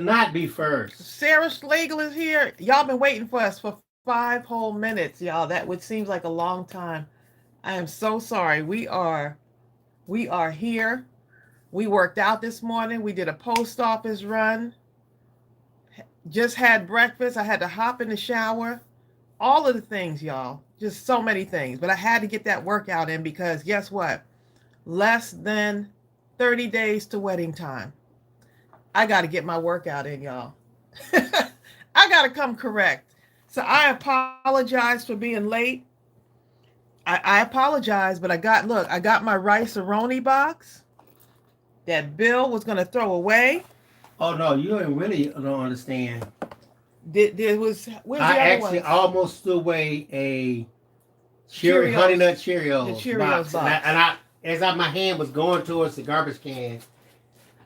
not be first. Sarah Schlegel is here. Y'all been waiting for us for 5 whole minutes, y'all. That would seems like a long time. I am so sorry. We are here. We worked out this morning. We did a post office run. Just had breakfast. I had to hop in the shower. All of the things, y'all. Just so many things. But I had to get that workout in because guess what? Less than 30 days to wedding time. I got to get my workout in, y'all. I got to come correct. So I apologize for being late. I apologize, but I got my rice aroni box that Bill was going to throw away. Oh no, you ain't really don't understand. Where's the I other actually ones? almost threw away a honey Cheerios. nut The Cheerios Cheerios box, and box. my hand was going towards the garbage can,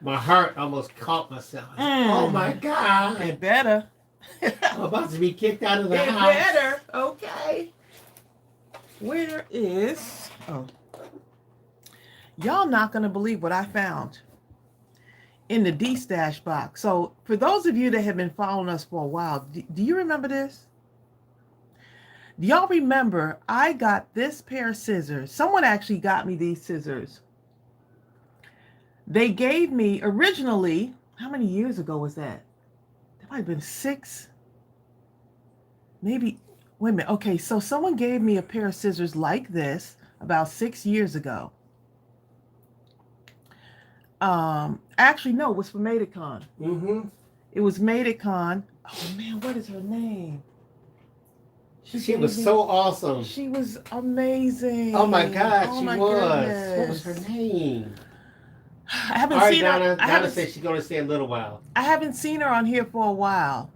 my heart almost caught myself. I said, oh my Mm, god, it better. I'm about to be kicked out of the It house. better. Okay. Where is. Oh, y'all not going to believe what I found in the D Stash box. So, for those of you that have been following us for a while, do you remember this? Do y'all remember I got this pair of scissors? Someone actually got me these scissors. They gave me originally, how many years ago was that? That might have been six, maybe. Wait a minute. Okay, so someone gave me a pair of scissors like this about 6 years ago. Actually, no, it was from Madecon. Mm-hmm. It was Madecon. Oh man, what is her name? She was so awesome. She was amazing. Oh my god, Oh she my was. What was goodness. her name? I haven't All right, seen her. Donna. I Donna haven't. said she's gonna stay a little while. I haven't seen her on here for a while.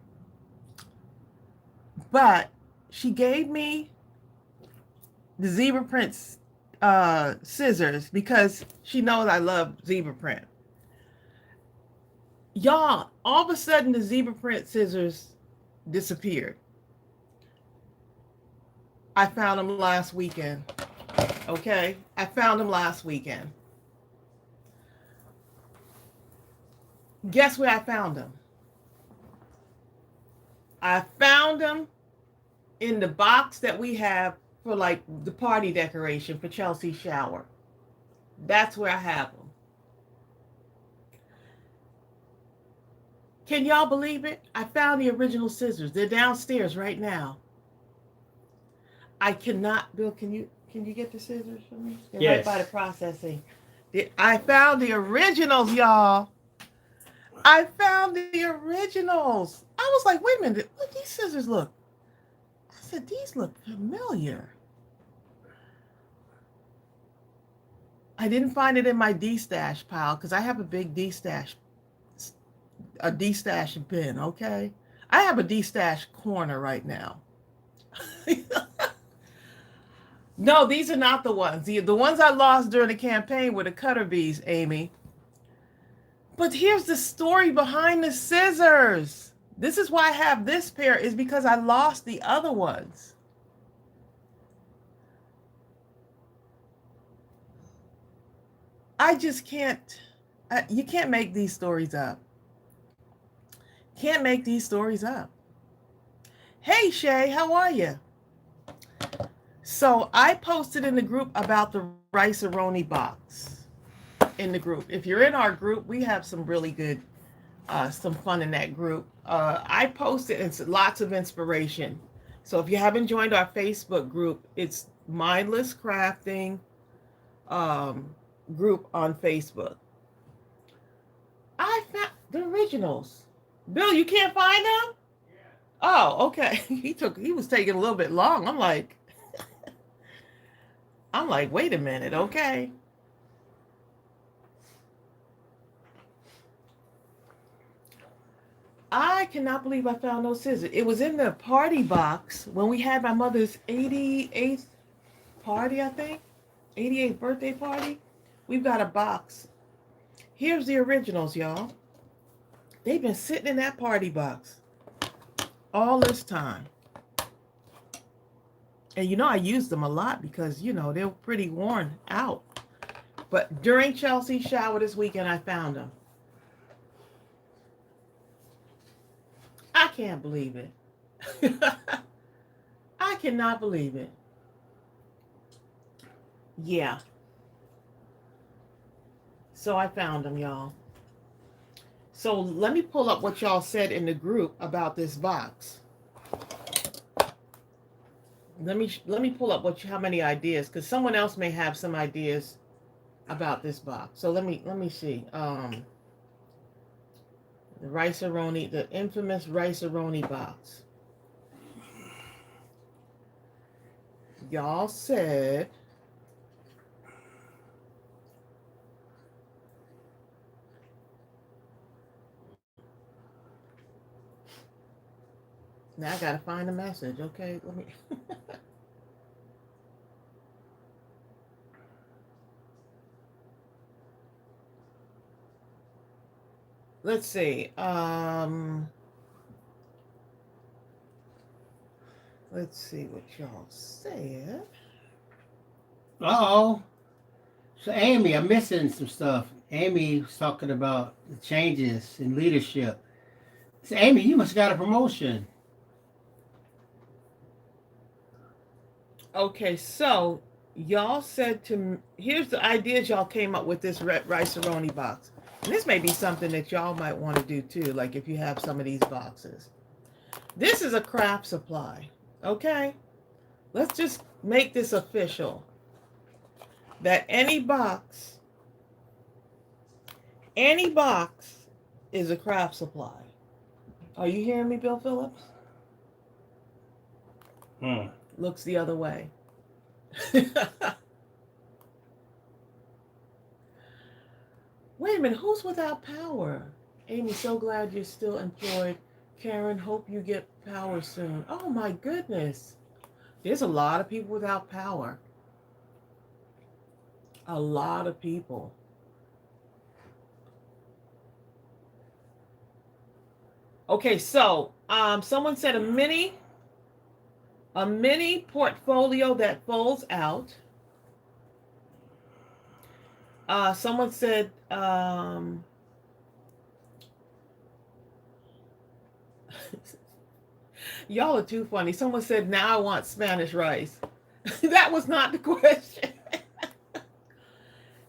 But she gave me the zebra print scissors because she knows I love zebra print. Y'all, all of a sudden the zebra print scissors disappeared. I found them last weekend. Okay? I found them last weekend. Guess where I found them? I found them in the box that we have for like the party decoration for Chelsea's shower. That's where I have them. Can y'all believe it? I found the original scissors. They're downstairs right now. I cannot. Bill, can you get the scissors for me? They're right by the Yes. processing. I found the originals, y'all. I found the originals. I was like, wait a minute, what these scissors look? I said, these look familiar. I didn't find it in my D stash pile because I have a big D stash bin, okay? I have a D stash corner right now. No, these are not the ones. The ones I lost during the campaign were the cutter bees, Amy. But here's the story behind the scissors. This is why I have this pair, is because I lost the other ones. I just can't. You can't make these stories up. Can't make these stories up. Hey Shay, how are you? So I posted in the group about the rice aroni box in the group. If you're in our group, we have some really good, some fun in that group. I posted it's lots of inspiration. So if you haven't joined our Facebook group, it's Mindless Crafting um, group on Facebook. I found the originals. Bill, you can't find them? Oh, okay. He was taking a little bit long. I'm like, wait a minute, okay. I cannot believe I found those scissors. It was in the party box when we had my mother's 88th party, I think. 88th birthday party. We've got a box. Here's the originals, y'all. They've been sitting in that party box all this time. And I used them a lot because, they were pretty worn out. But during Chelsea's shower this weekend, I found them. can't believe it. I cannot believe it. Yeah. So I found them, y'all. So let me pull up what y'all said in the group about this box. Let me pull up how many ideas, because someone else may have some ideas about this box. So let me see. The Rice-A-Roni, the infamous Rice-A-Roni box. Y'all said now I gotta find the message. Okay, let me. Let's see. Let's see what y'all said. Uh-oh. So, Amy, I'm missing some stuff. Amy was talking about the changes in leadership. So, Amy, you must have got a promotion. Okay, so y'all said here's the ideas y'all came up with this Rice-A-Roni box. And this may be something that y'all might want to do too, like if you have some of these boxes. This is a craft supply, okay? Let's just make this official. That any box is a craft supply. Are you hearing me, Bill Phillips? Looks the other way. Wait a minute, who's without power? Amy, so glad you're still employed. Karen, hope you get power soon. Oh my goodness. There's a lot of people without power. A lot of people. Okay, so someone said a mini portfolio that folds out. Someone said y'all are too funny. Someone said, now I want Spanish rice. That was not the question.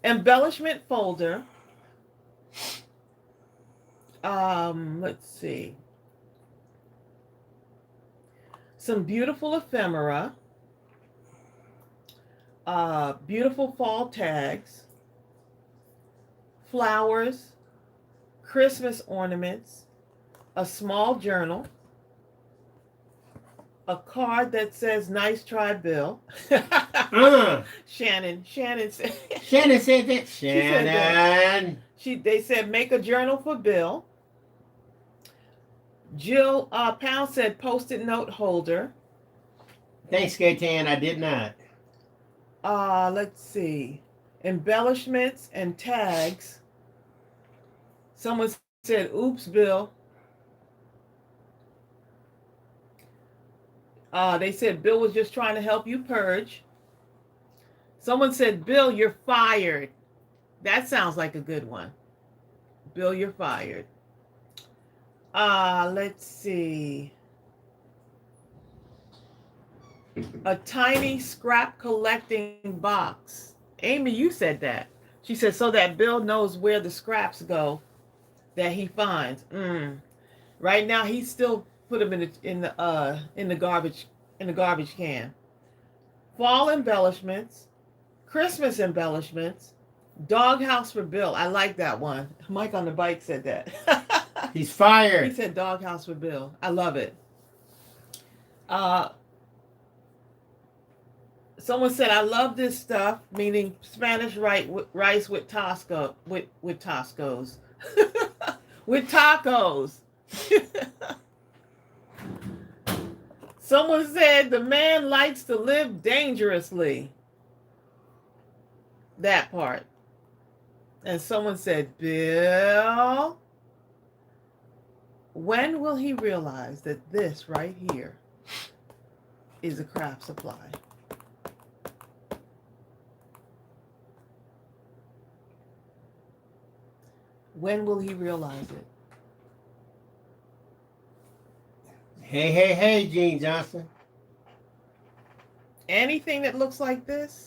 Embellishment folder. Let's see. Some beautiful ephemera. Beautiful fall tags. Flowers. Christmas ornaments. A small journal. A card that says "Nice try, Bill." Shannon said. Shannon said that. Shannon. They said make a journal for Bill. Jill Pound said post-it note holder. Thanks, Gaetan. I did not. Let's see. Embellishments and tags. Someone said, "Oops, Bill." They said Bill was just trying to help you purge. Someone said, "Bill, you're fired." That sounds like a good one. Bill, you're fired. Let's see. A tiny scrap collecting box. Amy, you said that. She said so that Bill knows where the scraps go that he finds. Right now, he's still put them in the garbage can. Fall embellishments, Christmas embellishments, doghouse for Bill. I like that one. Mike on the bike said that. He's fired. He said doghouse for Bill. I love it. Someone said, "I love this stuff," meaning Spanish rice with Toscos. With tacos. Someone said the man likes to live dangerously. That part. And someone said, "Bill, when will he realize that this right here is a craft supply?" When will he realize it? Hey, hey, hey, Gene Johnson. Anything that looks like this,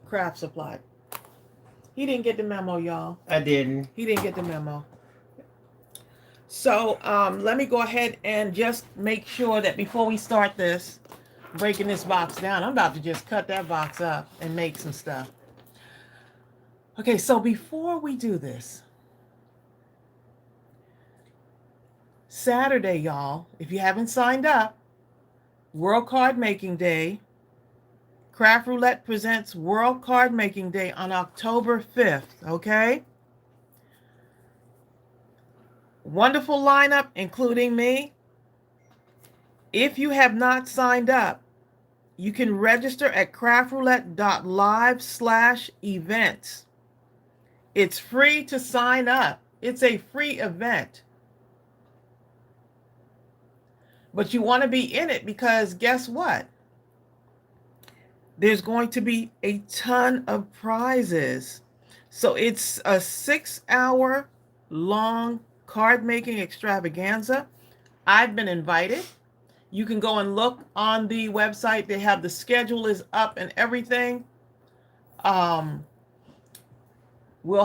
craft supply. He didn't get the memo, y'all. I didn't. He didn't get the memo. So let me go ahead and just make sure that before we start this, breaking this box down, I'm about to just cut that box up and make some stuff. Okay, so before we do this, Saturday, y'all, if you haven't signed up, World Card Making Day. Craft Roulette presents World Card Making Day on October 5th, okay? Wonderful lineup, including me. If you have not signed up, you can register at craftroulette.live/events. It's free to sign up. It's a free event. But you want to be in it because guess what? There's going to be a ton of prizes. So it's a 6-hour long card making extravaganza. I've been invited. You can go and look on the website. They have the schedule is up and everything. We'll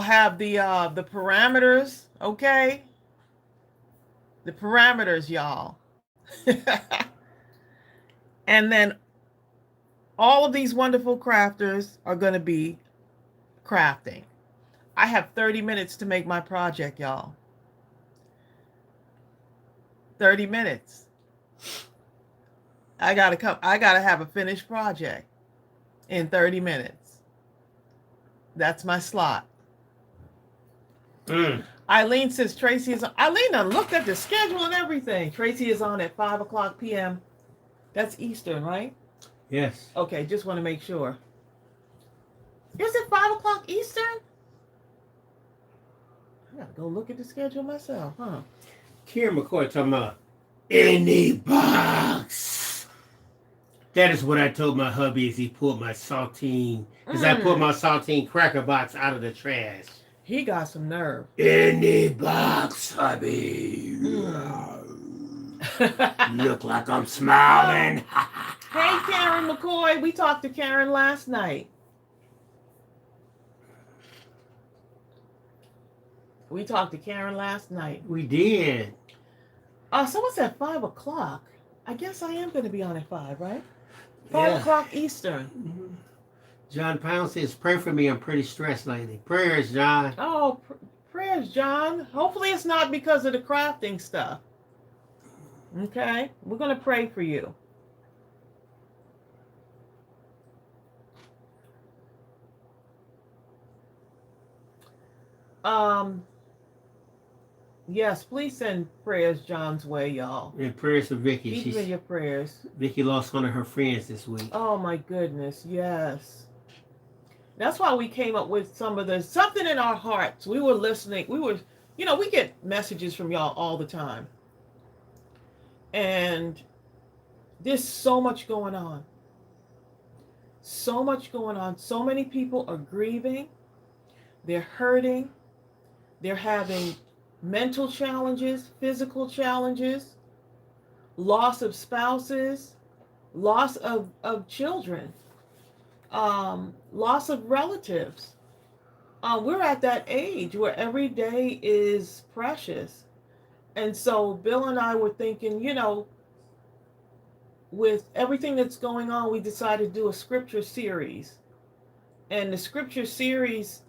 have the parameters, okay? The parameters, y'all. And then all of these wonderful crafters are going to be crafting. I have 30 minutes to make my project, y'all. 30 minutes. I gotta have a finished project in 30 minutes. That's my slot. Eileen says Tracy is on. Eileen done looked at the schedule and everything. Tracy is on at 5:00 p.m. That's Eastern, right? Yes. Okay, just want to make sure. Is it 5:00 Eastern? I gotta go look at the schedule myself, huh? Kieran McCoy talking about any box. That is what I told my hubby as he pulled my saltine. Because I pulled my saltine cracker box out of the trash. He got some nerve. Any box, hubby. Look like I'm smiling. Hey, Karen McCoy. We talked to Karen last night. We did. So what's at 5:00? I guess I am going to be on at 5, right? 5:00 Eastern. Mm-hmm. John Pound says, pray for me. I'm pretty stressed lately. Prayers, John. Oh, prayers, John. Hopefully it's not because of the crafting stuff. Okay? We're going to pray for you. Yes, please send prayers John's way, y'all. And prayers for Vicky. Keep in your prayers. Vicky lost one of her friends this week. Oh my goodness, yes. That's why we came up with something in our hearts. We were listening. We get messages from y'all all the time. And there's so much going on. So much going on. So many people are grieving. They're hurting. They're having mental challenges, physical challenges, loss of spouses, loss of children, loss of relatives. We're at that age where every day is precious. And so Bill and I were thinking, with everything that's going on, we decided to do a scripture series. And the scripture series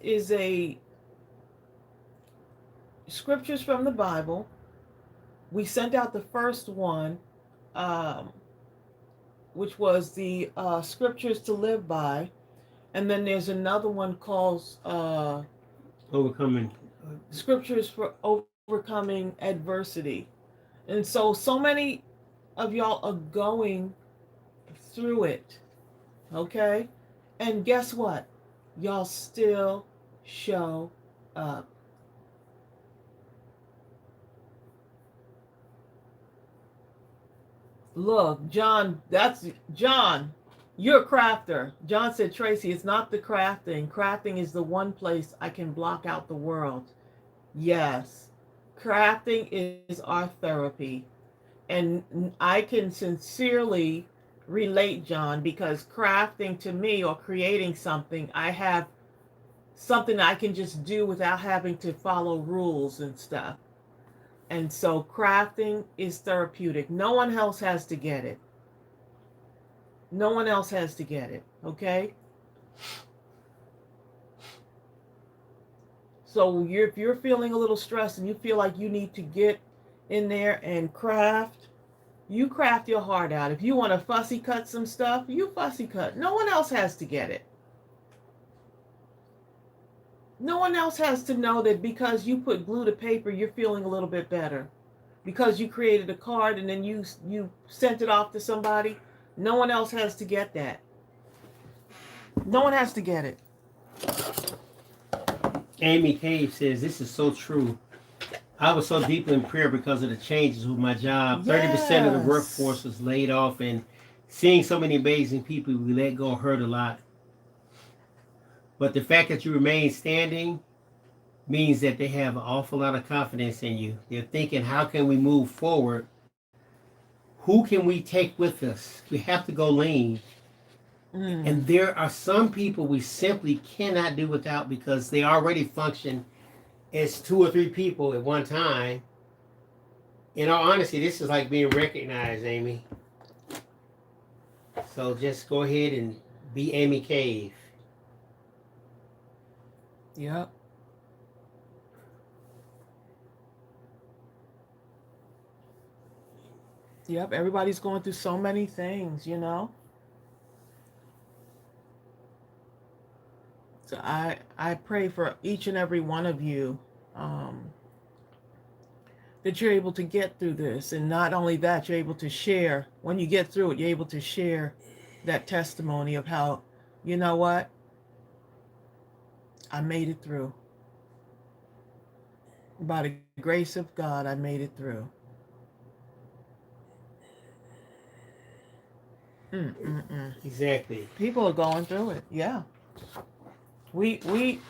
is a scriptures from the Bible. We sent out the first one, which was the scriptures to live by. And then there's another one called Overcoming. Scriptures for Overcoming Adversity. And so many of y'all are going through it. Okay? And guess what? Y'all still show up. Look, John, you're a crafter. John said, Tracy, it's not the crafting. Crafting is the one place I can block out the world. Yes. Crafting is our therapy. And I can sincerely relate, John, because crafting to me or creating something, I have something I can just do without having to follow rules and stuff. And so crafting is therapeutic. No one else has to get it. No one else has to get it. Okay? So if you're feeling a little stressed and you feel like you need to get in there and craft, you craft your heart out. If you want to fussy cut some stuff, you fussy cut. No one else has to get it. No one else has to know that because you put glue to paper, you're feeling a little bit better. Because you created a card and then you sent it off to somebody. No one else has to get that. No one has to get it. Amy Cave says, this is so true. I was so deeply in prayer because of the changes with my job. 30% of the workforce was laid off, and seeing so many amazing people we let go hurt a lot. But the fact that you remain standing means that they have an awful lot of confidence in you. They're thinking, how can we move forward? Who can we take with us? We have to go lean. And there are some people we simply cannot do without because they already function as 2 or 3 people at one time. In all honesty, this is like being recognized, Amy. So just go ahead and be Amy Cave. Yep. Yep. Everybody's going through so many things, you know. So I pray for each and every one of you that you're able to get through this. And not only that, you're able to share. When you get through it, you're able to share that testimony of how, you know what, I made it through. By the grace of God, I made it through. Exactly. People are going through it. Yeah. We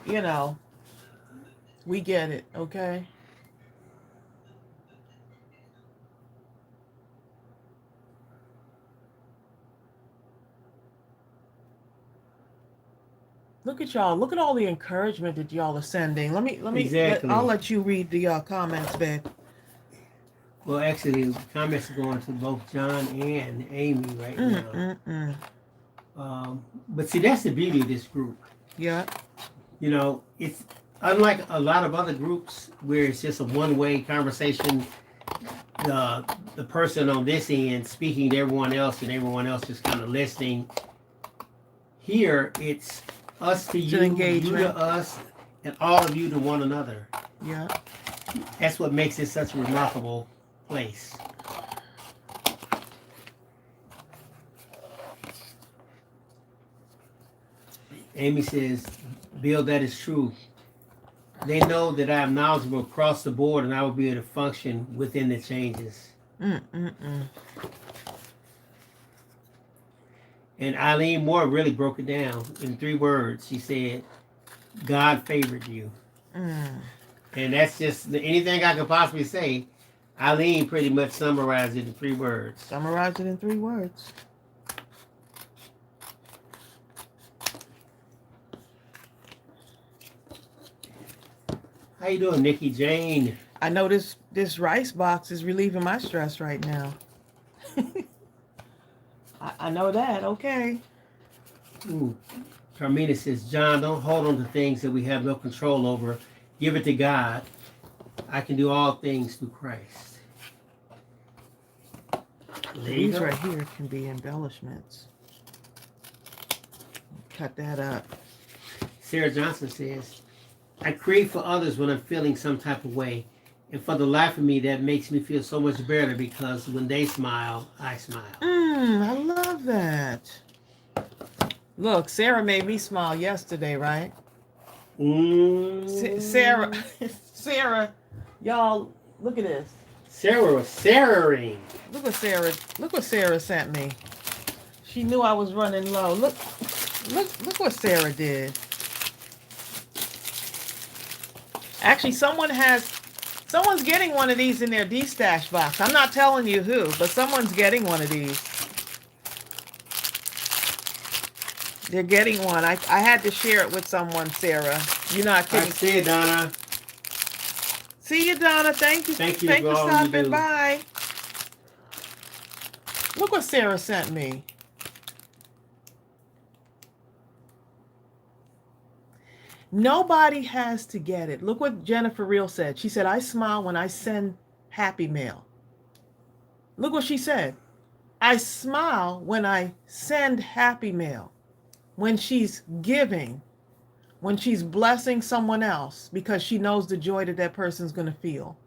you know, we get it, okay? Look at y'all. Look at all the encouragement that y'all are sending. Exactly. I'll let you read the comments, babe. Well, actually, the comments are going to both John and Amy right now. But see, that's the beauty of this group. Yeah. You know, it's unlike a lot of other groups where it's just a one-way conversation. The person on this end speaking to everyone else and everyone else just kind of listening. Here, it's us to you, you to us, and all of you to one another. Yeah. That's what makes it such a remarkable place. Amy says, Bill, that is true. They know that I am knowledgeable across the board and I will be able to function within the changes. And Eileen Moore really broke it down in 3 words. She said, God favored you. And that's just anything I could possibly say. Eileen pretty much summarized it in 3 words. Summarize it in 3 words. How you doing, Nikki Jane? I know this rice box is relieving my stress right now. I know that, okay. Ooh. Carmina says, John, don't hold on to things that we have no control over. Give it to God. I can do all things through Christ. These right here can be embellishments. Cut that up. Sarah Johnson says, I create for others when I'm feeling some type of way. And for the life of me, that makes me feel so much better because when they smile, I smile. I love that. Look, Sarah made me smile yesterday, right? Sarah, y'all, look at this. Sarah was Sarahing. Look what Sarah sent me. She knew I was running low. Look what Sarah did. Actually, someone's getting one of these in their D Stash box. I'm not telling you who, but someone's getting one of these. They're getting one. I had to share it with someone, Sarah. You're not kidding. I see it, Donna. See you, Donna. Thank you. Thank you Thanks for for all you stopping do. by. Look what Sarah sent me. Nobody has to get it. Look what Jennifer Real said. She said, I smile when I send happy mail. Look what she said. I smile when I send happy mail. When she's giving, when she's blessing someone else, because she knows the joy that that person's going to feel.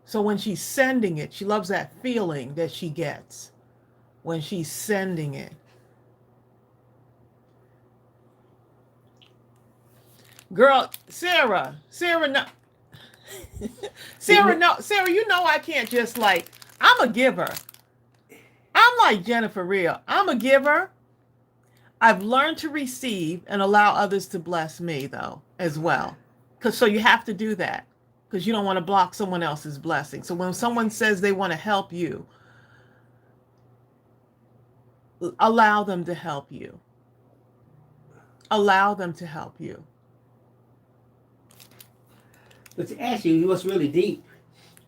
So when she's sending it, she loves that feeling that she gets when she's sending it. Girl, Sarah, no. Sarah, you know I can't just like, I'm a giver. I'm like Jennifer Real. I'm a giver. I've learned to receive and allow others to bless me though, as well. So you have to do that because you don't want to block someone else's blessing. So when someone says they want to help you, allow them to help you. Allow them to help you. But actually, what's really deep,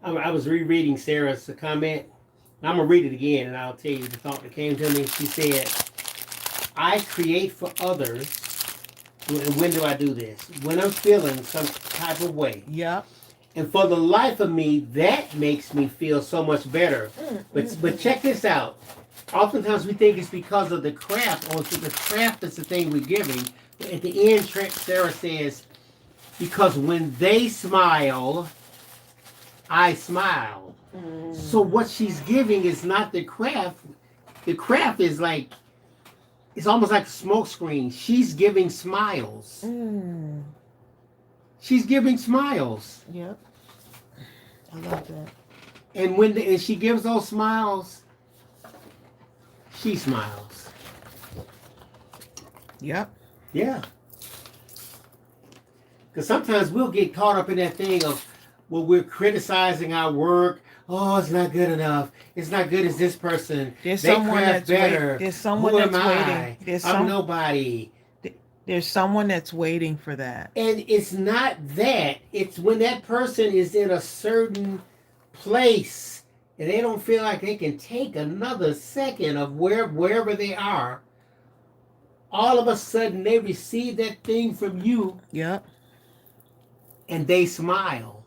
I was rereading Sarah's comment. I'm going to read it again, and I'll tell you the thought that came to me. She said, I create for others. And when do I do this? When I'm feeling some type of way. Yep. And for the life of me, that makes me feel so much better. But check this out. Oftentimes we think it's because of the craft, or the craft is the thing we're giving. At the end, Sarah says, because when they smile, I smile. So what she's giving is not the craft. The craft is like, it's almost like a smoke screen. She's giving smiles. She's giving smiles. Yep. I love that. And when she gives those smiles, she smiles. Yep. Yeah. Because sometimes we'll get caught up in that thing of, well, we're criticizing our work. Oh, it's not good enough. It's not good as this person. There's they someone craft that's better. There's someone Who that's am waiting. I? I'm nobody. There's someone that's waiting for that. And it's not that. It's when that person is in a certain place and they don't feel like they can take another second of wherever they are. All of a sudden, they receive that thing from you. Yep. And they smile.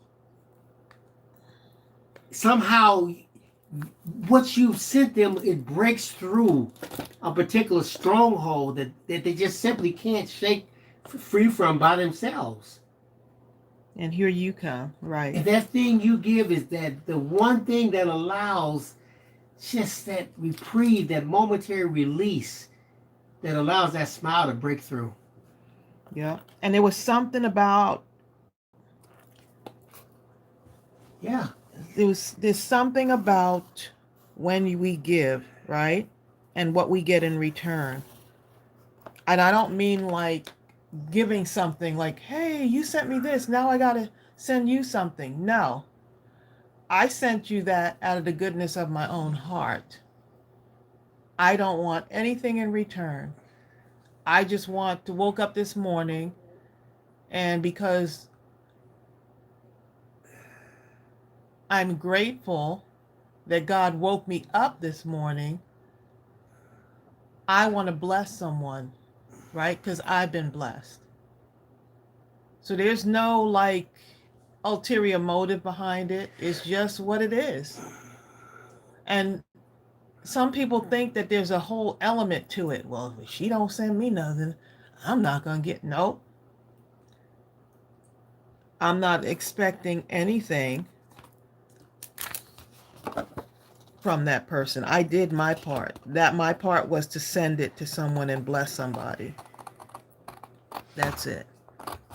Somehow, what you sent them, it breaks through a particular stronghold that they just simply can't shake free from by themselves. And here you come, right? And that thing you give is that the one thing that allows just that reprieve, that momentary release that allows that smile to break through. Yeah. And there was something about, yeah, there's something about when we give, right? And what we get in return. And I don't mean like giving something like, hey, you sent me this, now I gotta send you something. No. I sent you that out of the goodness of my own heart. I don't want anything in return. I just want to woke up this morning, and because I'm grateful that God woke me up this morning, I want to bless someone, right? Because I've been blessed. So there's no like ulterior motive behind it. It's just what it is. And some people think that there's a whole element to it. Well, if she don't send me nothing, I'm not going to get, nope. I'm not expecting anything from that person. I did my part. My part was to send it to someone and bless somebody. That's it.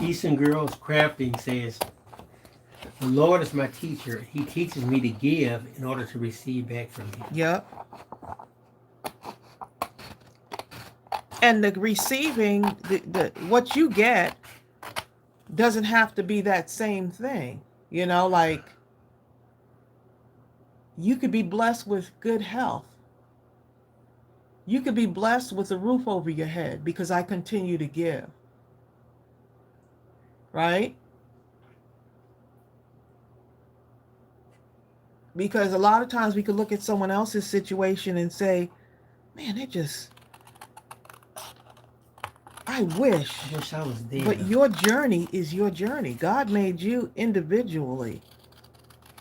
Eastern Girls Crafting says, the Lord is my teacher. He teaches me to give in order to receive back from you. Yep. And the receiving, the what you get doesn't have to be that same thing. You know, like you could be blessed with good health. You could be blessed with a roof over your head because I continue to give. Right? Because a lot of times we could look at someone else's situation and say, man, I wish I was there. But your journey is your journey. God made you individually,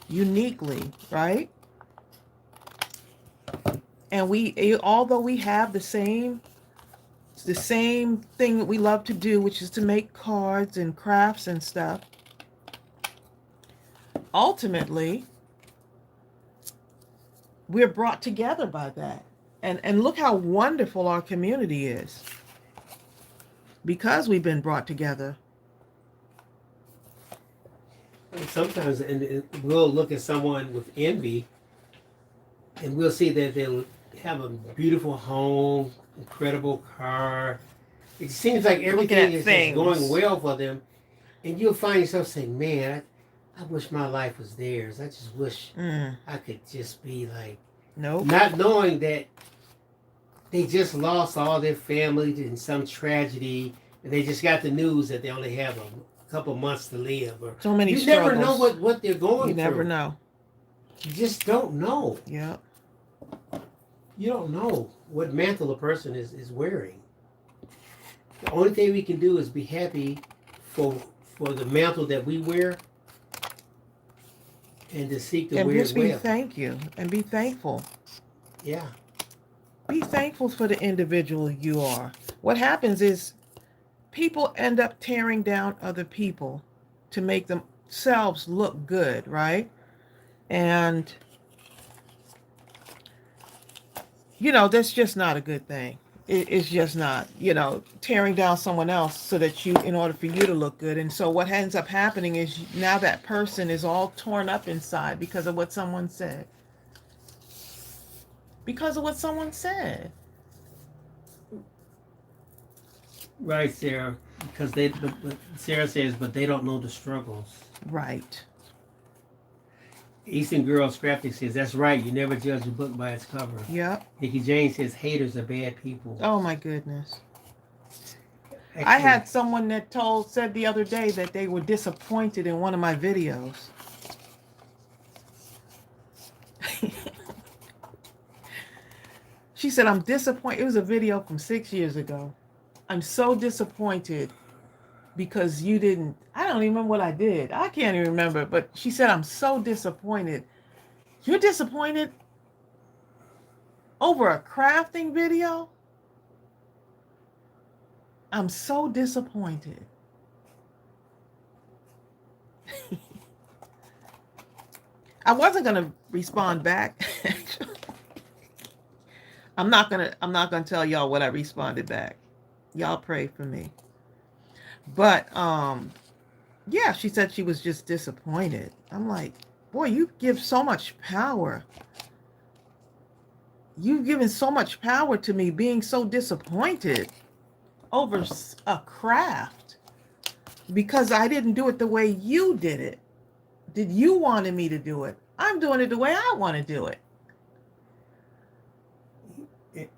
uniquely, right? And although we have the same thing that we love to do, which is to make cards and crafts and stuff, ultimately, we're brought together by that. And look how wonderful our community is. Because we've been brought together. Sometimes we'll look at someone with envy and we'll see that they'll have a beautiful home, incredible car. It seems like everything is just going well for them. And you'll find yourself saying, man, I wish my life was theirs. I just wish I could just be like, not knowing that they just lost all their family in some tragedy, and they just got the news that they only have a couple months to live. Or so many you struggles. never know what they're going through. You never know. You just don't know. Yeah. You don't know what mantle a person is wearing. The only thing we can do is be happy for the mantle that we wear, and to seek to wear it well. And just be thankful. Yeah. Be thankful for the individual you are. What happens is people end up tearing down other people to make themselves look good, right? And, that's just not a good thing. It's just not, tearing down someone else so that in order for you to look good. And so what ends up happening is now that person is all torn up inside because of what someone said. Because of what someone said. Right, Sarah. Because Sarah says, but they don't know the struggles. Right. Eastern Girl Scraptic says, that's right. You never judge a book by its cover. Yep. Nikki Jane says, haters are bad people. Oh, my goodness. Excellent. I had someone that said the other day that they were disappointed in one of my videos. She said, I'm disappointed. It was a video from 6 years ago. I'm so disappointed because you didn't, I don't even remember what I did. I can't even remember, but she said, I'm so disappointed. You're disappointed over a crafting video? I'm so disappointed. I wasn't going to respond back. I'm not gonna tell y'all what I responded back. Y'all pray for me. But yeah, she said she was just disappointed. I'm like, boy, you give so much power. You've given so much power to me being so disappointed over a craft because I didn't do it the way you did it. Did you wanted me to do it? I'm doing it the way I want to do it.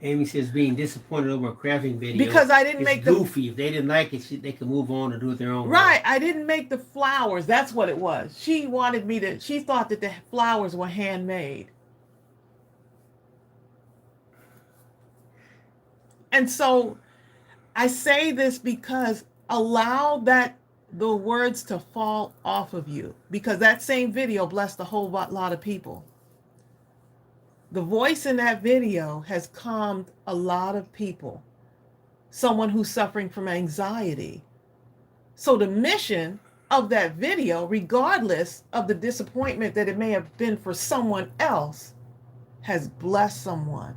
Amy says being disappointed over a crafting video because I didn't make goofy. If they didn't like it, they could move on or do it their own way. Right. I didn't make the flowers. That's what it was. She wanted me to. She thought that the flowers were handmade. And so I say this because allow the words to fall off of you, because that same video blessed a whole lot of people. The voice in that video has calmed a lot of people. Someone who's suffering from anxiety. So the mission of that video, regardless of the disappointment that it may have been for someone else, has blessed someone.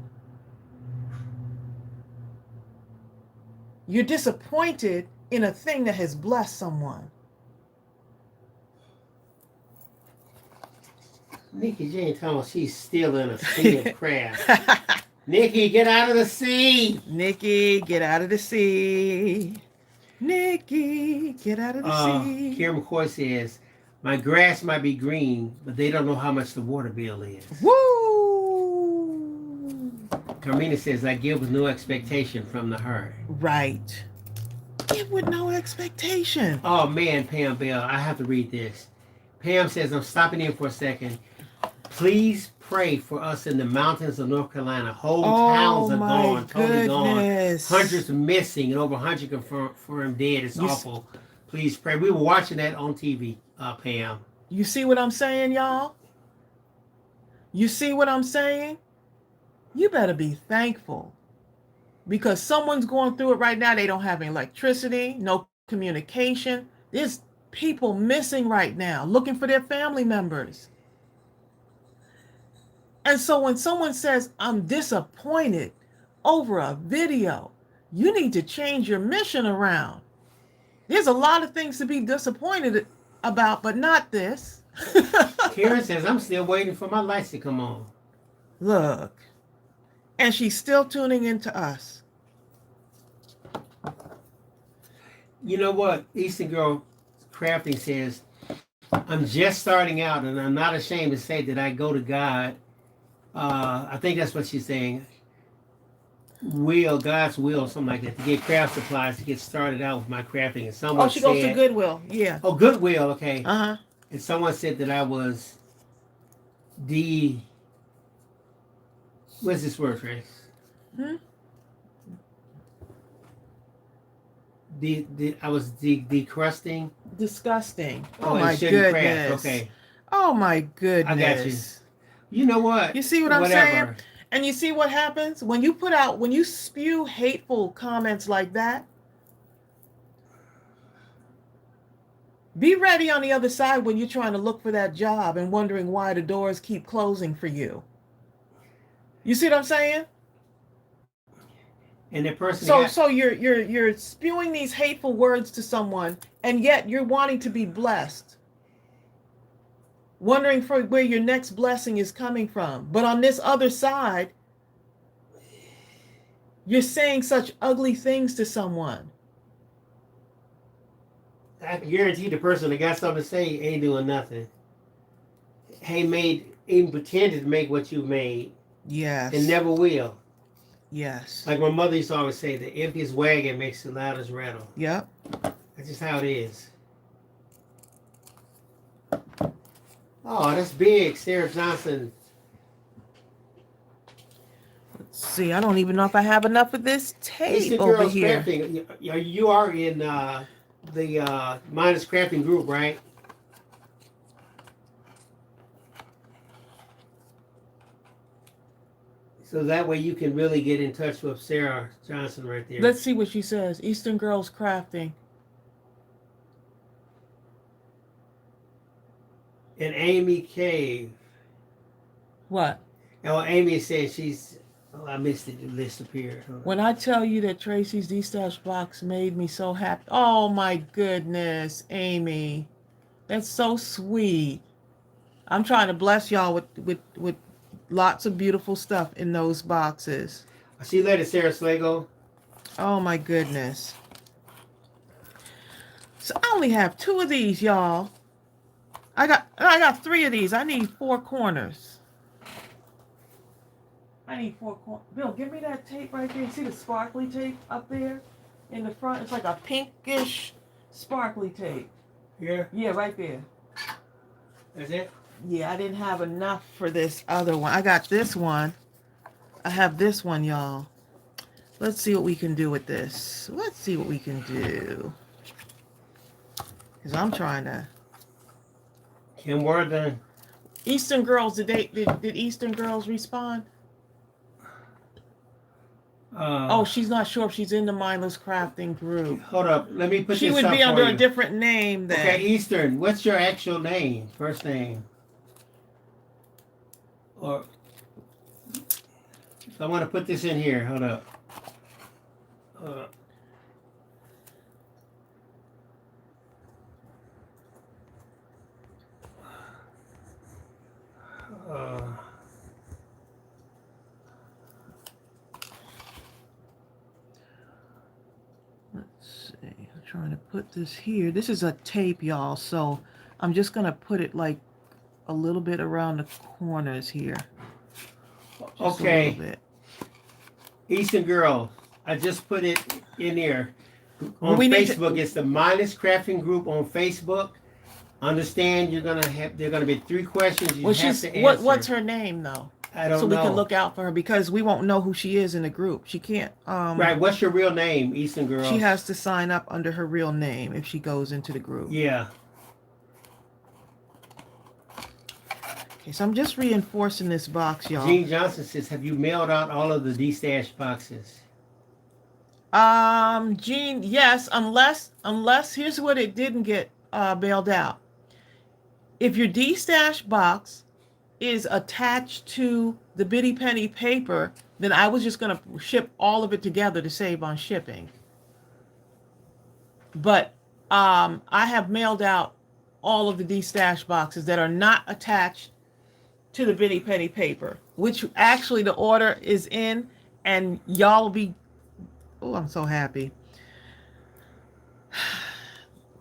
You're disappointed in a thing that has blessed someone. Nikki Jane talking about she's still in a sea of crafts. Nikki, get out of the sea. Nikki, get out of the sea. Nikki, get out of the sea. Karen McCoy says, my grass might be green, but they don't know how much the water bill is. Woo! Carmina says, I give with no expectation from the heart. Right. Give with no expectation. Oh, man, Pam Bell, I have to read this. Pam says, I'm stopping in for a second. Please pray for us in the mountains of North Carolina. Whole towns are gone, totally gone. Hundreds missing and over 100 confirmed dead. It's awful. Please pray. We were watching that on TV, Pam. You see what I'm saying, y'all? You see what I'm saying? You better be thankful. Because someone's going through it right now. They don't have any electricity, no communication. There's people missing right now, looking for their family members. And so when someone says, I'm disappointed over a video, you need to change your mission around. There's a lot of things to be disappointed about, but not this. Karen says, I'm still waiting for my lights to come on. Look. And she's still tuning into us. You know what? Eastern Girl Crafting says, I'm just starting out and I'm not ashamed to say that I go to God. I think that's what she's saying. God's will, something like that, to get craft supplies to get started out with my crafting. And someone she goes to Goodwill. Yeah. Oh, Goodwill. Okay. Uh-huh. And someone said that I was what's this word, Trace? I was decrusting. Disgusting. Oh my goodness. Craft. Okay. Oh my goodness. I got you. You know what? You see what I'm saying? And you see what happens when you spew hateful comments like that? Be ready on the other side when you're trying to look for that job and wondering why the doors keep closing for you. You see what I'm saying? And the person So you're spewing these hateful words to someone, and yet you're wanting to be blessed. Wondering for where your next blessing is coming from. But on this other side, you're saying such ugly things to someone. I can guarantee the person that got something to say ain't doing nothing. Even pretended to make what you made. Yes. And never will. Yes. Like my mother used to always say, the emptiest wagon makes the loudest rattle. Yep. That's just how it is. Oh, that's big, Sarah Johnson. Let's see, I don't even know if I have enough of this tape over here. Crafting. You are in the Mindless Crafting group, right? So that way you can really get in touch with Sarah Johnson right there. Let's see what she says. Eastern Girls Crafting. And Amy Cave. What? Oh, Amy said I missed it. The list appeared. When I tell you that Tracys D Stash box made me so happy. Oh my goodness, Amy. That's so sweet. I'm trying to bless y'all with lots of beautiful stuff in those boxes. See you later, Sarah Slago. Oh my goodness. So I only have 2 of these, y'all. I got 3 of these. I need 4 corners. I need 4 corners. Bill, give me that tape right there. See the sparkly tape up there in the front? It's like a pinkish sparkly tape. Here? Yeah, right there. That's it? Yeah, I didn't have enough for this other one. I got this one. I have this one, y'all. Let's see what we can do with this. Let's see what we can do. Because I'm trying to... Kim Worthing. Eastern Girls, did Eastern Girls respond? She's not sure if she's in the Mindless Crafting group. Hold up, let me put She this would up be for under you. a different name then. Okay, Eastern, what's your actual name? First name? Or so I want to put this in here. Hold up. trying to put this here. This is a tape, y'all, so I'm just going to put it like a little bit around the corners here. Just okay. a little bit. Eastern Girl, I just put it in there. On Facebook, it's the Mindless Crafting Group on Facebook. Understand they're gonna be 3 questions you have to answer. What's her name though? I don't know. So we can look out for her because we won't know who she is in the group. She can't. Right. What's your real name, Eastern Girl? She has to sign up under her real name if she goes into the group. Yeah. Okay, so I'm just reinforcing this box, y'all. Gene Johnson says, "Have you mailed out all of the D Stash boxes?" Gene, yes, unless here's what it didn't get bailed out. If your D Stash box is attached to the Bitty Penny paper, then I was just going to ship all of it together to save on shipping. But I have mailed out all of the D Stash boxes that are not attached to the Bitty Penny paper, which actually the order is in, and y'all will be, oh, I'm so happy.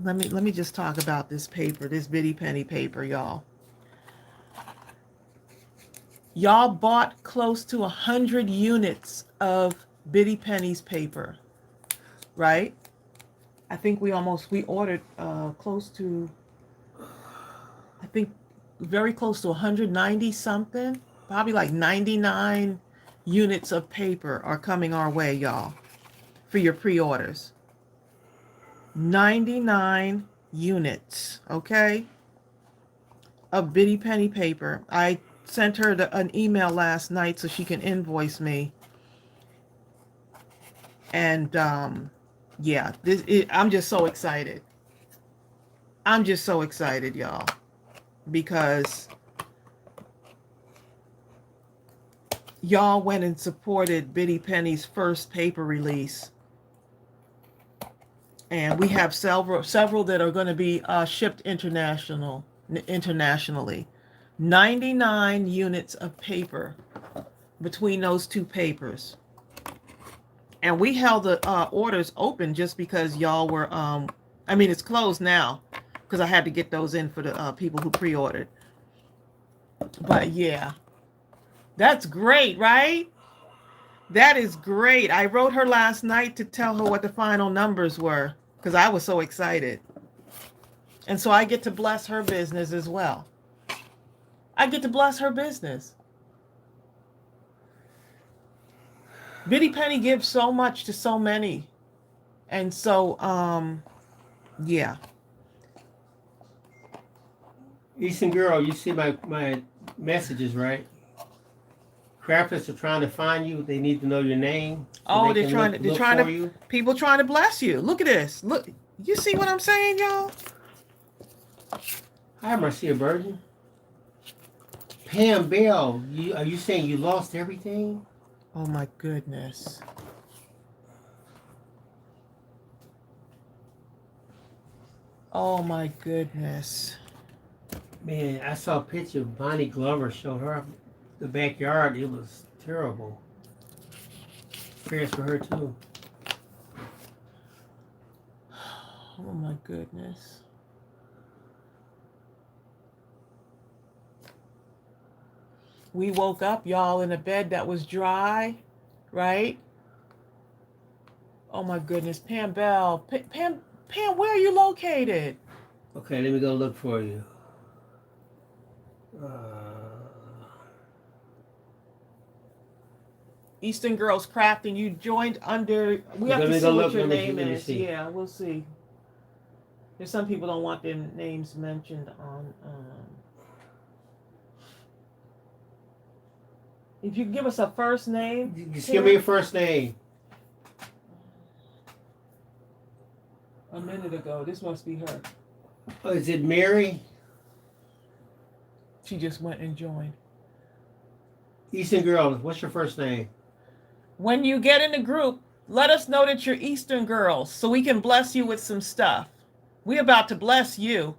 Let me just talk about this paper, this Bitty Penny paper, y'all. Y'all bought close to 100 units of Bitty Penny's paper, right? I think we ordered close to, I think very close to 190 something, probably like 99 units of paper are coming our way, y'all, for your pre-orders. 99 units, okay, of Bitty Penny paper. I sent her an email last night so she can invoice me. And yeah, I'm just so excited. I'm just so excited, y'all, because y'all went and supported Bitty Penny's first paper release. And we have several that are going to be shipped internationally. 99 units of paper between those 2 papers. And we held the orders open just because y'all were, I mean, it's closed now because I had to get those in for the people who pre-ordered. But yeah, that's great, right? That is great. I wrote her last night to tell her what the final numbers were because I was so excited. And so I get to bless her business as well. I get to bless her business. Bitty Penny gives so much to so many. And so, yeah. Eastern Girl, you see my messages, right? Crafters are trying to find you. They need to know your name. So they're trying to people trying to bless you. Look at this. Look, you see what I'm saying, y'all? Hi, Marcia Burton. Pam Bell, are you saying you lost everything? Oh my goodness. Oh my goodness. Man, I saw a picture of Bonnie Glover showed her the backyard. It was terrible. Prayers for her too. Oh my goodness. We woke up, y'all, in a bed that was dry, right? Oh my goodness, Pam Bell. Pam, where are you located? Okay, let me go look for you. Eastern Girls Crafting, you joined under, we have to see what your name is. Yeah, we'll see. There's some people don't want their names mentioned on, if you give us a first name. Just give me your first name. A minute ago, this must be her. Oh, is it Mary? She just went and joined. Eastern Girls, what's your first name? When you get in the group, let us know that you're Eastern Girls so we can bless you with some stuff. We're about to bless you.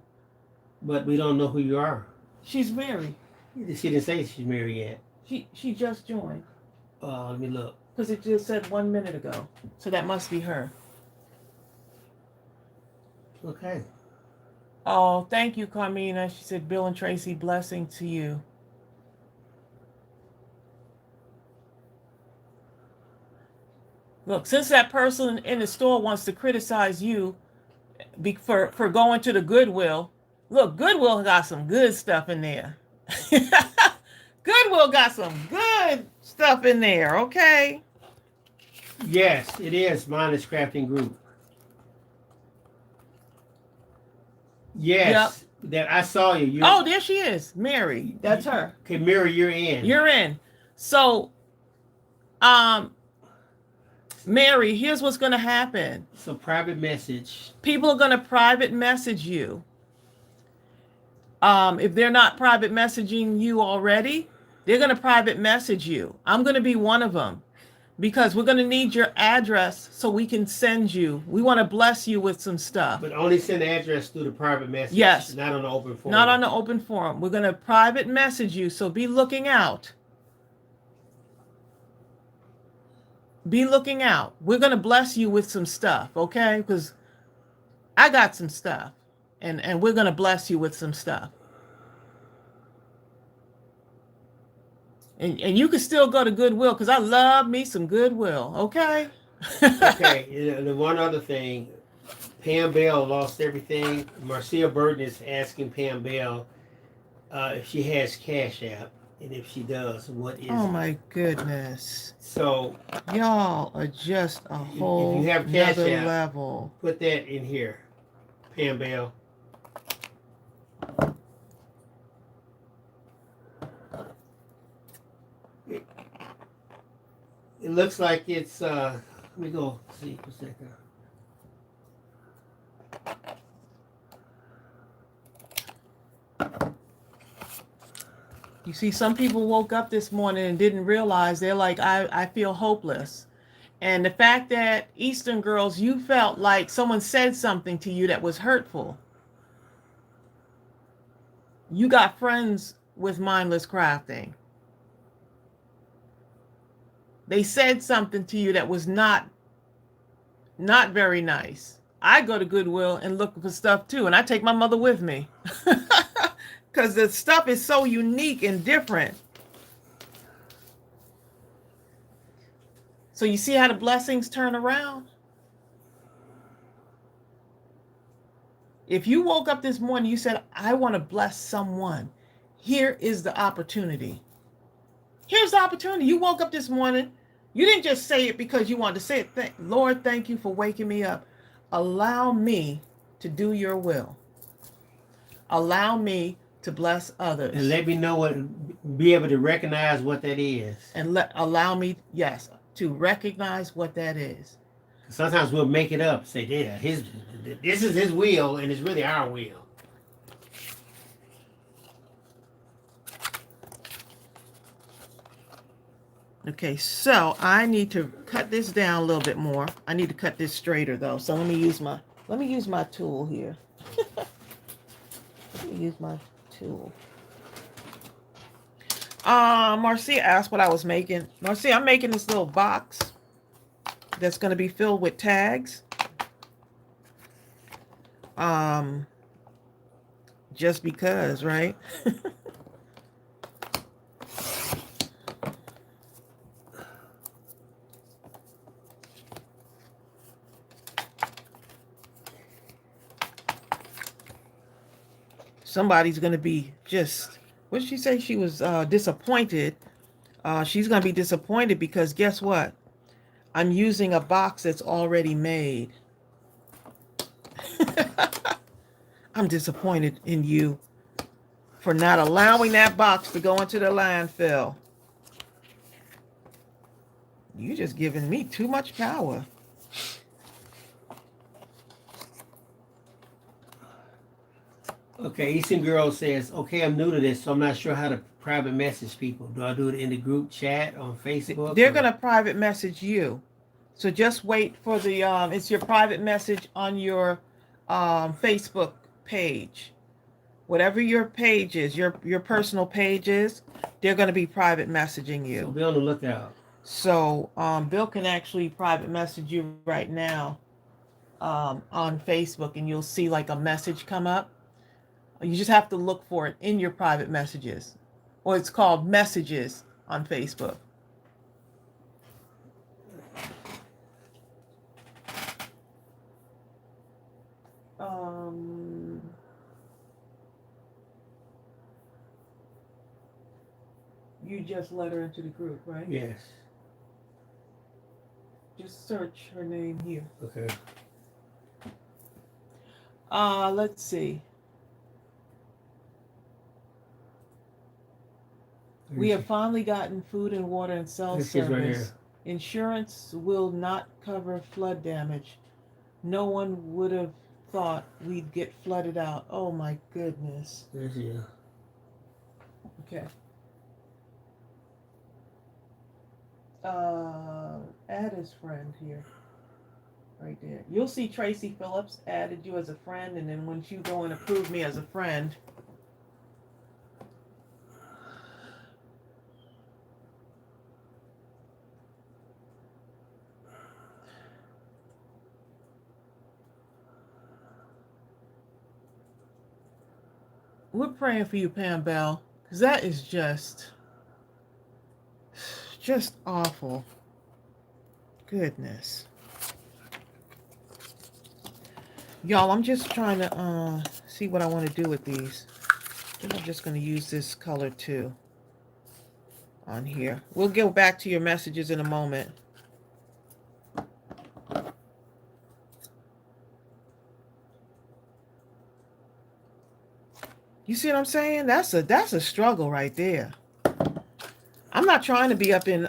But we don't know who you are. She's Mary. She didn't say she's Mary yet. She just joined. Let me look. Because it just said 1 minute ago. So that must be her. Okay. Oh, thank you, Carmina. She said, Bill and Tracy, blessing to you. Look, since that person in the store wants to criticize you for going to the Goodwill, look, Goodwill got some good stuff in there. Goodwill got some good stuff in there, okay? Yes, it is Mindless Crafting Group. Yes, that I saw you. Oh, there she is, Mary. That's her. Okay, Mary, you're in. You're in. So, Mary, here's what's going to happen. So private message. People are going to private message you. If they're not private messaging you already, they're going to private message you. I'm going to be one of them because we're going to need your address so we can send you. We want to bless you with some stuff. But only send the address through the private message. Yes. Not on the open forum. Not on the open forum. We're going to private message you. So be looking out. Be looking out. We're going to bless you with some stuff, okay? Because I got some stuff. And we're going to bless you with some stuff. And you can still go to Goodwill because I love me some Goodwill, okay? Okay, and one other thing. Pam Bell lost everything. Marcia Burton is asking Pam Bell if she has Cash App. And if she does, what is Oh it? my goodness. So y'all are just a whole if you have Cash other App, level. Put that in here, Pam Bell. It looks like it's let me go see for a second. You see, some people woke up this morning and didn't realize they're like, I feel hopeless. And the fact that Eastern girls, you felt like someone said something to you that was hurtful. You got friends with Mindless Crafting. They said something to you that was not very nice. I go to Goodwill and look for stuff too, and I take my mother with me. Because the stuff is so unique and different. So you see how the blessings turn around? If you woke up this morning, you said, I want to bless someone. Here is the opportunity. Here's the opportunity. You woke up this morning. You didn't just say it because you wanted to say it. Lord, thank you for waking me up. Allow me to do your will. Allow me to bless others. And let me know be able to recognize what that is. And allow me, yes, to recognize what that is. Sometimes we'll make it up, say, yeah, this is his will, and it's really our will. Okay, so I need to cut this down a little bit more. I need to cut this straighter though. So let me use my tool here. Let me use my tool. Marcia asked what I was making. Marcia, I'm making this little box that's going to be filled with tags. Just because, right? Somebody's going to be just, what did she say? She was disappointed. She's going to be disappointed because guess what? I'm using a box that's already made. I'm disappointed in you for not allowing that box to go into the landfill. You're just giving me too much power. Okay, Eastern Girl says, okay, I'm new to this, so I'm not sure how to private message people. Do I do it in the group chat on Facebook? They're going to private message you. So just wait for the, it's your private message on your Facebook page. Whatever your page is, your personal page is, they're going to be private messaging you. So be on the lookout. So Bill can actually private message you right now. on Facebook, and you'll see like a message come up. You just have to look for it in your private messages, or it's called messages on Facebook. You just let her into the group, right? Yes. Just search her name here. Okay. Let's see. We have finally gotten food and water and cell service. Right here. Insurance will not cover flood damage. No one would have thought we'd get flooded out. Oh my goodness. There's you. Okay. Add his friend here. Right there. You'll see Tracy Phillips added you as a friend, and then once you go and approve me as a friend, we're praying for you, Pam Bell, because that is just awful. Goodness. Y'all, I'm just trying to see what I want to do with these. I think I'm just going to use this color too on here. We'll go back to your messages in a moment. You see what I'm saying? That's a struggle right there. I'm not trying to be up in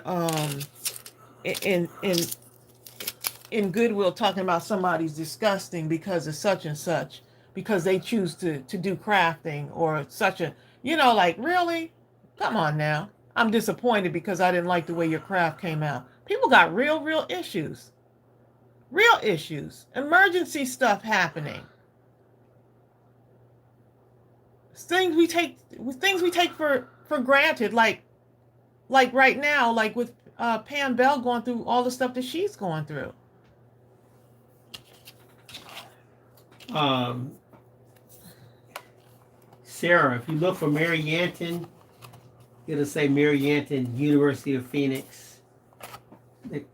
Goodwill talking about somebody's disgusting because of such and such, because they choose to do crafting or such a, like, really? Come on now. I'm disappointed because I didn't like the way your craft came out. People got real issues. Real issues. Emergency stuff happening. Things we take for granted, like right now, like with Pam Bell going through all the stuff that she's going through. Sarah, if you look for Mary Yanton, it'll say Mary Yanton, University of Phoenix. Because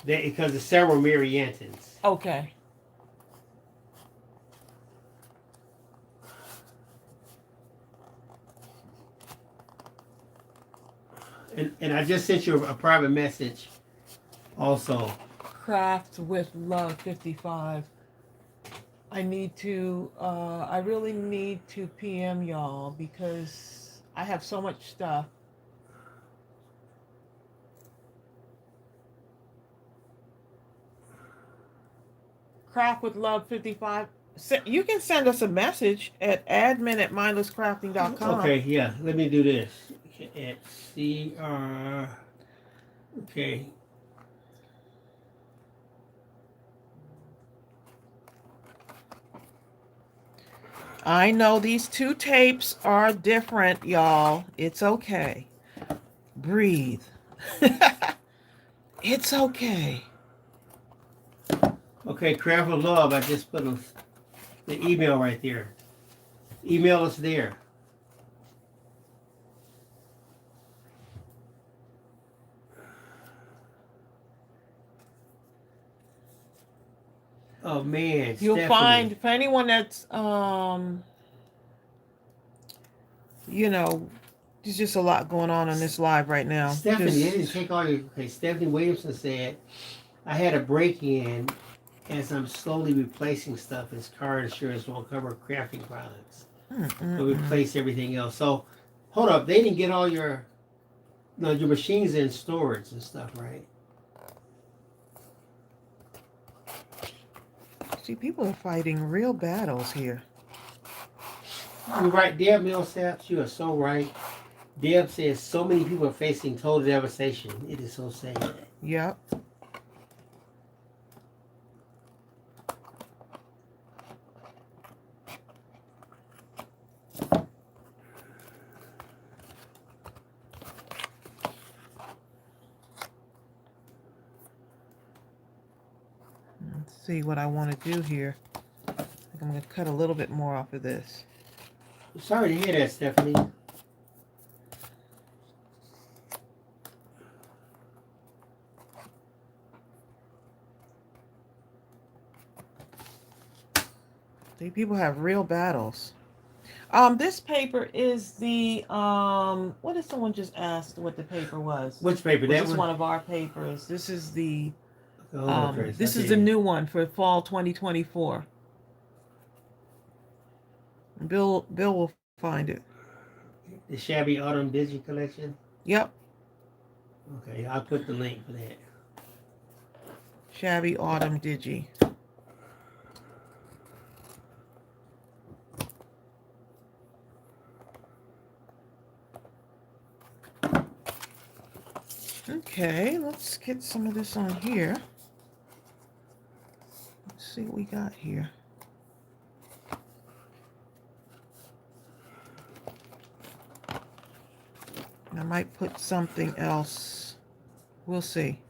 there's several Mary Yantons. Okay. And I just sent you a private message also. Craft with Love 55. I really need to PM y'all because I have so much stuff. Craft with Love 55. You can send us a message at admin@mindlesscrafting.com. Okay, yeah. Let me do this. At CR. Okay. I know these two tapes are different, y'all. It's okay. Breathe. It's okay. Okay, Craft of Love. I just put the email right there. Email us there. Oh man, you'll Stephanie. find for anyone that's there's just a lot going on this live right now. Stephanie, it didn't take all your. Okay, Stephanie Williamson said, "I had a break-in as I'm slowly replacing stuff as car insurance won't cover crafting products. So replace everything else." So, hold up, they didn't get all your machines in storage and stuff, right? See, people are fighting real battles here. You're right, Deb Millsaps, you are so right. Deb says so many people are facing total devastation. It is so sad. Yep. Let's see what I want to do here. I think I'm going to cut a little bit more off of this. Sorry to hear that, Stephanie. These people have real battles. This paper is the what did someone just asked what the paper was? Which paper? This That is one? one of our papers. This is the Trace, this is the new one for fall 2024. Bill will find it. The Shabby Autumn Digi Collection? Yep. Okay, I'll put the link for that. Shabby Autumn Digi. Okay, let's get some of this on here. Let's see what we got here. I might put something else. We'll see.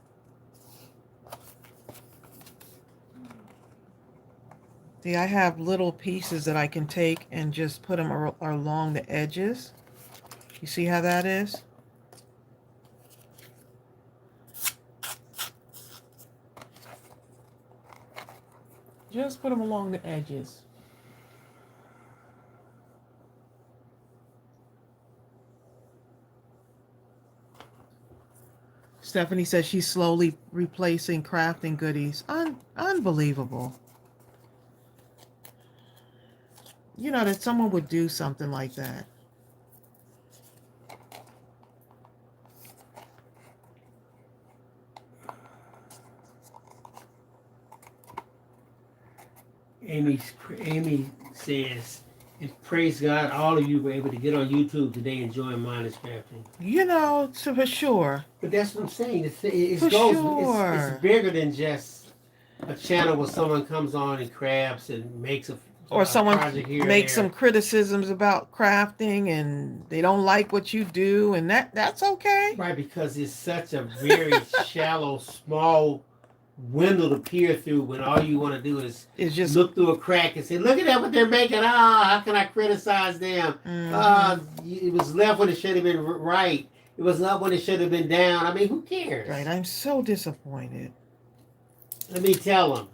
See, I have little pieces that I can take and just put them along the edges. You see how that is? Just put them along the edges. Stephanie says she's slowly replacing crafting goodies. Unbelievable. You know, that someone would do something like that. Amy says, and praise God, all of you were able to get on YouTube today enjoying mindless crafting. You know, for sure. But that's what I'm saying. It's bigger than just a channel where someone comes on and crafts and makes or someone makes some criticisms about crafting and they don't like what you do, and that's okay. Right, because it's such a very shallow, small window to peer through when all you want to do is just look through a crack and say, look at that, what they're making. How can I criticize them? It was left when it should have been right. It was up when it should have been down. I mean, who cares? Right, I'm so disappointed. Let me tell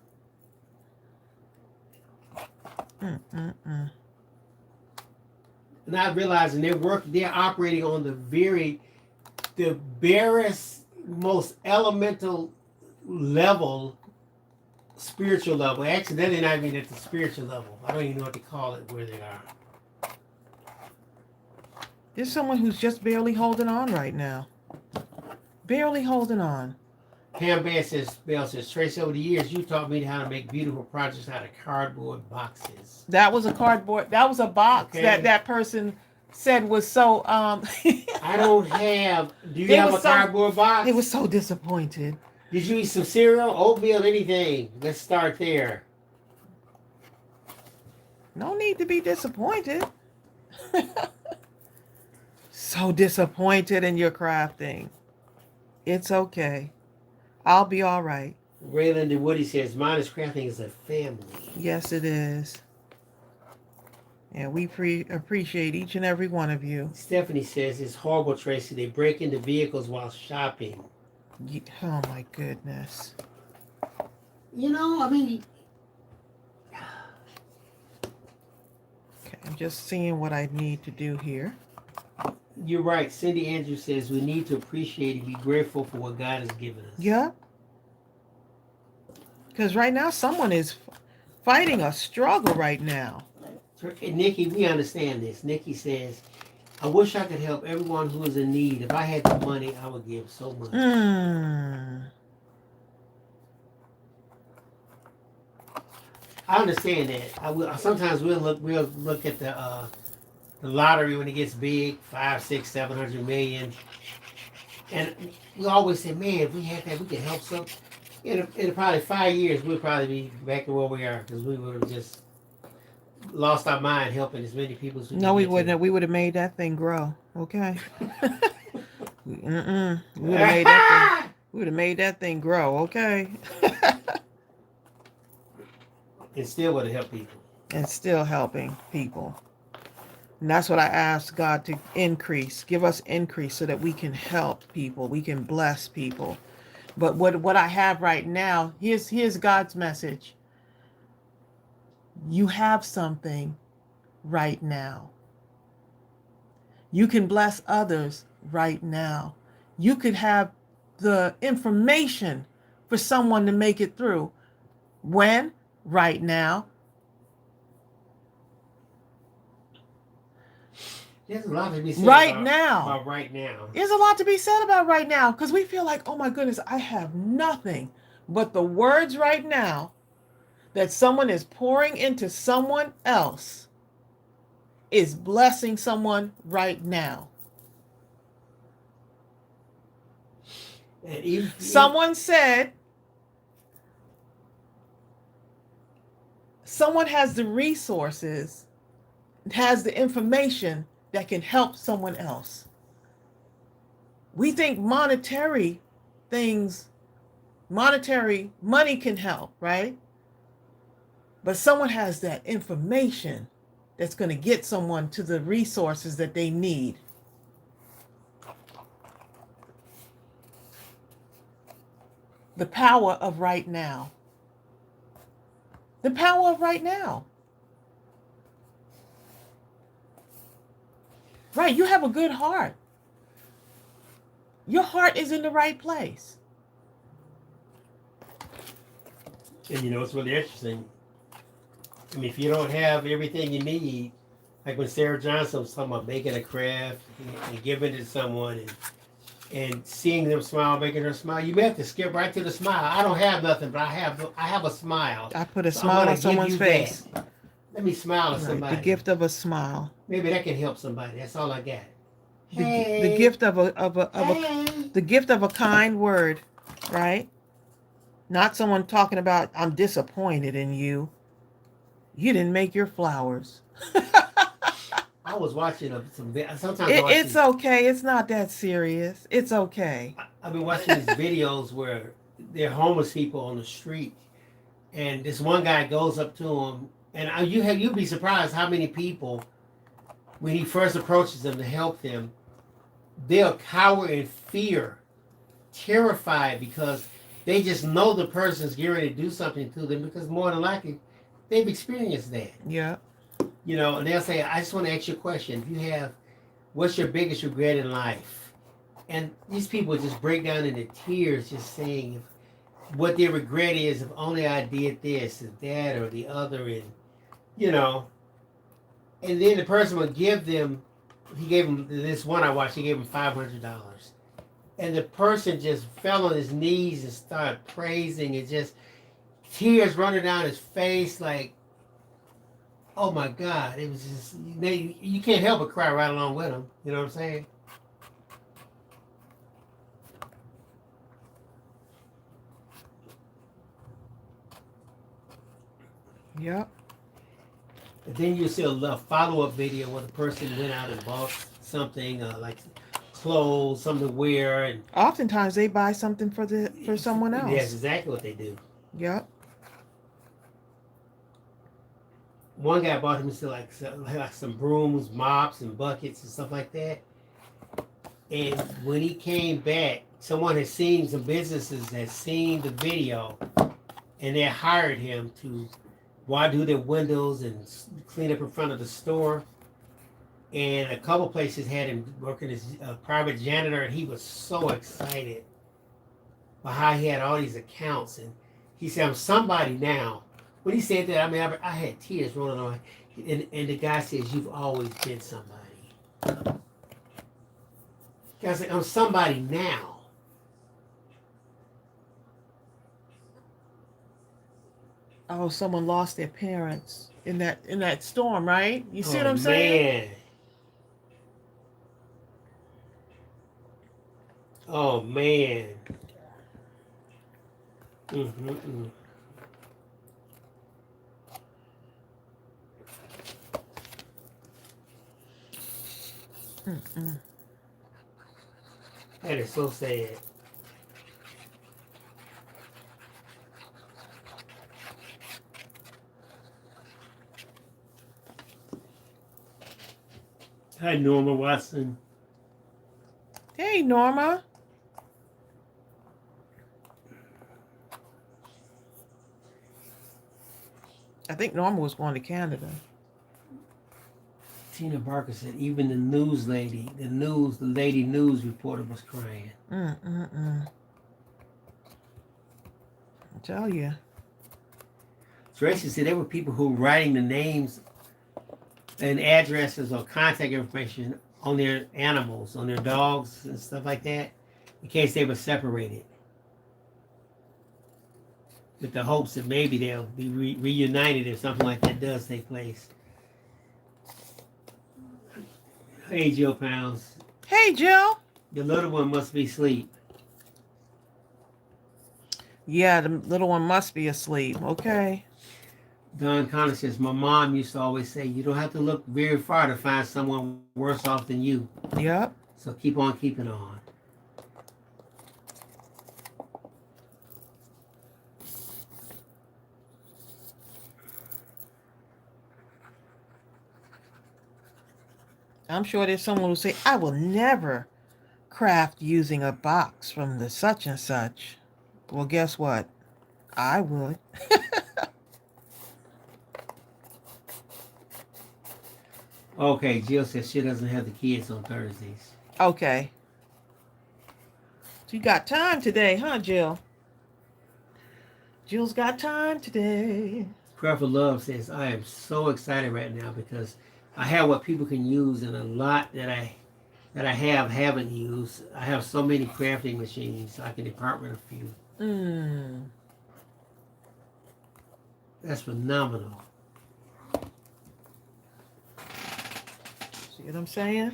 them. Not realizing they're operating on the barest, most elemental level, spiritual level. Actually, they're not even at the spiritual level. I don't even know what to call it where they are. There's someone who's just barely holding on right now. Barely holding on. Pam Bell says, Tracy, over the years, you taught me how to make beautiful projects out of cardboard boxes. That was a cardboard. That was a box that person said was so. I don't have. Do you have a cardboard box? They were so disappointed. Did you eat some cereal, oatmeal, anything? Let's start there. No need to be disappointed. So disappointed in your crafting. It's okay. I'll be all right. Raylan and Woody says, mindless crafting is a family. Yes, it is. And we appreciate each and every one of you. Stephanie says, it's horrible, Tracy. They break into vehicles while shopping. Oh, my goodness. You know, I mean... Okay, I'm just seeing what I need to do here. You're right. Cindy Andrews says, we need to appreciate and be grateful for what God has given us. Yeah. Because right now, someone is fighting a struggle right now. Nikki, we understand this. Nikki says, I wish I could help everyone who is in need. If I had the money, I would give so much. I understand that. Sometimes we'll look at the lottery when it gets big, 500, 600, 700 million, and we always say, man, if we had that, we could help some. In probably 5 years, we'll probably be back to where we are because we would have just lost our mind helping as many people as we No, we wouldn't have. We would have made that thing grow. Okay. We would have made that thing. We would have made that thing grow. Okay. And still would have helped people. And still helping people. And that's what I asked God to increase. Give us increase so that we can help people. We can bless people. But what I have right now, here's God's message. You have something right now. You can bless others right now. You could have the information for someone to make it through. When? Right now. There's a lot to be said right now. about right now. There's a lot to be said about right now because we feel like, oh my goodness, I have nothing. But the words right now that someone is pouring into someone else is blessing someone right now. And someone said, someone has the resources, has the information that can help someone else. We think monetary money can help, right? But someone has that information that's going to get someone to the resources that they need. The power of right now. The power of right now. Right, you have a good heart. Your heart is in the right place. And you know, it's really interesting. I mean, if you don't have everything you need, like when Sarah Johnson was talking about making a craft and giving it to someone and seeing them smile, making her smile, you may have to skip right to the smile. I don't have nothing, but I have a smile. I put a smile on someone's face. That. Let me smile at somebody. The gift of a smile. Maybe that can help somebody. That's all I got. The gift of the gift of a kind word, right? Not someone talking about, I'm disappointed in you. You didn't make your flowers. I was watching some. Sometimes it's okay. It's not that serious. It's okay. I've been watching these videos where they're homeless people on the street, and this one guy goes up to them, and you'd be surprised how many people, when he first approaches them to help them, they'll cower in fear, terrified because they just know the person's getting ready to do something to them because more than likely they've experienced that. Yeah. You know, and they'll say, I just want to ask you a question. What's your biggest regret in life? And these people just break down into tears just saying what their regret is, if only I did this or that or the other. And, you know, and then the person would give them, he gave them, this one I watched, he gave them $500. And the person just fell on his knees and started praising and just tears running down his face like, oh my God, it was just, you can't help but cry right along with him. You know what I'm saying? Yep. And then you see a follow-up video where the person went out and bought something like clothes, something to wear, and oftentimes they buy something for someone else. That's exactly what they do. Yep. One guy bought him like some brooms, mops, and buckets and stuff like that. And when he came back, some businesses had seen the video, and they hired him to do their windows and clean up in front of the store. And a couple places had him working as a private janitor, and he was so excited by how he had all these accounts. And he said, I'm somebody now. When he said that, I mean, I had tears rolling on. And the guy says, you've always been somebody. The guy said, I'm somebody now. Oh, someone lost their parents in that storm, right? You see what I'm saying? Oh man. Mm-hmm. That is so sad. Hi, Norma Watson. Hey, Norma. I think Norma was going to Canada. Tina Barker said even the lady news reporter was crying. I tell you. Tracy said there were people who were writing the names and addresses or contact information on their animals, on their dogs and stuff like that, in case they were separated, with the hopes that maybe they'll be reunited if something like that does take place. Hey, Jill Pounds. Hey, Jill. The little one must be asleep. Yeah, the little one must be asleep. Okay. Don Connor says, my mom used to always say, you don't have to look very far to find someone worse off than you. Yep. So keep on keeping on. I'm sure there's someone who say, I will never craft using a box from the such and such. Well, guess what? I would. Okay, Jill says she doesn't have the kids on Thursdays. Okay. So you got time today, huh, Jill? Jill's got time today. Craft of Love says, I am so excited right now because I have what people can use and a lot that I haven't used. I have so many crafting machines, I can depart with a few. That's phenomenal. See what I'm saying?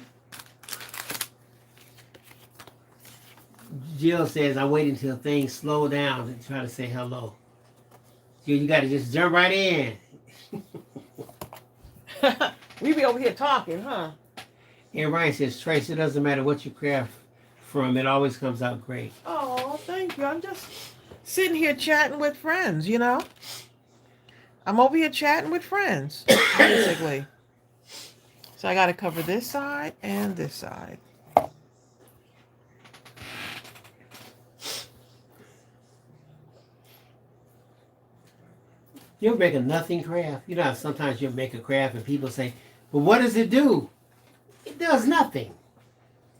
Jill says, I wait until things slow down and try to say hello. Jill, you got to just jump right in. We be over here talking, huh? And Ryan says, Trace, it doesn't matter what you craft from, it always comes out great. Oh, thank you. I'm just sitting here chatting with friends, you know? I'm over here chatting with friends, basically. So I got to cover this side and this side. You'll make a nothing craft. You know how sometimes you'll make a craft and people say, well, what does it do? It does nothing.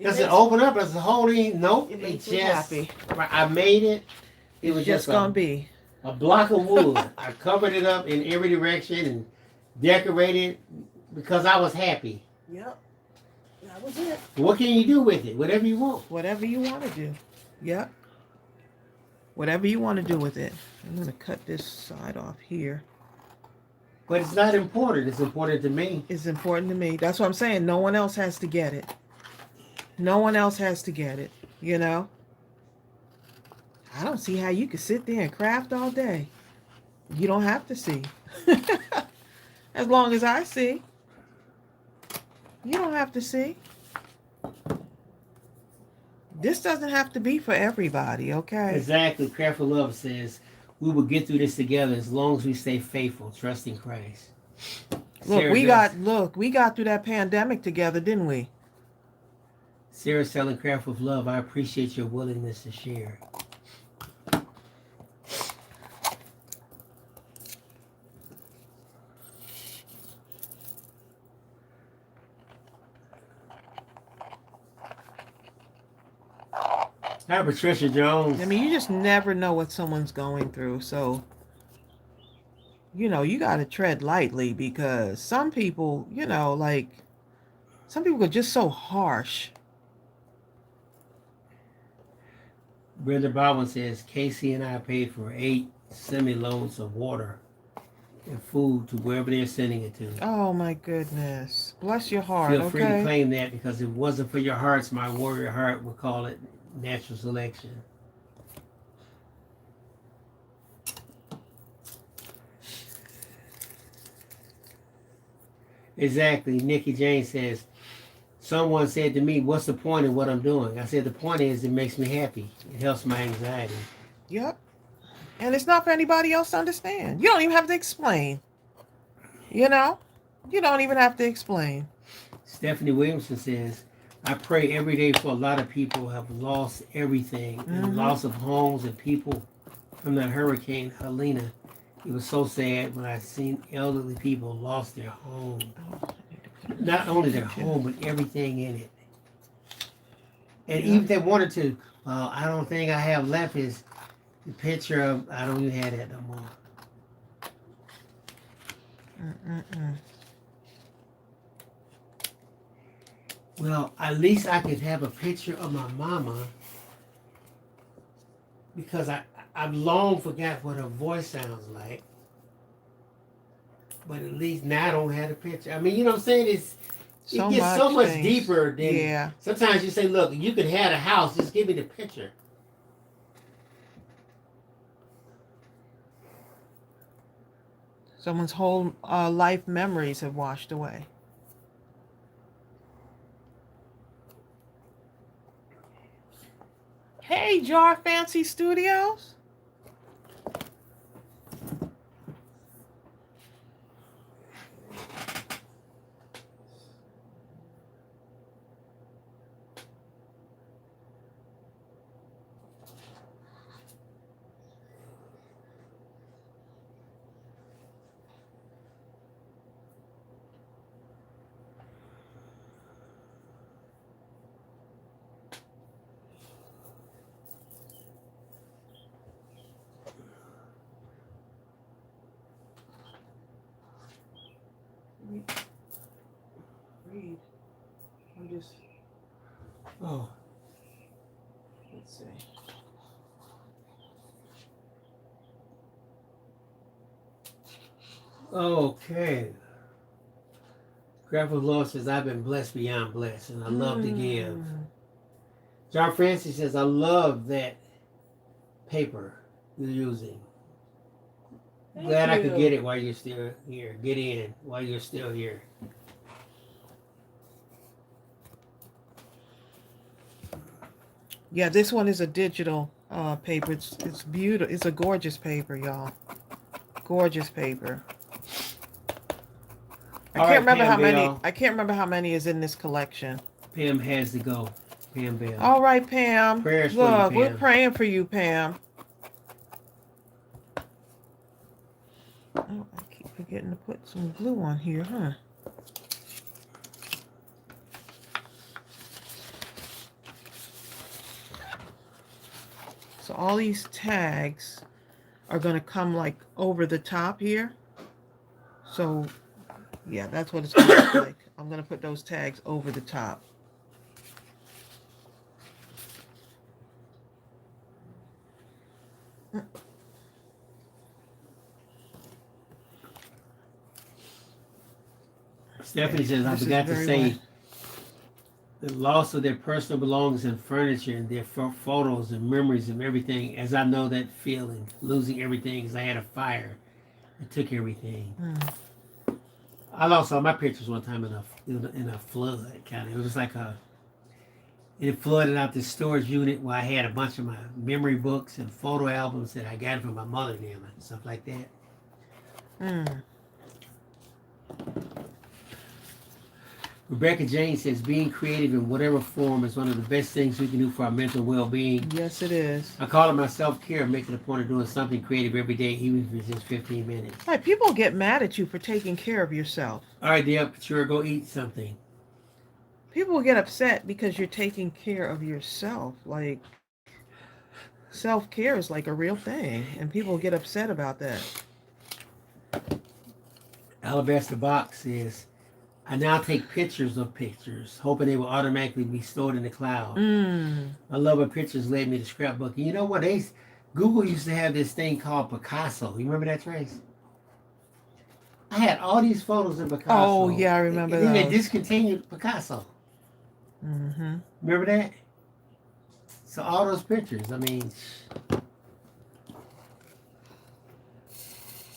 Does it open up? Does it hold in? Nope. It makes It's me just, happy. I made it. It was Just going to be. a block of wood. I covered it up in every direction and decorated because I was happy. Yep. That was it. What can you do with it? Whatever you want. Whatever you want to do. Yep. Whatever you want to do with it. I'm going to cut this side off here. But it's not important. It's important to me. It's important to me. That's what I'm saying. No one else has to get it. No one else has to get it. You know? I don't see how you could sit there and craft all day. You don't have to see. As long as I see. You don't have to see. This doesn't have to be for everybody, okay? Exactly. Craft of Love says, we will get through this together as long as we stay faithful, trusting Christ. Look, we got through that pandemic together, didn't we? Sarah selling Craft of Love, I appreciate your willingness to share. Hi, Patricia Jones. I mean, you just never know what someone's going through. So, you know, you got to tread lightly because some people, you know, like, some people are just so harsh. Brenda Baldwin says, Casey and I paid for 8 semi-loads of water and food to wherever they're sending it to. Oh, my goodness. Bless your heart, Feel free to okay? claim that because if it wasn't for your hearts, my warrior heart would call it natural selection. Exactly. Nikki Jane says, someone said to me, what's the point of what I'm doing? I said, the point is it makes me happy. It helps my anxiety. Yep. And it's not for anybody else to understand. You don't even have to explain. You know? You don't even have to explain. Stephanie Williamson says, I pray every day for a lot of people who have lost everything and loss of homes and people from that hurricane, Helena. It was so sad when I seen elderly people lost their home. Not only their home, but everything in it. And even if they wanted to, well, I don't think I have left is the picture of, I don't even have that no more. Well, at least I could have a picture of my mama because I've long forgot what her voice sounds like. But at least now I don't have a picture. I mean, you know what I'm saying? It gets so much deeper than sometimes you say, look, you could have a house, just give me the picture. Someone's whole life memories have washed away. Hey, Jar Fancy Studios. Read. I'm just. Oh. Let's see. Okay. Graphic Law says, I've been blessed beyond blessed, and I love to give. John Francis says, I love that paper you're using. Glad I could get it while you're still here. Get in while you're still here. Yeah, this one is a digital paper. It's beautiful. It's a gorgeous paper, y'all. Gorgeous paper. I can't remember how many. I can't remember how many is in this collection. Pam has to go. Pam Bell. All right, Pam. Prayers Look, for you, Pam. we're praying for you, Pam. Oh, I keep forgetting to put some glue on here, huh? So all these tags are going to come like over the top here. So yeah, that's what it's going to look like. I'm going to put those tags over the top. Stephanie says, I forgot to say, the loss of their personal belongings and furniture and their photos and memories and everything, as I know that feeling, losing everything because I had a fire that took everything. I lost all my pictures one time in a flood, kind of. It was like it flooded out this storage unit where I had a bunch of my memory books and photo albums that I got from my mother and them and stuff like that. Rebecca Jane says, being creative in whatever form is one of the best things we can do for our mental well-being. Yes, it is. I call it my self-care, making a point of doing something creative every day, even if it's just 15 minutes. Right, people get mad at you for taking care of yourself. All right, Deb, sure, go eat something. People get upset because you're taking care of yourself. Like, self-care is like a real thing, and people get upset about that. Alabaster Box says, I now take pictures of pictures, hoping they will automatically be stored in the cloud. I love when pictures led me to scrapbooking. You know what? Google used to have this thing called Picasso. You remember that, Trace? I had all these photos of Picasso. Oh, yeah, I remember that. And then they discontinued Picasso. Remember that? So all those pictures, I mean...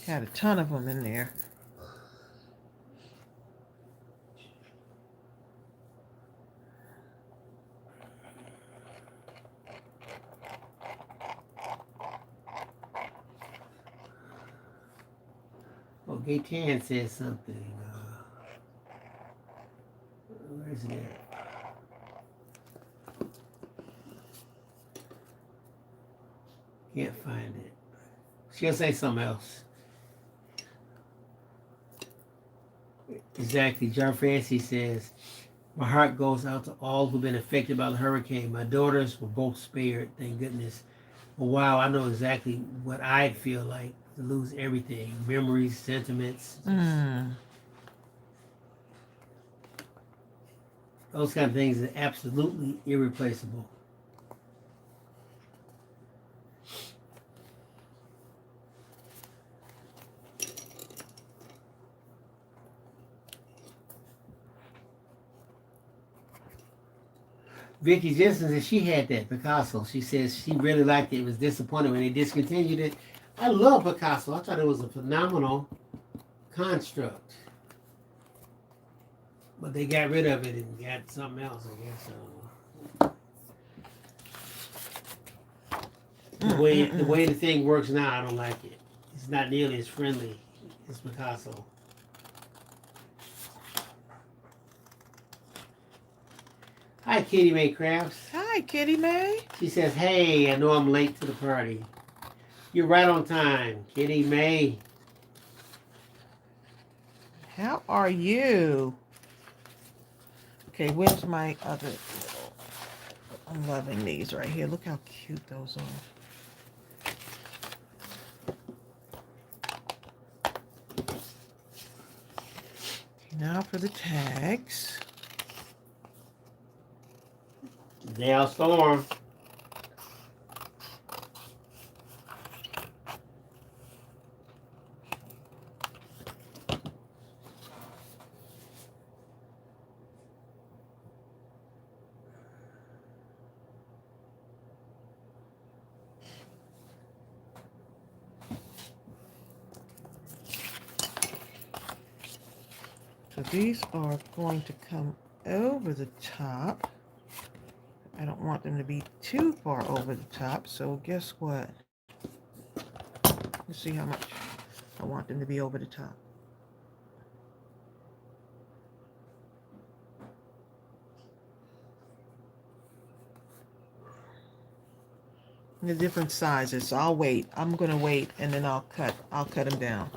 Got a ton of them in there. Oh, Gaetan says something. Where's it at? Can't find it. She'll say something else. Exactly. John Francie says, my heart goes out to all who've been affected by the hurricane. My daughters were both spared, thank goodness. Well, wow, I know exactly what I'd feel like to lose everything. Memories, sentiments. Those kind of things are absolutely irreplaceable. Vicky Jensen said she had that Picasso. She says she really liked it. It was disappointed when they discontinued it. I love Picasso. I thought it was a phenomenal construct. But they got rid of it and got something else, I guess. The way the thing works now, I don't like it. It's not nearly as friendly as Picasso. Hi, Kitty Mae Crafts. Hi, Kitty Mae. She says, hey, I know I'm late to the party. You're right on time, Kitty Mae. How are you? Okay, where's my other little... I'm loving these right here. Look how cute those are. Now for the tags. Dale Storm. So these are going to come over the top. I don't want them to be too far over the top, so guess what? Let's see how much I want them to be over the top. The different sizes, so I'll wait. I'm gonna wait and then I'll cut them down.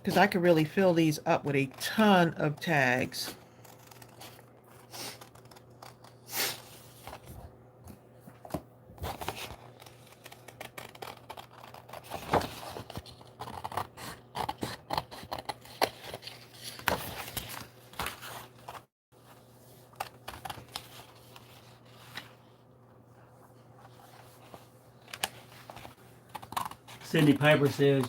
Because I could really fill these up with a ton of tags. Cindy Piper says,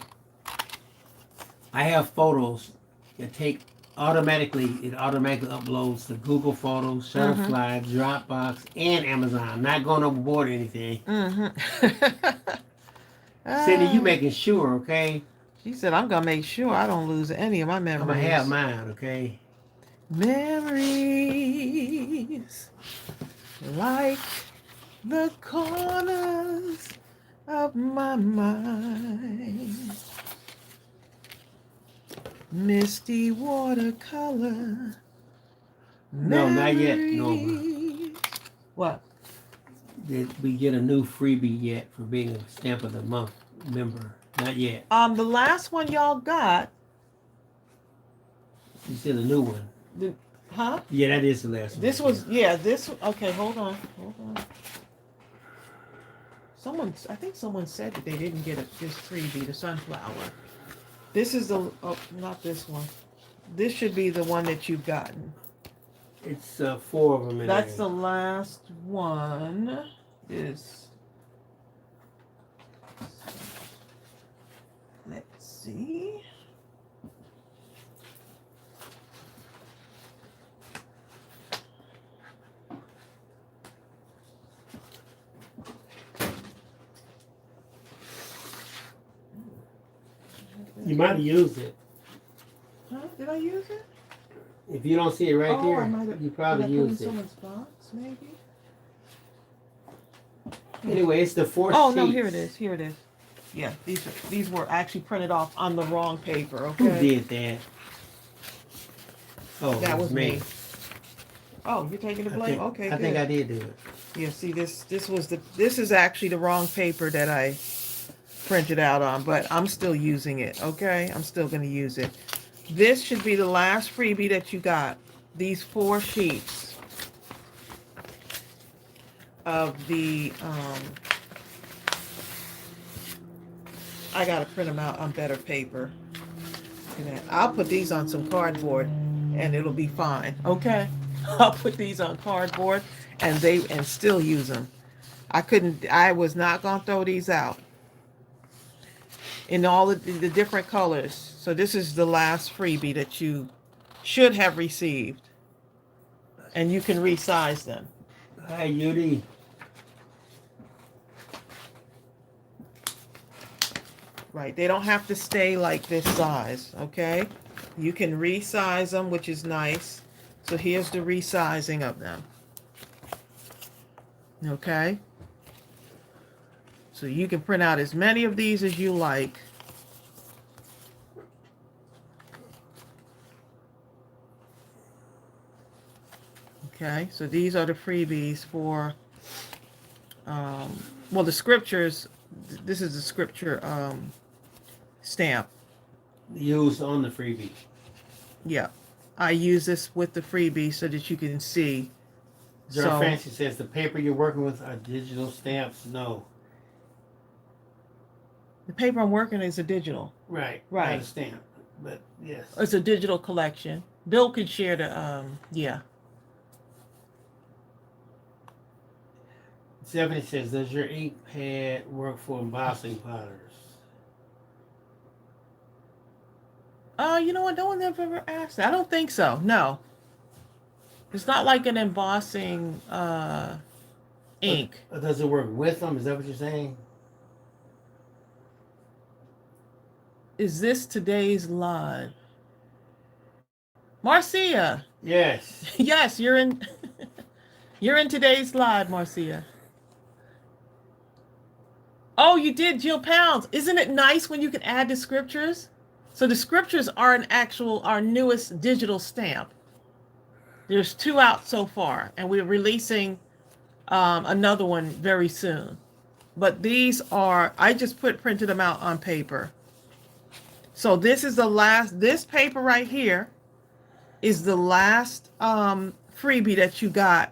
I have photos that it automatically uploads to Google Photos, Shutterfly, Dropbox, and Amazon. I'm not going overboard or anything. Cindy, you making sure, okay? She said, I'm going to make sure I don't lose any of my memories. I'm going to have mine, okay? Memories like the corners of my mind. Misty watercolor. No, not yet, Norma. What? Did we get a new freebie yet for being a Stamp of the Month member? Not yet. The last one y'all got. You said a new one. Huh? Yeah, that is the last one. This was, yeah, this, okay, hold on. I think someone said that they didn't get this freebie, the sunflower. This is the, oh, not this one. This should be the one that you've gotten. It's 4 of them in That's there. the last one. Let's see. You might have used it. Huh? Did I use it? If you don't see it right there, you probably used it. Someone's box, maybe? Anyway, it's the 4th Oh, no, here it is. Here it is. Yeah, these were actually printed off on the wrong paper. Okay. Who did that? Oh, That it was me. Oh, you're taking the blame? Okay, I good. think I did do it. Yeah, see this is actually the wrong paper that I printed out on, but I'm still using it, okay? I'm still going to use it. This should be the last freebie that you got. These 4 sheets of the I got to print them out on better paper. I'll put these on some cardboard and it'll be fine, okay? I'll put these on cardboard and still use them. I was not going to throw these out in all the different colors. So this is the last freebie that you should have received. And you can resize them. Hi, Yudi. Right, they don't have to stay like this size, okay? You can resize them, which is nice. So here's the resizing of them. Okay? So you can print out as many of these as you like. Okay, so these are the freebies for, well, the scriptures. This is the scripture stamp. Used on the freebie. Yeah, I use this with the freebie so that you can see. Zero Fancy says the paper you're working with are digital stamps. No. The paper I'm working is a digital. Right. Right. Not a stamp. But yes. It's a digital collection. Bill could share the yeah. 70 says, does your ink pad work for embossing powders? You know what? No one ever asked that. I don't think so. No. It's not like an embossing ink. Does it work with them? Is that what you're saying? Is this today's live? Marcia. Yes. Yes, you're in you're in today's live, Marcia. Oh, you did, Jill Pounds. Isn't it nice when you can add the scriptures? So the scriptures are our newest digital stamp. There's 2 out so far, and we're releasing another one very soon. But these are, I just printed them out on paper. So this is the last, this paper right here is the last freebie that you got.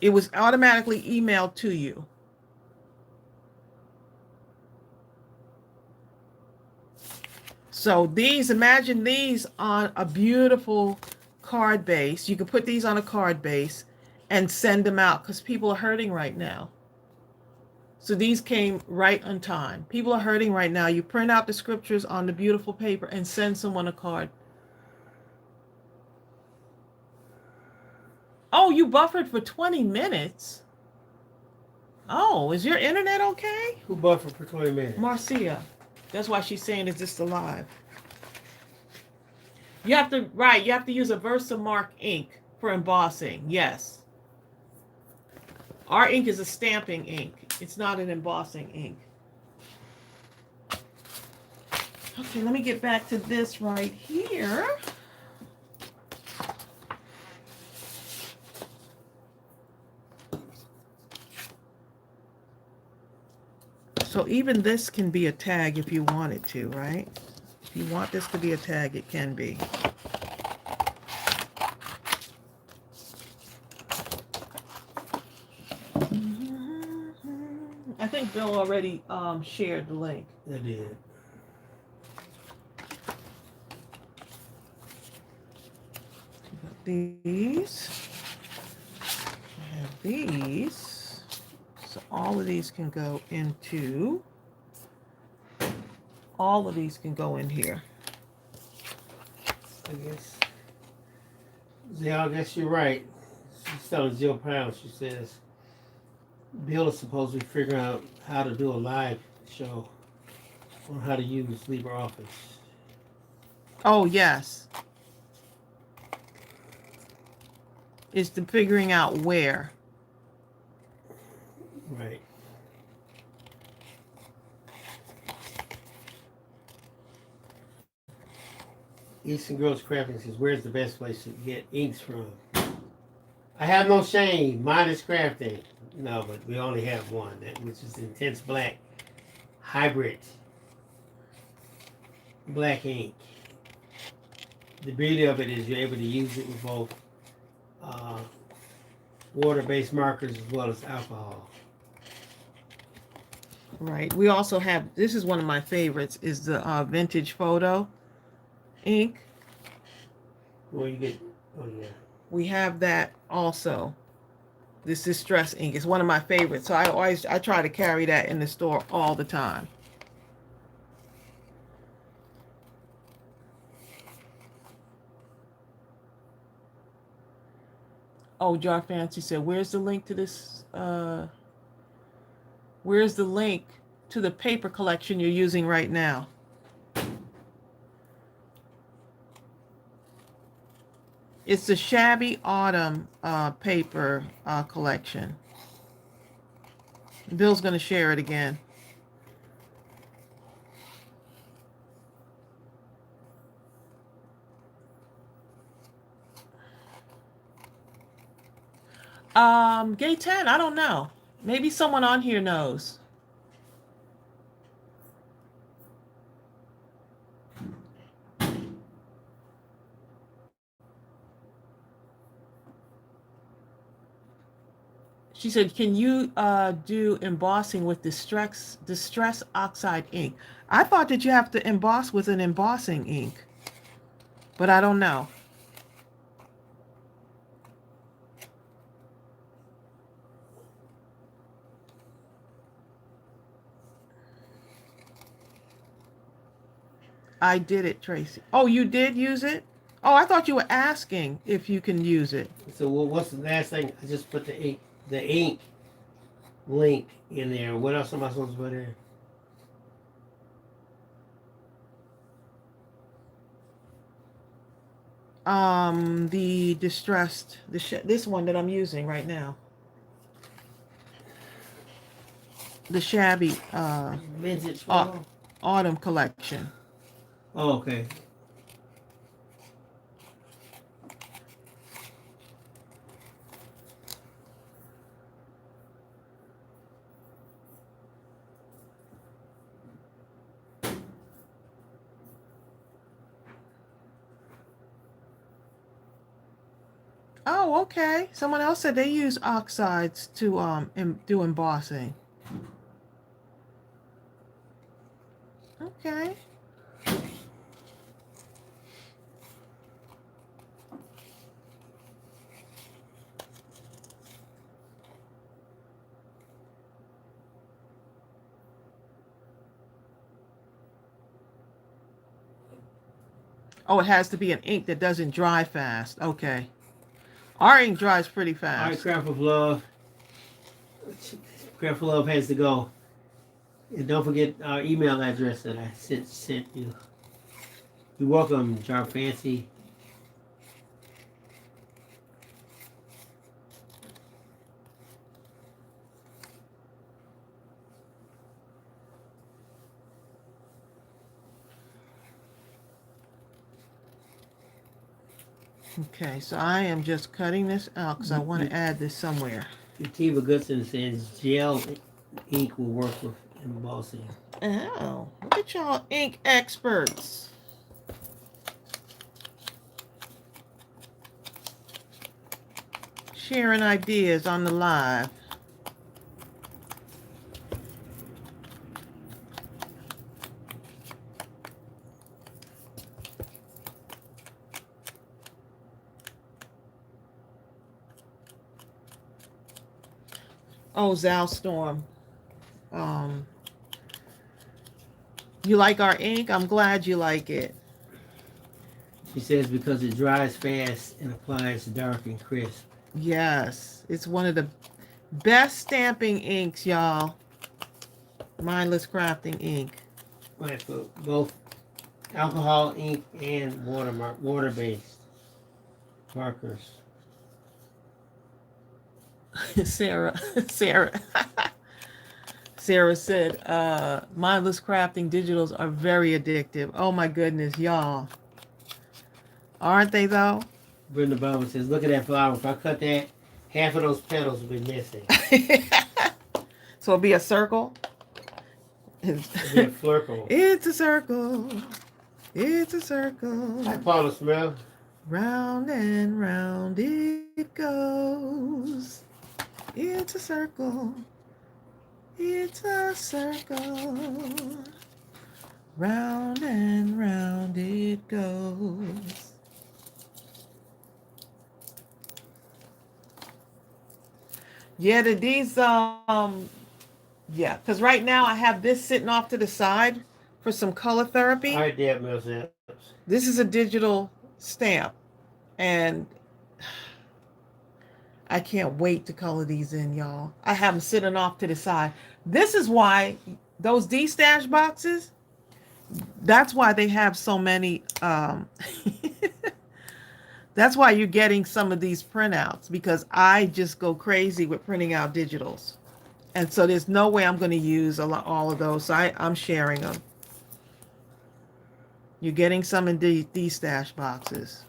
It was automatically emailed to you. So these, imagine these on a beautiful card base. You can put these on a card base and send them out because people are hurting right now. So these came right on time. People are hurting right now. You print out the scriptures on the beautiful paper and send someone a card. Oh, you buffered for 20 minutes? Oh, is your internet okay? Who buffered for 20 minutes? Marcia. That's why she's saying, is this alive? You have to, right, you have to use a Versamark ink for embossing, yes. Our ink is a stamping ink. It's not an embossing ink. Okay, let me get back to this right here. So even this can be a tag if you want it to, right? If you want this to be a tag, it can be. I think Bill already shared the link. I did. These. I have these. So all of these can go into, all of these can go in here. I guess. Yeah, I guess you're right. She's telling Jill Pound, she says, Bill is supposed to be figuring out how to do a live show on how to use LibreOffice. Oh, yes. It's the figuring out where. Right. Eastern Girls Crafting says, where's the best place to get inks from? I have no shame. Mindless Crafting. No, but we only have one, which is Intense Black Hybrid Black ink. The beauty of it is you're able to use it with both uh, water-based markers as well as alcohol. Right. We also have, this is one of my favorites, is the Vintage Photo ink. Well, you get, oh yeah. We have that also. This Distress ink is one of my favorites. So I try to carry that in the store all the time. Oh, Jar Fancy said, where's the link to this? Where's the link to the paper collection you're using right now? It's the Shabby Autumn paper collection. Bill's going to share it again. Gay 10, I don't know. Maybe someone on here knows. She said, can you do embossing with distress oxide ink? I thought that you have to emboss with an embossing ink, but I don't know. I did it, Tracy. Oh, you did use it? Oh, I thought you were asking if you can use it. So what's the last thing? I just put the ink link in there. What else am I supposed to put in? The distressed, this one that I'm using right now. The Shabby Vintage Autumn collection. Oh, okay. Oh, okay. Someone else said they use oxides to do embossing. Okay. Oh, it has to be an ink that doesn't dry fast. Okay. Our ink dries pretty fast. All right, Craft of Love. Craft of Love has to go. And don't forget our email address that I sent you. You're welcome, Jar Fancy. Okay, so I am just cutting this out because I want to add this somewhere. Tiva Goodson says gel ink will work with embossing. Oh, look at y'all ink experts. Sharing ideas on the live. Oh, Zalstorm. You like our ink? I'm glad you like it. She says because it dries fast and applies dark and crisp. Yes, it's one of the best stamping inks, y'all. Mindless Crafting ink. Right, for both alcohol ink and water-based markers. Sarah said, Mindless Crafting digitals are very addictive. Oh my goodness, y'all. Aren't they though? Brenda Bowman says, look at that flower. If I cut that, half of those petals would be missing. So it'll be a circle. It'd be a flirkle. It's a circle. It's a circle. Hi, Paula Smell. Round and round it goes. It's a circle. It's a circle. Round and round it goes. Yeah, yeah, because right now I have this sitting off to the side for some color therapy. All right, Deb Mills. This is a digital stamp, and I can't wait to color these in, y'all. I have them sitting off to the side. This is why those D Stash boxes, that's why they have so many, that's why you're getting some of these printouts, because I just go crazy with printing out digitals. And so there's no way I'm going to use all of those. So I'm sharing them. You're getting some in these stash boxes.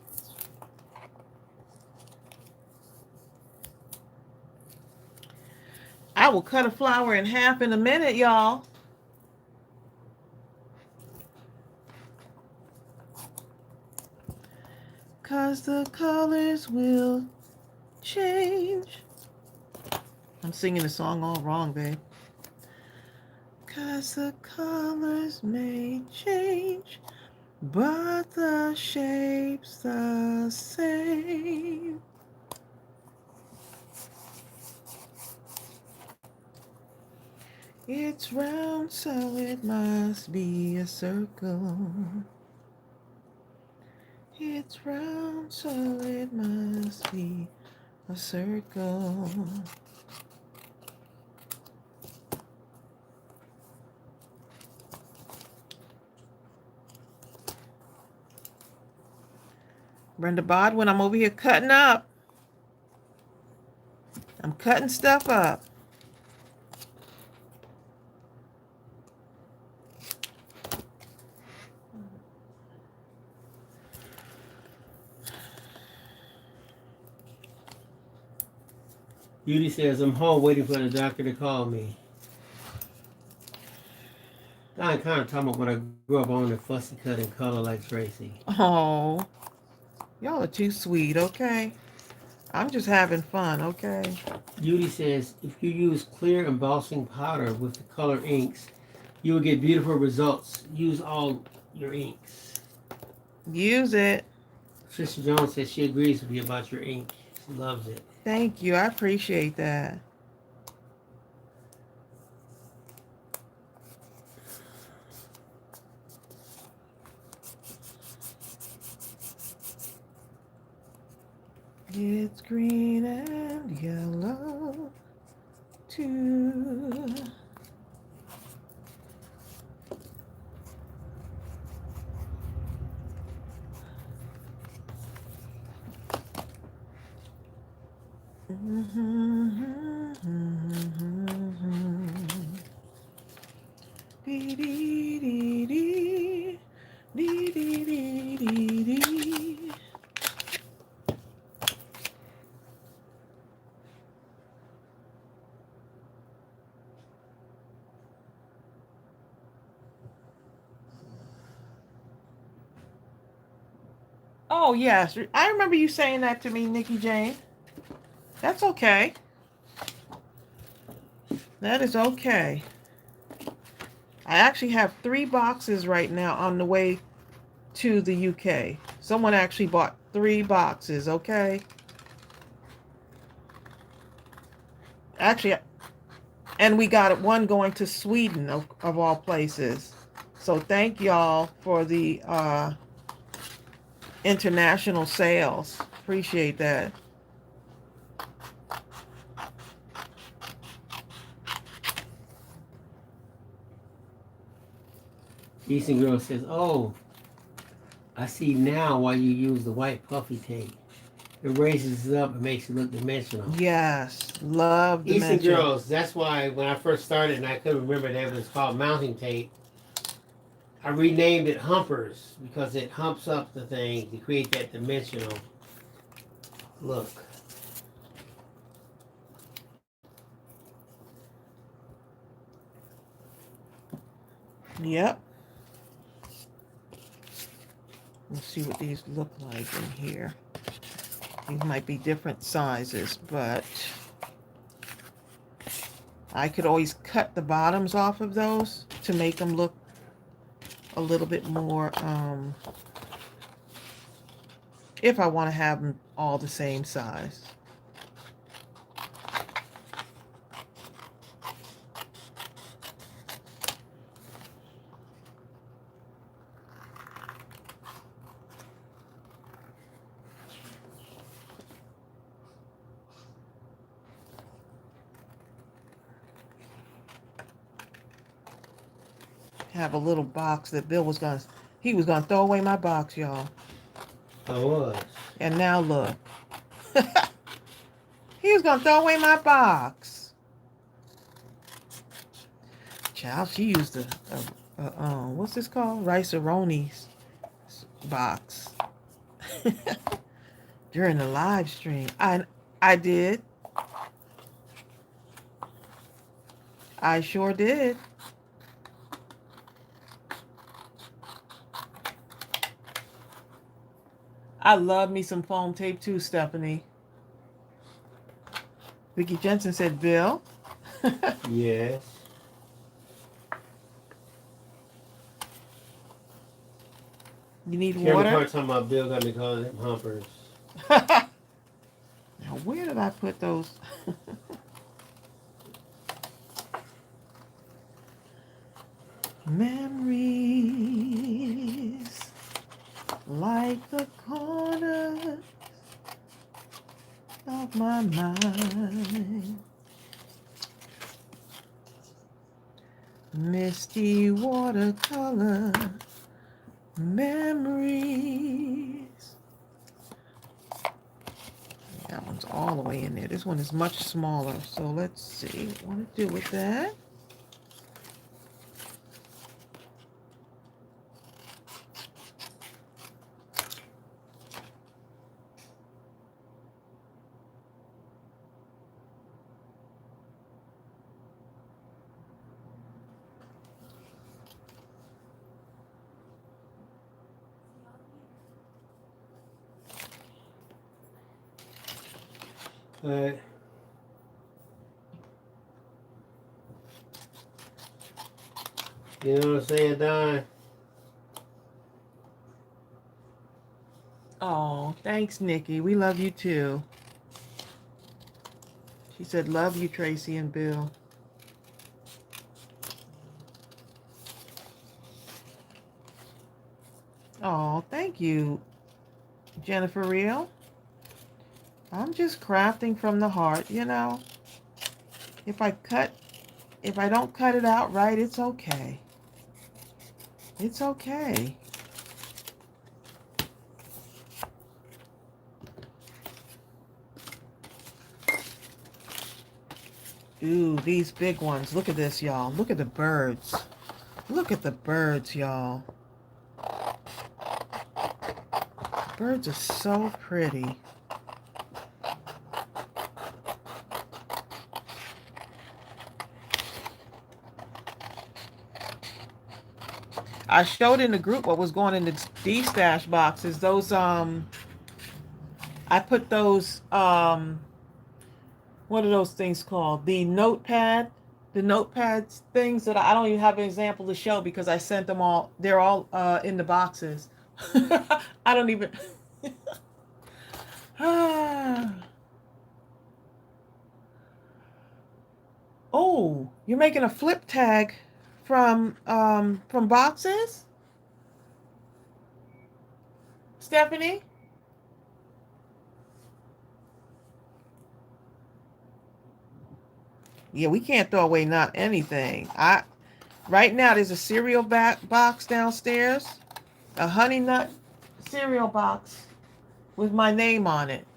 I will cut a flower in half in a minute, y'all. Cause the colors will change. I'm singing the song all wrong, babe. Cause the colors may change, but the shape's the same. It's round, so it must be a circle. It's round, so it must be a circle. Brenda Bodwin, I'm over here cutting up. I'm cutting stuff up. Beauty says, I'm home waiting for the doctor to call me. I kind of talking about when I grew up on the fussy cut and color like Tracy. Oh, y'all are too sweet, okay? I'm just having fun, okay? Beauty says, if you use clear embossing powder with the color inks, you will get beautiful results. Use all your inks. Use it. Trisha Jones says she agrees with you about your ink. She loves it. Thank you. I appreciate that. It's green and yellow too. Dee, dee, dee, dee. Dee, dee, dee, dee, dee. Oh, yes. I remember you saying that to me, Nikki Jane. That's okay. That is okay. I actually have 3 boxes right now on the way to the UK. Someone actually bought 3 boxes, okay? Actually, and we got one going to Sweden, of all places. So thank y'all for the international sales. Appreciate that. Decent Girl says, oh, I see now why you use the white puffy tape. It raises it up and makes it look dimensional. Yes, love dimension. Decent Girls, that's why when I first started and I couldn't remember that it was called mounting tape, I renamed it Humpers because it humps up the thing to create that dimensional look. Yep. Let's see what these look like in here. These might be different sizes, but I could always cut the bottoms off of those to make them look a little bit more, if I want to have them all the same size. Have a little box that Bill was gonna, he was gonna throw away my box, y'all. I was. And now look. He was gonna throw away my box. Child, she used what's this called? Rice-A-Roni's box. During the live stream. I did. I sure did. I love me some foam tape too, Stephanie. Vicki Jensen said, Bill. Yes. You need Kevin water? Hart talking about Bill got me calling them Humpers. Now, where did I put those? Memories like the corner of my mind. Misty watercolor memories. That one's all the way in there. This one is much smaller. So let's see what I want to do with that. Alright. You know what I'm saying, Don? Oh, thanks, Nikki. We love you too. She said, love you, Tracy and Bill. Oh, thank you, Jennifer Real. I'm just crafting from the heart, you know. If I don't cut it out right, it's okay. It's okay. Ooh, these big ones. Look at this, y'all. Look at the birds. Look at the birds, y'all. Birds are so pretty. I showed in the group what was going in the D Stash boxes. Those I put those what are those things called? The notepad things that I don't even have an example to show because I sent them all. They're all in the boxes. I don't even. Oh, you're making a flip tag from boxes, Stephanie? Yeah, we can't throw away not anything. Right now there's a cereal box downstairs, a honey nut cereal box with my name on it.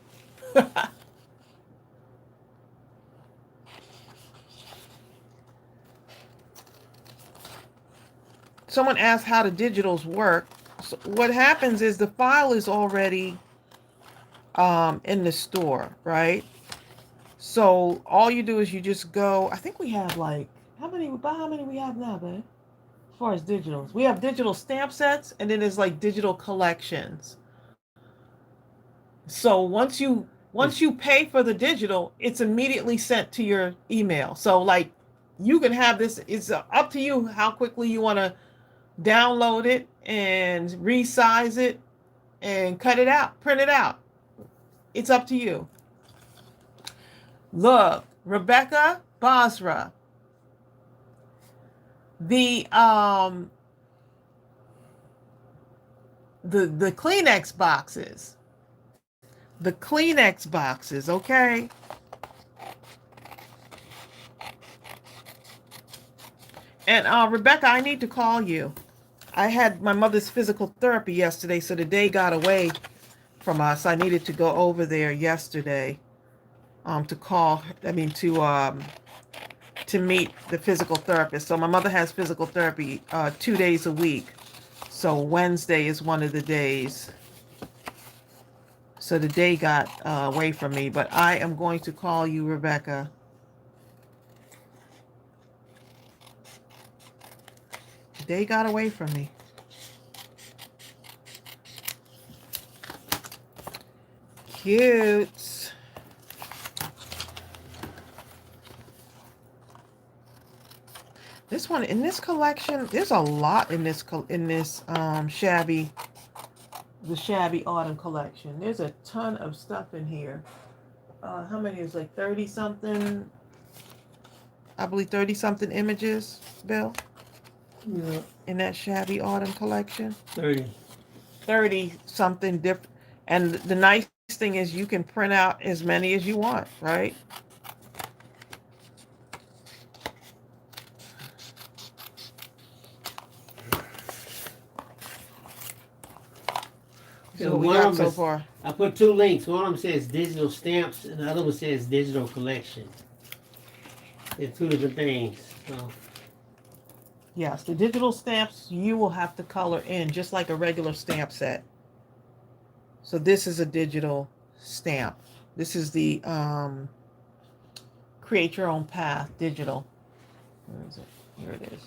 someone asked how the digitals work. So what happens is the file is already in the store, right? So all you do is you just go. I think we have like how many we have now, babe? As far as digitals, we have digital stamp sets, and then there's like digital collections. So once you pay for the digital, it's immediately sent to your email. So like you can have this. It's up to you how quickly you want to download it and resize it and cut it out, print it out. It's up to you. Look, Rebecca Basra, the the Kleenex boxes. The Kleenex boxes, okay? And Rebecca, I need to call you. I had my mother's physical therapy yesterday, so the day got away from us. I needed to go over there yesterday to call, to meet the physical therapist. So my mother has physical therapy 2 days a week. So Wednesday is one of the days. So the day got away from me, but I am going to call you, Rebecca. The day got away from me. Cute. This one in this collection, there's a lot in this shabby, the shabby autumn collection. There's a ton of stuff in here. How many is like 30 something? I believe 30 something images, Bill. Yeah. In that shabby autumn collection. 30 something different. And the nice thing is you can print out as many as you want, right? So what we got so far? I put 2 links. One of them says digital stamps, and the other one says digital collection. They're 2 different things. So. Yes, the digital stamps you will have to color in just like a regular stamp set. So this is a digital stamp. This is the Create Your Own Path digital. Where is it? Here it is.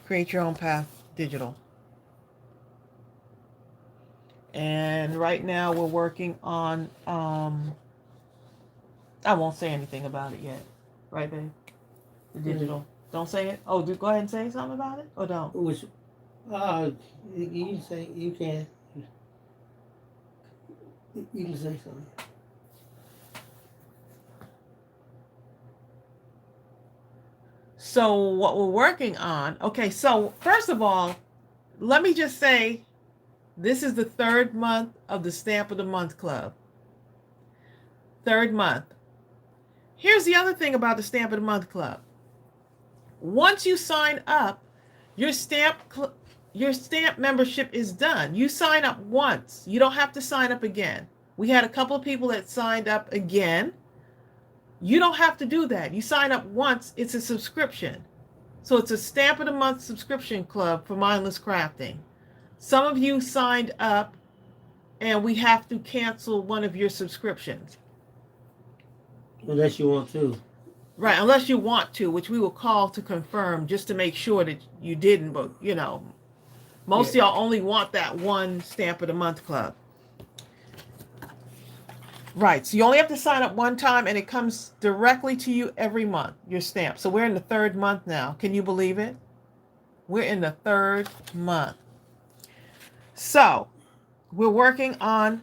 Create Your Own Path digital. And right now we're working on, I won't say anything about it yet. Right, babe? The digital. Don't say it. Oh, go ahead and say something about it, or don't? Which, you say, you can. You can say something. So what we're working on, okay, so first of all, let me just say, this is the 3rd month of the Stamp of the Month Club. 3rd month. Here's the other thing about the Stamp of the Month Club. Once you sign up, your stamp membership is done. You sign up once. You don't have to sign up again. We had a couple of people that signed up again. You don't have to do that. You sign up once. It's a subscription. So it's a Stamp of the Month subscription club for Mindless Crafting. Some of you signed up and we have to cancel one of your subscriptions. Unless you want to. Right, unless you want to, which we will call to confirm just to make sure that you didn't, but most of y'all only want that one Stamp of the Month club. Right, so you only have to sign up one time and it comes directly to you every month, your stamp. So we're in the 3rd month now. Can you believe it? We're in the 3rd month. So we're working on,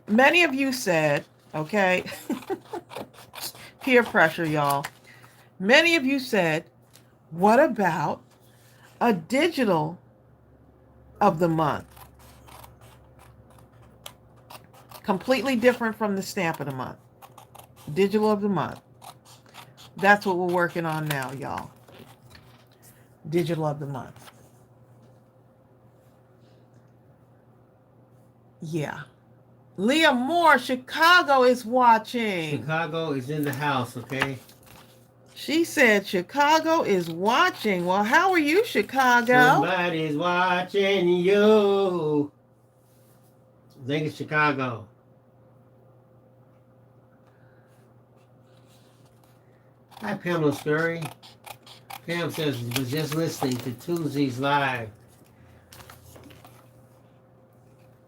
many of you said, okay, peer pressure, y'all. Many of you said, what about a digital of the month? Completely different from the Stamp of the Month. Digital of the month. That's what we're working on now, y'all. Digital of the month. Yeah. Leah Moore, Chicago is watching. Chicago is in the house, okay? She said Chicago is watching. Well, how are you, Chicago? Somebody's watching you. I think it's Chicago. Hi, Pamela Scurry. Pam says, was just listening to Tuesday's live.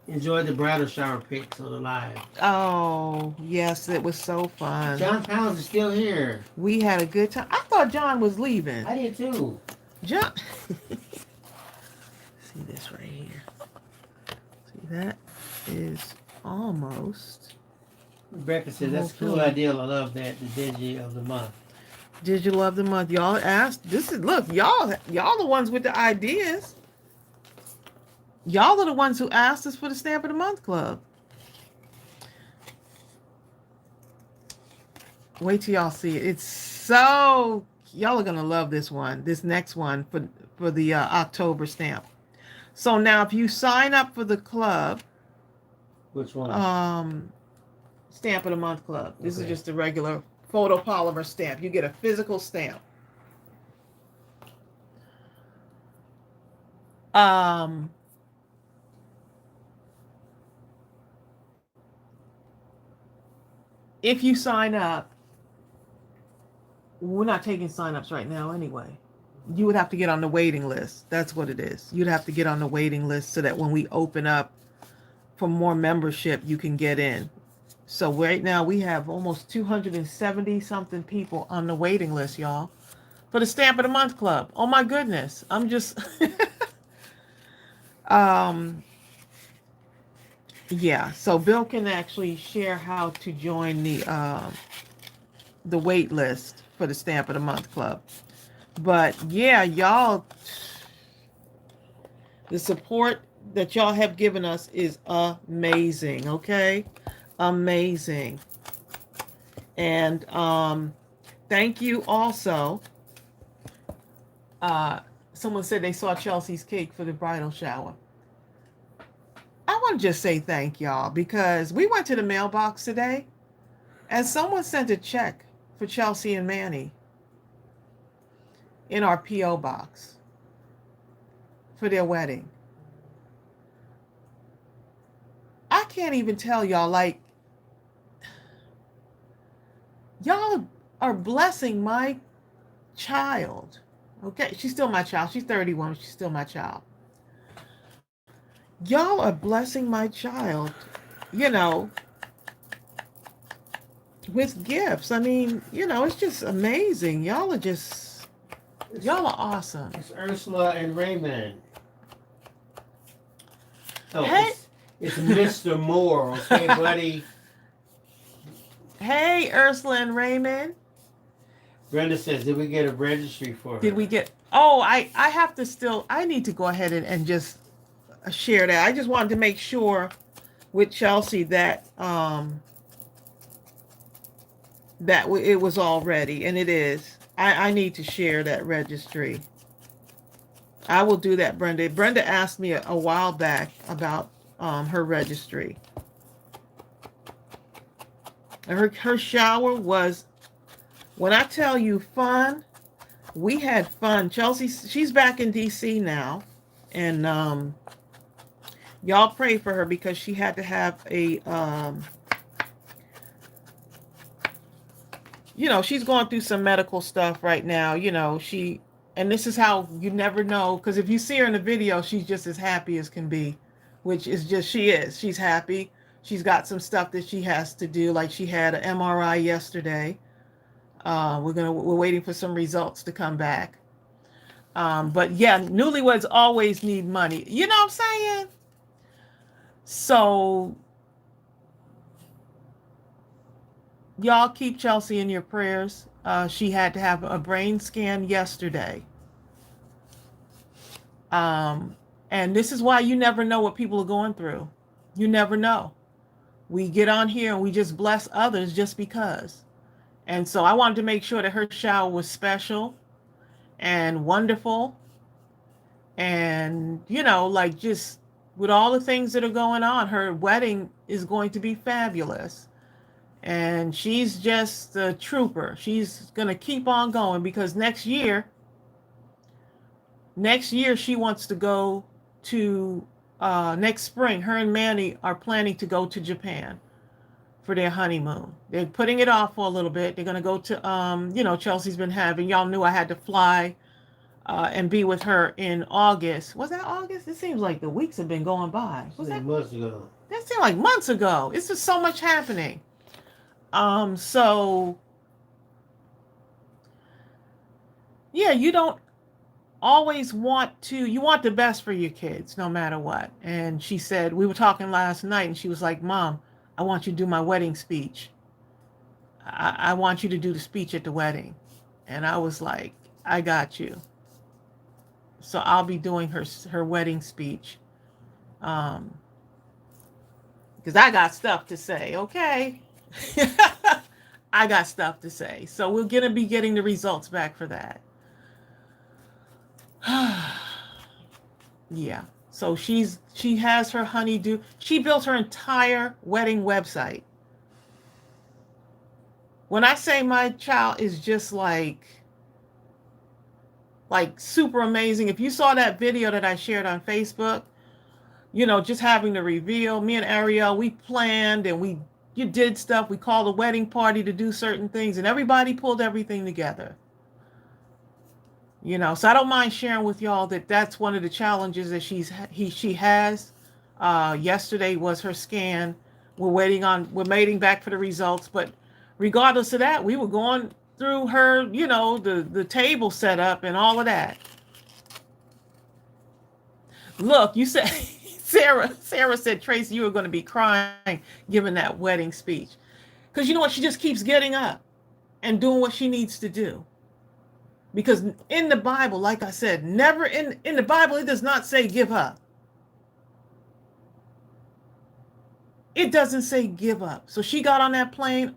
Enjoyed the bridal shower pics on the live. Oh, yes, it was so fun. John Powers is still here. We had a good time. I thought John was leaving. I did too. John. See this right here. See, that is almost. Rebecca said, that's a cool idea. I love that. The Digi of the month. Digital of the month. Y'all asked. This is, look, y'all the ones with the ideas. Y'all are the ones who asked us for the Stamp of the Month Club. Wait till y'all see it. It's so, y'all are going to love this one. This next one for the October stamp. So now if you sign up for the club. Which one? Stamp of the Month Club. This is just a regular photopolymer stamp. You get a physical stamp. If you sign up, we're not taking sign-ups right now anyway. You would have to get on the waiting list. That's what it is. You'd have to get on the waiting list so that when we open up for more membership, you can get in. So right now we have almost 270 something people on the waiting list, y'all, for the Stamp of the Month Club. Oh my goodness. I'm just yeah, so Bill can actually share how to join the wait list for the Stamp of the Month Club. But yeah, y'all, the support that y'all have given us is amazing, okay? Amazing. And thank you also. Someone said they saw Chelsea's cake for the bridal shower. I want to just say thank y'all because we went to the mailbox today and someone sent a check for Chelsea and Manny in our P.O. box for their wedding. I can't even tell y'all, like, y'all are blessing my child. Okay, she's still my child. She's 31. She's still my child. Y'all are blessing my child, you know, with gifts. I mean, you know, it's just amazing. Y'all are awesome. It's Ursula and Raymond. Oh, hey. It's Mr. Moore, okay, buddy? Hey, Ursula and Raymond. Brenda says, did we get a registry for her? Did we get... Oh, I have to still... I need to go ahead and just share that. I just wanted to make sure with Chelsea that it was all ready, and it is. I need to share that registry. I will do that, Brenda. Brenda asked me a while back about her registry. Her shower was, when I tell you fun, we had fun. Chelsea, she's back in DC now, and y'all pray for her because she had to have a you know, she's going through some medical stuff right now. You know, and this is how you never know, because if you see her in the video, she's just as happy as can be, which is just, she's happy. She's got some stuff that she has to do, like she had an MRI yesterday. We're waiting for some results to come back. But yeah, newlyweds always need money. You know what I'm saying? So y'all keep Chelsea in your prayers. She had to have a brain scan yesterday. And this is why you never know what people are going through. You never know. We get on here and we just bless others just because. And so I wanted to make sure that her shower was special and wonderful. And, you know, like, just with all the things that are going on, her wedding is going to be fabulous. And she's just a trooper. She's going to keep on going because next year she wants to go to, next spring, her and Manny are planning to go to Japan for their honeymoon. They're putting it off for a little bit. They're going to go to, Chelsea's been having, y'all knew I had to fly and be with her in August. Was that August? It seems like the weeks have been going by. Was that months ago? That seemed like months ago. It's just so much happening. So yeah, you don't always you want the best for your kids no matter what. And she said, we were talking last night and she was like, Mom, I want you to do my wedding speech. I want you to do the speech at the wedding. And I was like, I got you. So I'll be doing her wedding speech. Because I got stuff to say, okay? I got stuff to say. So we're going to be getting the results back for that. Yeah. So she has her honeydew. She built her entire wedding website. When I say my child is just like super amazing. If you saw that video that I shared on Facebook, just having the reveal, me and Ariel, we planned and you did stuff. We called a wedding party to do certain things and everybody pulled everything together. So I don't mind sharing with y'all that's one of the challenges that she has. Yesterday was her scan. We're waiting back for the results. But regardless of that, we were going through her, the table setup and all of that. Look, you said, Sarah said, Tracy, you were going to be crying giving that wedding speech. Because you know what? She just keeps getting up and doing what she needs to do. Because in the Bible, like I said, never in the Bible, it does not say give up. It doesn't say give up. So she got on that plane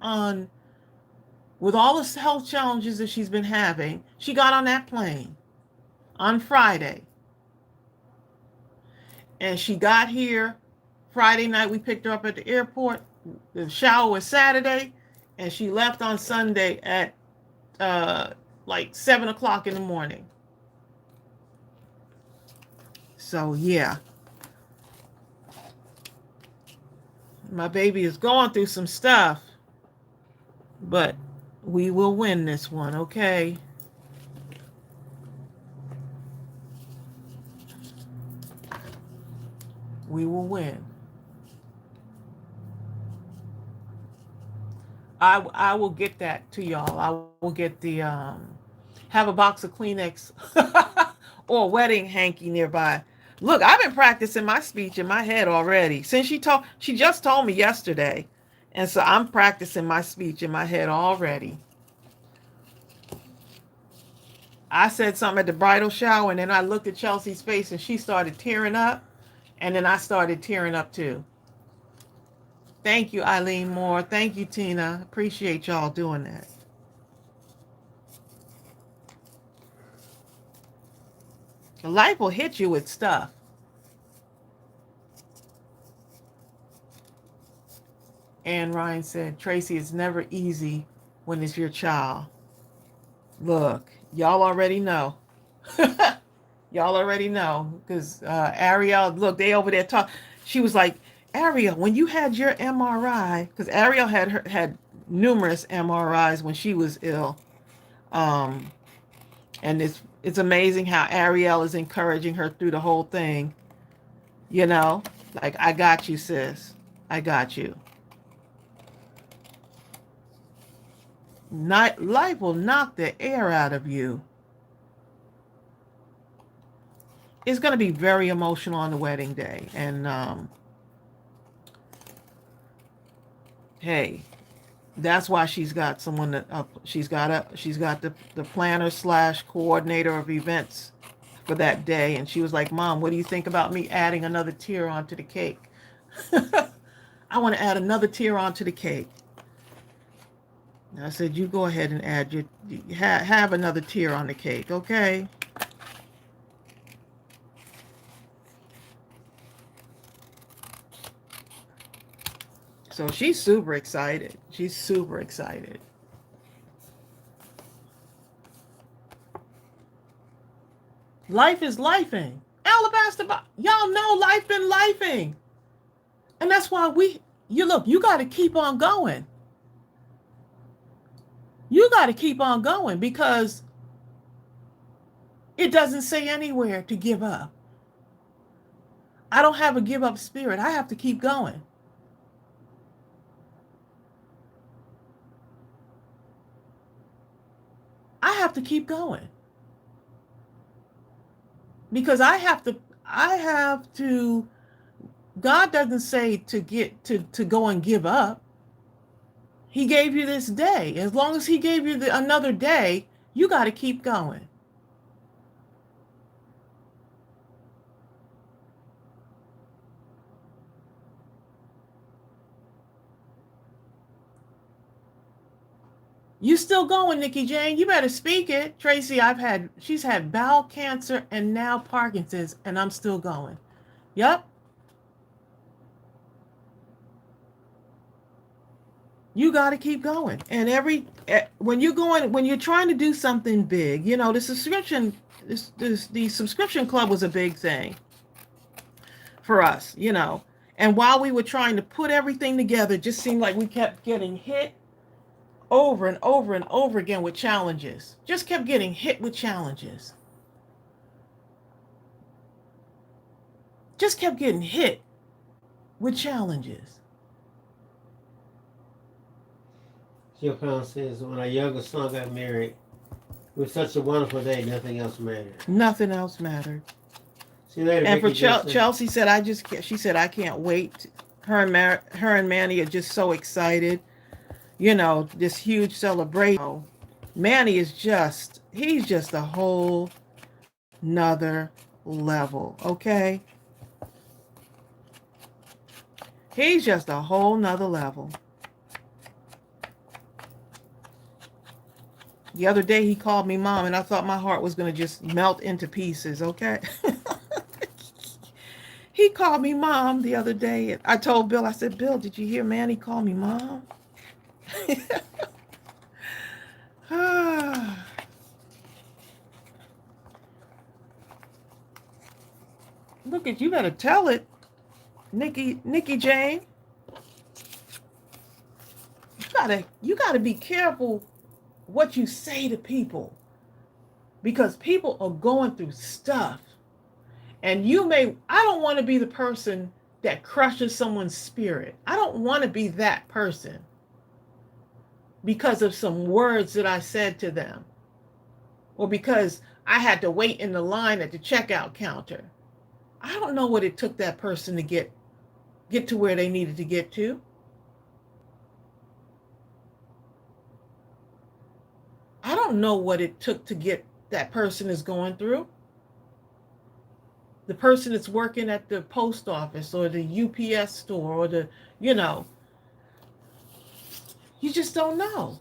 with all the health challenges that she's been having. She got on that plane on Friday. And she got here Friday night. We picked her up at the airport. The shower was Saturday. And she left on Sunday at 7 o'clock in the morning. So yeah. My baby is going through some stuff. But we will win this one, okay? We will win. I will get that to y'all. I will get the have a box of Kleenex or a wedding hanky nearby. Look, I've been practicing my speech in my head already. Since she just told me yesterday. And so I'm practicing my speech in my head already. I said something at the bridal shower and then I looked at Chelsea's face and she started tearing up. And then I started tearing up too. Thank you, Eileen Moore. Thank you, Tina. Appreciate y'all doing that. Life will hit you with stuff. And Ryan said, Tracy, it's never easy when it's your child. Look, y'all already know. Y'all already know. Because Ariel, look, they over there talk. She was like, Ariel, when you had your MRI, because Ariel had numerous MRIs when she was ill. And it's amazing how Ariel is encouraging her through the whole thing. Like, I got you, sis. I got you. Life will knock the air out of you. It's going to be very emotional on the wedding day. And hey, that's why she's got someone that she's got the planner / coordinator of events for that day. And she was like, Mom, what do you think about me adding another tier onto the cake? I want to add another tier onto the cake. And I said, you go ahead and add have another tier on the cake, okay? So she's super excited. She's super excited. Life is lifing. Alabaster, y'all know life been lifing. And that's why you got to keep on going. You got to keep on going because it doesn't say anywhere to give up. I don't have a give up spirit. I have to keep going. I have to keep going. Because I have to God doesn't say to go and give up. He gave you this day. As long as he gave you another day, you got to keep going. You still going, Nikki Jane? You better speak it. Tracy, she's had bowel cancer and now Parkinson's, and I'm still going. Yep. You got to keep going. And when you're trying to do something big, the subscription club was a big thing for us, And while we were trying to put everything together, it just seemed like we kept getting hit over and over and over again with challenges. Just kept getting hit with challenges. Just kept getting hit with challenges. Jill Pound says, when our youngest son got married, it was such a wonderful day, nothing else mattered. Nothing else mattered. See you later, and Vicky for Chelsea said, she said, I can't wait. Her and Manny are just so excited. This huge celebration. Manny he's just a whole nother level, okay? He's just a whole nother level. The other day he called me mom and I thought my heart was going to just melt into pieces, okay? He called me mom the other day. And I told Bill, I said, Bill, did you hear Manny call me mom? Look at you, better tell it, Nikki Jane. You gotta be careful what you say to people, because people are going through stuff, and I don't want to be the person that crushes someone's spirit. I don't want to be that person because of some words that I said to them, or because I had to wait in the line at the checkout counter. I don't know what it took that person to get to where they needed to get to. I don't know what it took to get that person is going through. The person that's working at the post office or the UPS store or you just don't know.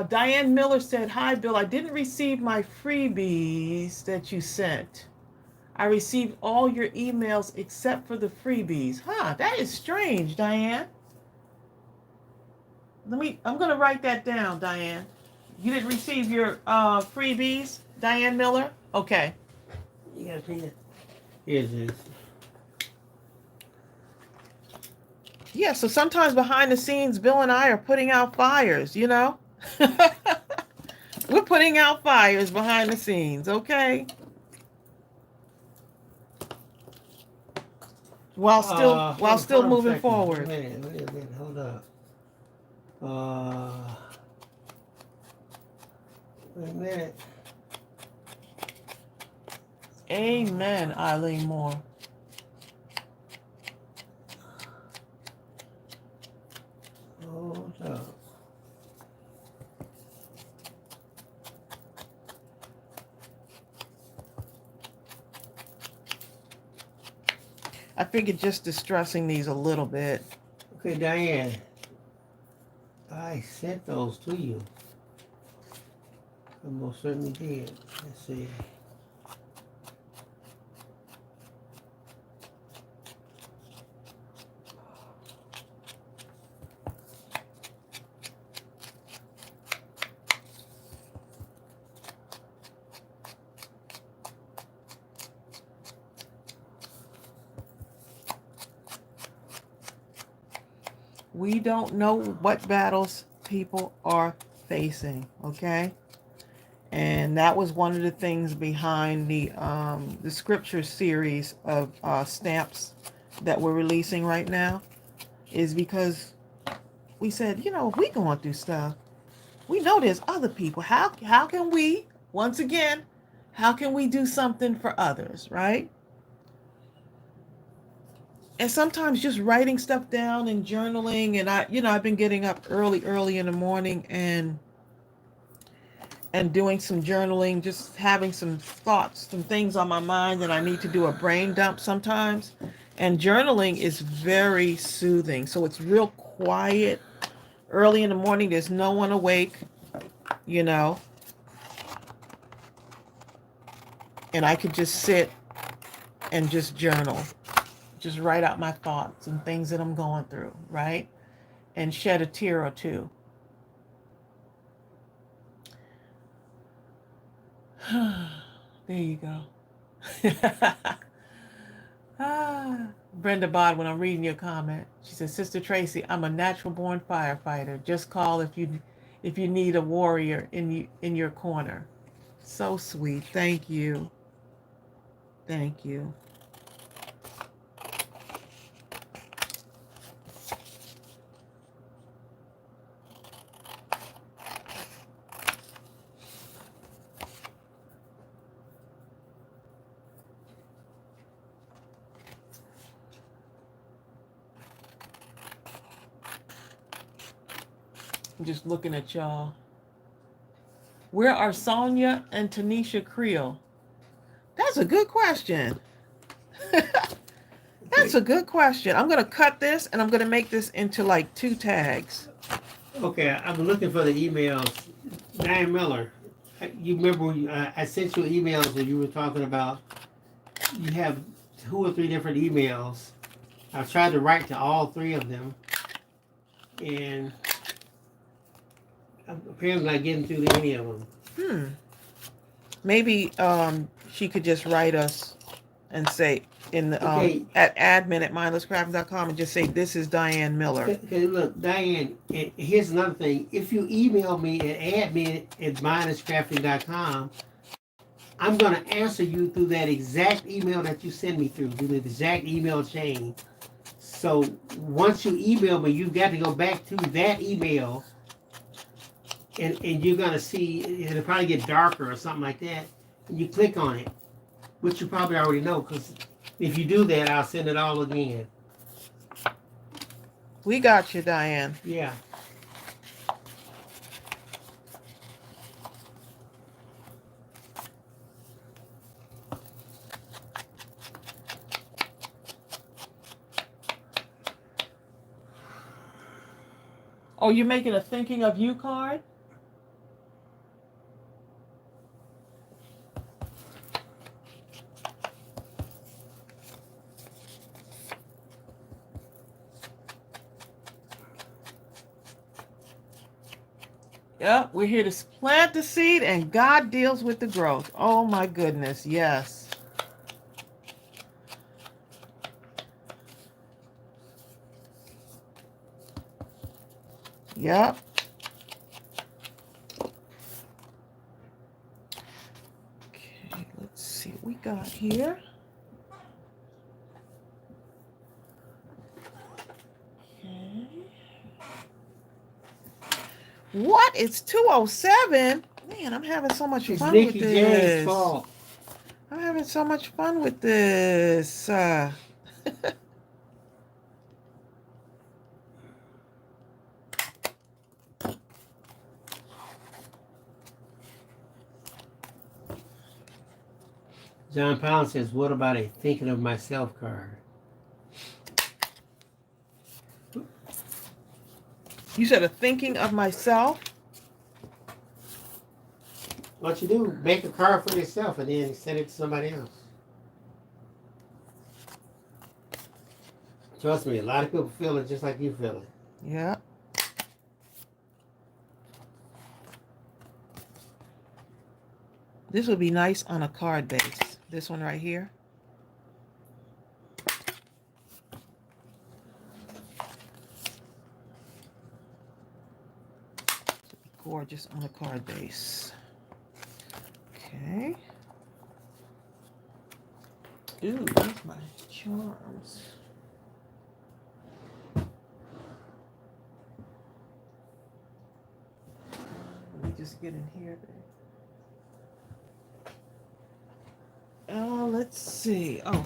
Diane Miller said, hi, Bill. I didn't receive my freebies that you sent. I received all your emails except for the freebies. That is strange, Diane. I'm going to write that down, Diane. You didn't receive your freebies, Diane Miller? Okay. You got a pen? Here's this. Yeah, so sometimes behind the scenes, Bill and I are putting out fires, We're putting out fires behind the scenes, okay? While still moving forward. Wait a minute, hold up. Wait a minute. Amen, Eileen Moore. Hold up. I figured just distressing these a little bit. Okay, Diane. I sent those to you. I most certainly did. Let's see. We don't know what battles people are facing, okay? And that was one of the things behind the scripture series of stamps that we're releasing right now, is because we said, if we going through stuff, we know there's other people. How can we, once again, how can we do something for others, right? And sometimes just writing stuff down and journaling, and I've been getting up early in the morning and doing some journaling, just having some thoughts, some things on my mind that I need to do a brain dump sometimes. And journaling is very soothing. So it's real quiet. Early in the morning, there's no one awake, and I could just sit and just journal, just write out my thoughts and things that I'm going through, right? And shed a tear or two. There you go. Brenda Bodwin, I'm reading your comment. She says, Sister Tracy, I'm a natural born firefighter. Just call if you need a warrior in your corner. So sweet. Thank you. Thank you. I'm just looking at y'all. Where are Sonia and Tanisha Creel? That's a good question. That's a good question. I'm going to cut this and I'm going to make this into like 2 tags. Okay, I'm looking for the emails. Diane Miller, you remember I sent you emails where you were talking about you have 2 or 3 different emails. I've tried to write to all 3 of them, and I'm apparently not getting through to any of them. Maybe she could just write us and say in the at admin@mindlesscraft.com and just say, this is Diane Miller. Okay, look, Diane, here's another thing. If you email me at admin@mindlesscrafting.com, I'm going to answer you through that exact email that you send me through the exact email chain. So once you email me, you've got to go back to that email, and you're going to see, it'll probably get darker or something like that, and you click on it, which you probably already know, because if you do that, I'll send it all again. We got you, Diane. Yeah. Oh, you're making a thinking of you card? Yep, we're here to plant the seed and God deals with the growth. Oh my goodness, yes. Yep. Okay, let's see what we got here. Okay. What? It's 2:07? Man, I'm having so much fun with Nikki this. James' fault. I'm having so much fun with this. John Pound says, what about a thinking of myself card? You said a thinking of myself? What you do, make a card for yourself and then send it to somebody else. Trust me, a lot of people feel it just like you feel it. Yeah. This would be nice on a card base. This one right here. gorgeous on a card base. Okay. Ooh, where's my charms? Let me just get in here. Oh, let's see. Oh,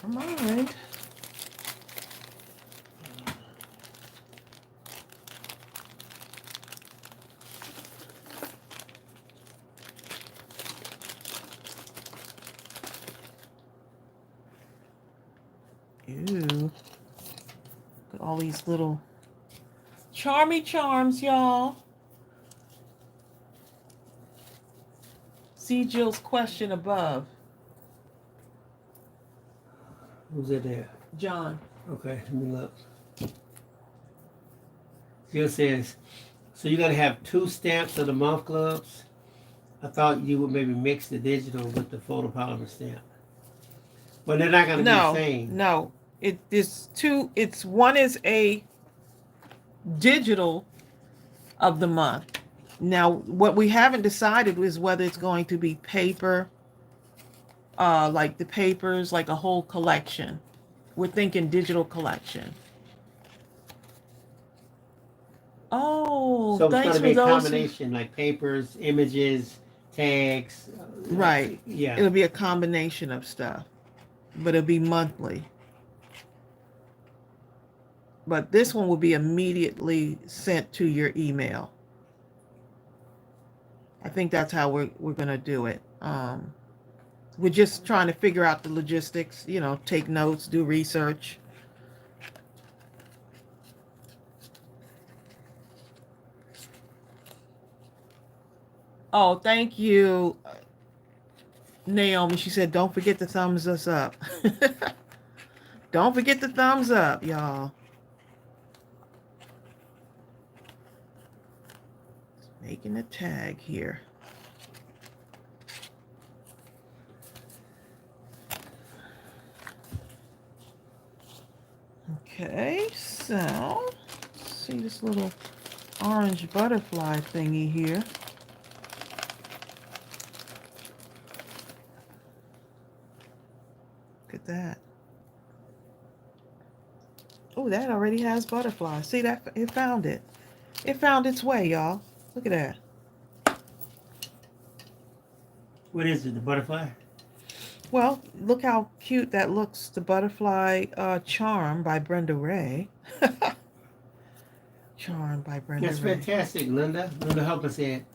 come on. Ew. Look at all these little charmy charms, y'all. See Jill's question above. Who's it there? John. Okay, let me look. Jill says, so you're gonna have 2 stamps of the month clubs? I thought you would maybe mix the digital with the photopolymer stamp. Well, they're not gonna be the same. No. It is 2. It's one is a digital of the month. Now, what we haven't decided is whether it's going to be paper, like the papers, like a whole collection. We're thinking digital collection. Oh, so it's thanks gonna for be a those. combination, like papers, images, tags. Right. Yeah. It'll be a combination of stuff, but it'll be monthly. But this one will be immediately sent to your email. I think that's how we're gonna do it. We're just trying to figure out the logistics. Take notes, do research. Oh, thank you, Naomi. She said, "Don't forget to thumbs us up." Don't forget the thumbs up, y'all. Making a tag here. Okay, so let's see this little orange butterfly thingy here. Look at that. Oh, that already has butterflies. See that? It found it. It found its way, y'all. Look at that. What is it, the butterfly? Well, look how cute that looks. The butterfly charm by Brenda Ray. Charm by Brenda That's Ray. fantastic, Linda. Linda Hopper said,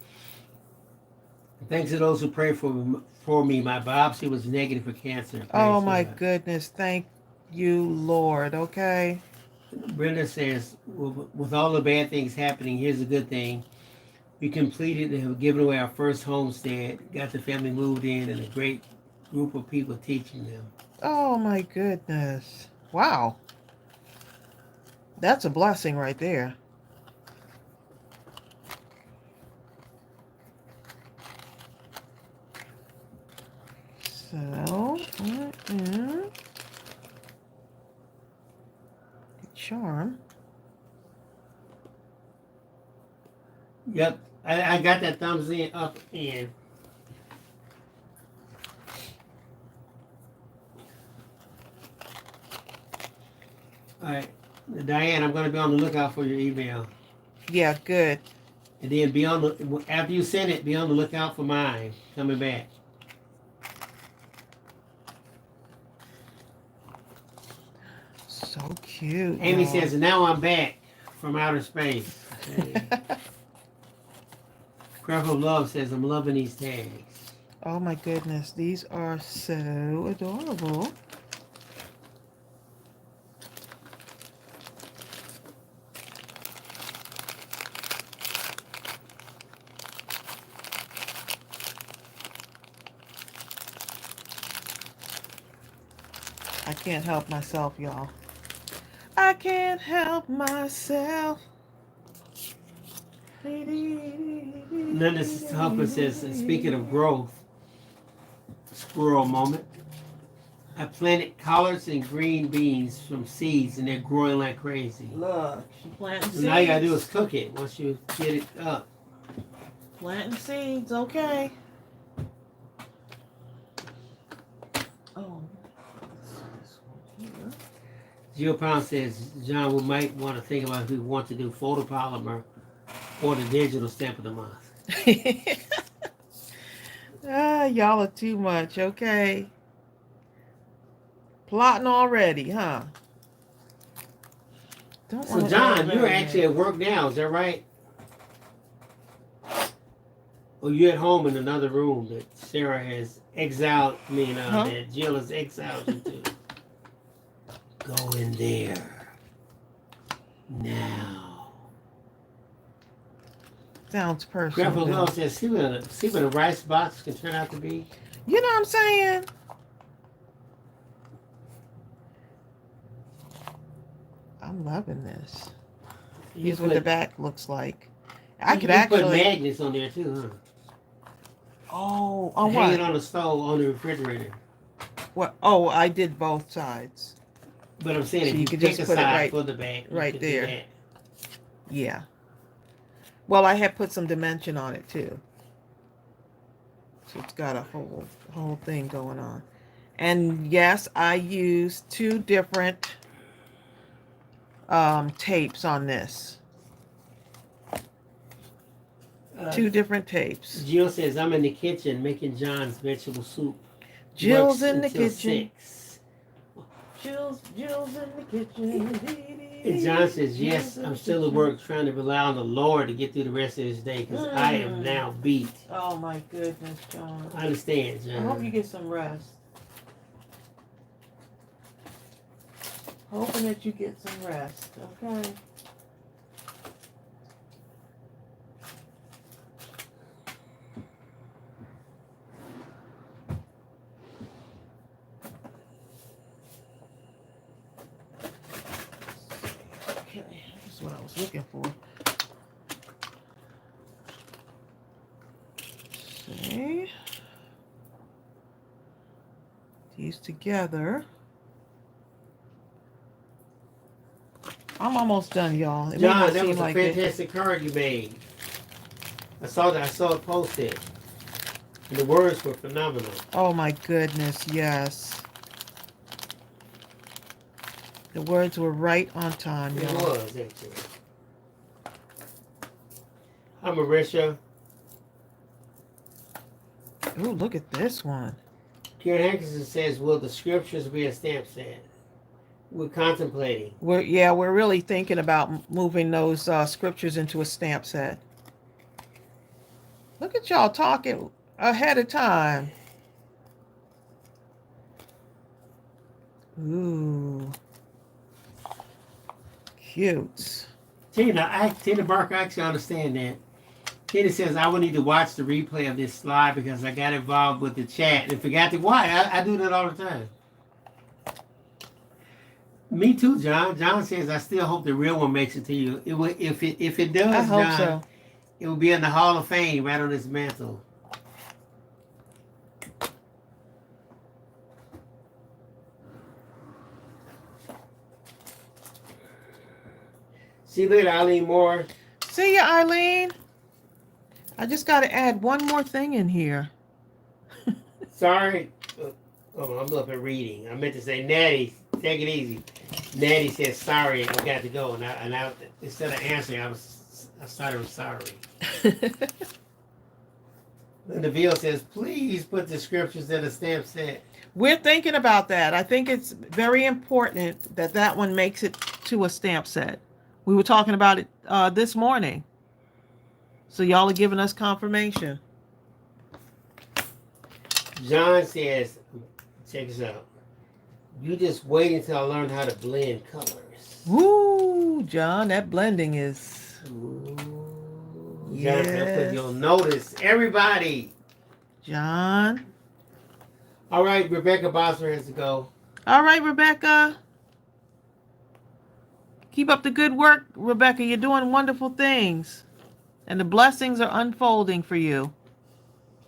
thanks to those who prayed for me. My biopsy was negative for cancer. Oh my goodness. Thank you, Lord. Okay. Brenda says, well, with all the bad things happening, here's a good thing. We completed and have given away our first homestead, got the family moved in, and a great group of people teaching them. Oh my goodness. Wow. That's a blessing right there. So, charm. Yep, I got that thumbs up in. All right, Diane, I'm going to be on the lookout for your email. Yeah, good. And then after you send it, be on the lookout for mine coming back. So cute. Amy says, now I'm back from outer space. Okay. Craft of Love says, I'm loving these tags. Oh my goodness, these are so adorable. I can't help myself, y'all. I can't help myself. Linda Hopper says, speaking of growth, squirrel moment. I planted collards and green beans from seeds, and they're growing like crazy. Look, she planting seeds. So all you gotta do is cook it once you get it up. Planting seeds, okay. Oh, Jill Pound says, John, we might want to think about if we want to do photopolymer or the digital stamp of the month. Y'all are too much, okay. Plotting already, huh? So, John, you're actually at work now, is that right? Or you're at home in another room that Sarah has exiled, that Jill has exiled you to. Go in there. Now. Sounds personal. Grandpa Love says, see what a rice box can turn out to be? You know what I'm saying? I'm loving this. Here's what the back looks like. I could actually put magnets on there too, huh? Oh, on hang what? it on the stove, on the refrigerator. What? Oh, I did both sides. But I'm saying So if you you could pick just a put it side for the back, right there. Yeah. Well, I had put some dimension on it too, so it's got a whole thing going on. And yes, I used 2 different tapes on this. 2 different tapes. Jill says, I'm in the kitchen making John's vegetable soup. Jill's in the kitchen. 6. Jill's in the kitchen. And John says, yes, I'm still at work trying to rely on the Lord to get through the rest of this day because I am now beat. Oh my goodness, John. I understand, John. I hope you get some rest. Hoping that you get some rest, okay? That's what I was looking for. See? These together. I'm almost done, y'all. John, that was a fantastic card you made. I saw it posted. And the words were phenomenal. Oh my goodness, yes. The words were right on time, It y'all. was, actually. Hi, Marisha. Ooh, look at this one. Karen Hankinson says, will the scriptures be a stamp set? We're contemplating. We're really thinking about moving those scriptures into a stamp set. Look at y'all talking ahead of time. Ooh. Cute. Tina Barker, I actually understand that. Tina says, I will need to watch the replay of this slide because I got involved with the chat and forgot to why. I do that all the time. Me too, John. John says, I still hope the real one makes it to you. It will, if it does, I hope John, so. It will be in the Hall of Fame right on this mantle. See you later, Eileen Moore. See ya, Eileen. I just got to add one more thing in here. Sorry. Oh, I'm up at reading. I meant to say, Natty, take it easy. Natty says, sorry, I got to go. And I instead of answering, I started with sorry. Linda Veal says, please put the scriptures in a stamp set. We're thinking about that. I think it's very important that one makes it to a stamp set. We were talking about it this morning. So y'all are giving us confirmation. John says, check this out. You just wait until I learn how to blend colors. Woo, John, that blending is... Ooh. Yes. John said, you'll notice. Everybody. John. All right, Rebecca Bosser has to go. All right, Rebecca. Keep up the good work, Rebecca. You're doing wonderful things. And the blessings are unfolding for you.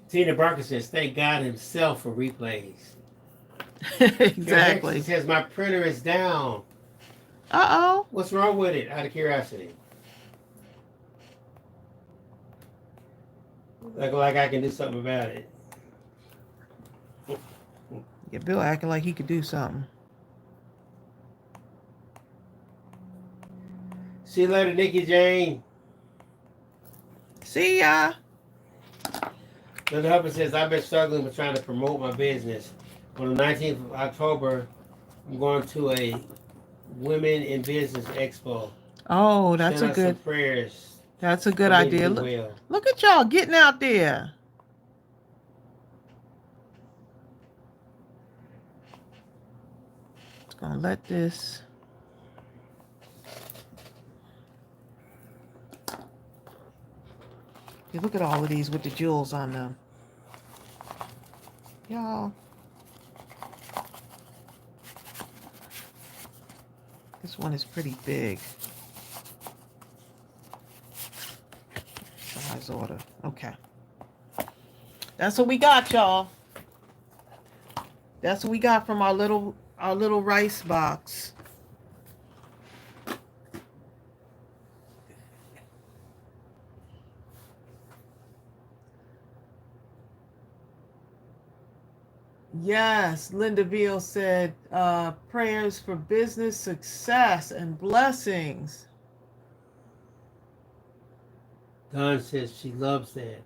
Tina Barker says, thank God himself for replays. Exactly. It says my printer is down. Uh-oh. What's wrong with it? Out of curiosity. Like I can do something about it. Yeah, Bill acting like he could do something. See you later, Nikki Jane. See ya. Linda Hupper says, I've been struggling with trying to promote my business. On the 19th of October, I'm going to a Women in Business Expo. Oh, that's Send a us some good. prayers. That's a good for me to idea. do Look, well. look at y'all getting out there. Just gonna let this. You look at all of these with the jewels on them. Y'all. This one is pretty big. Size order. Okay. That's what we got, y'all. That's what we got from our little rice box. Yes, Linda Veal said, prayers for business success and blessings. Dawn says she loves that.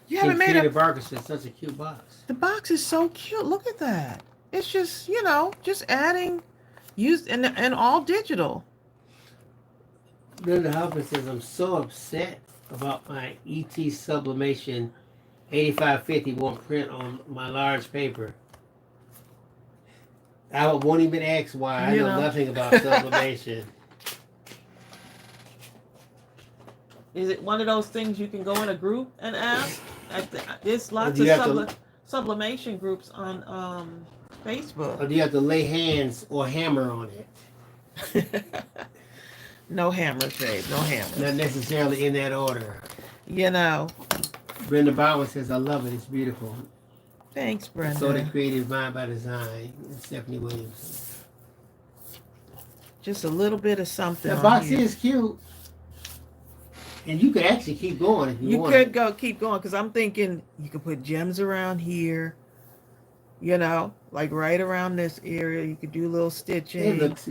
You haven't made Katie a... Barker says, such a cute box. The box is so cute. Look at that. It's just, just adding, and all digital. Linda Hupper says, I'm so upset about my ET sublimation 8550 won't print on my large paper. I won't even ask why. I know nothing about sublimation. Is it one of those things you can go in a group and ask? There's lots of sublimation groups on Facebook. Or do you have to lay hands or hammer on it? No hammers, babe. No hammers. Not necessarily in that order. Brenda Bauer says, I love it. It's beautiful. Thanks, Brenda. So the creative mind by design. And Stephanie Williams. Just a little bit of something. The box is cute. And you could actually keep going if you want. You could keep going, because I'm thinking you could put gems around here, like right around this area. You could do a little stitching. It looks,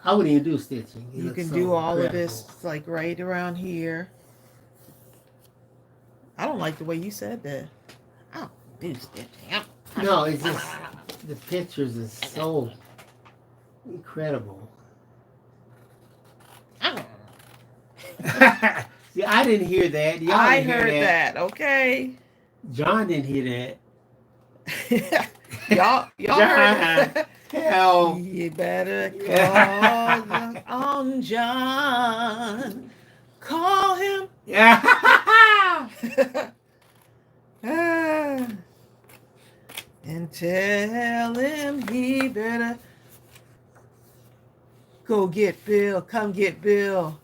I wouldn't even do stitching. You can do all of this, like right around here. I don't like the way you said that. I don't do stitching. No, it's just, the pictures is so incredible. See, I didn't hear that. I heard that. Okay. John didn't hear that. y'all heard that. Hell. You better call on John. Call him. And tell him he better go get Bill. Come get Bill.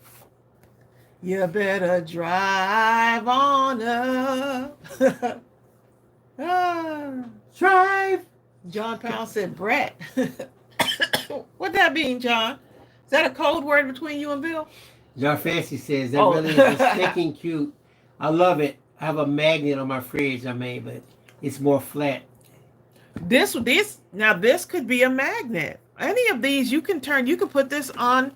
You better drive on up. Drive. John Powell said, Brett. What that mean, John? Is that a code word between you and Bill? John Fancy says, that really is sticking cute. I love it. I have a magnet on my fridge I made, but it's more flat. This could be a magnet. Any of these you can put this on.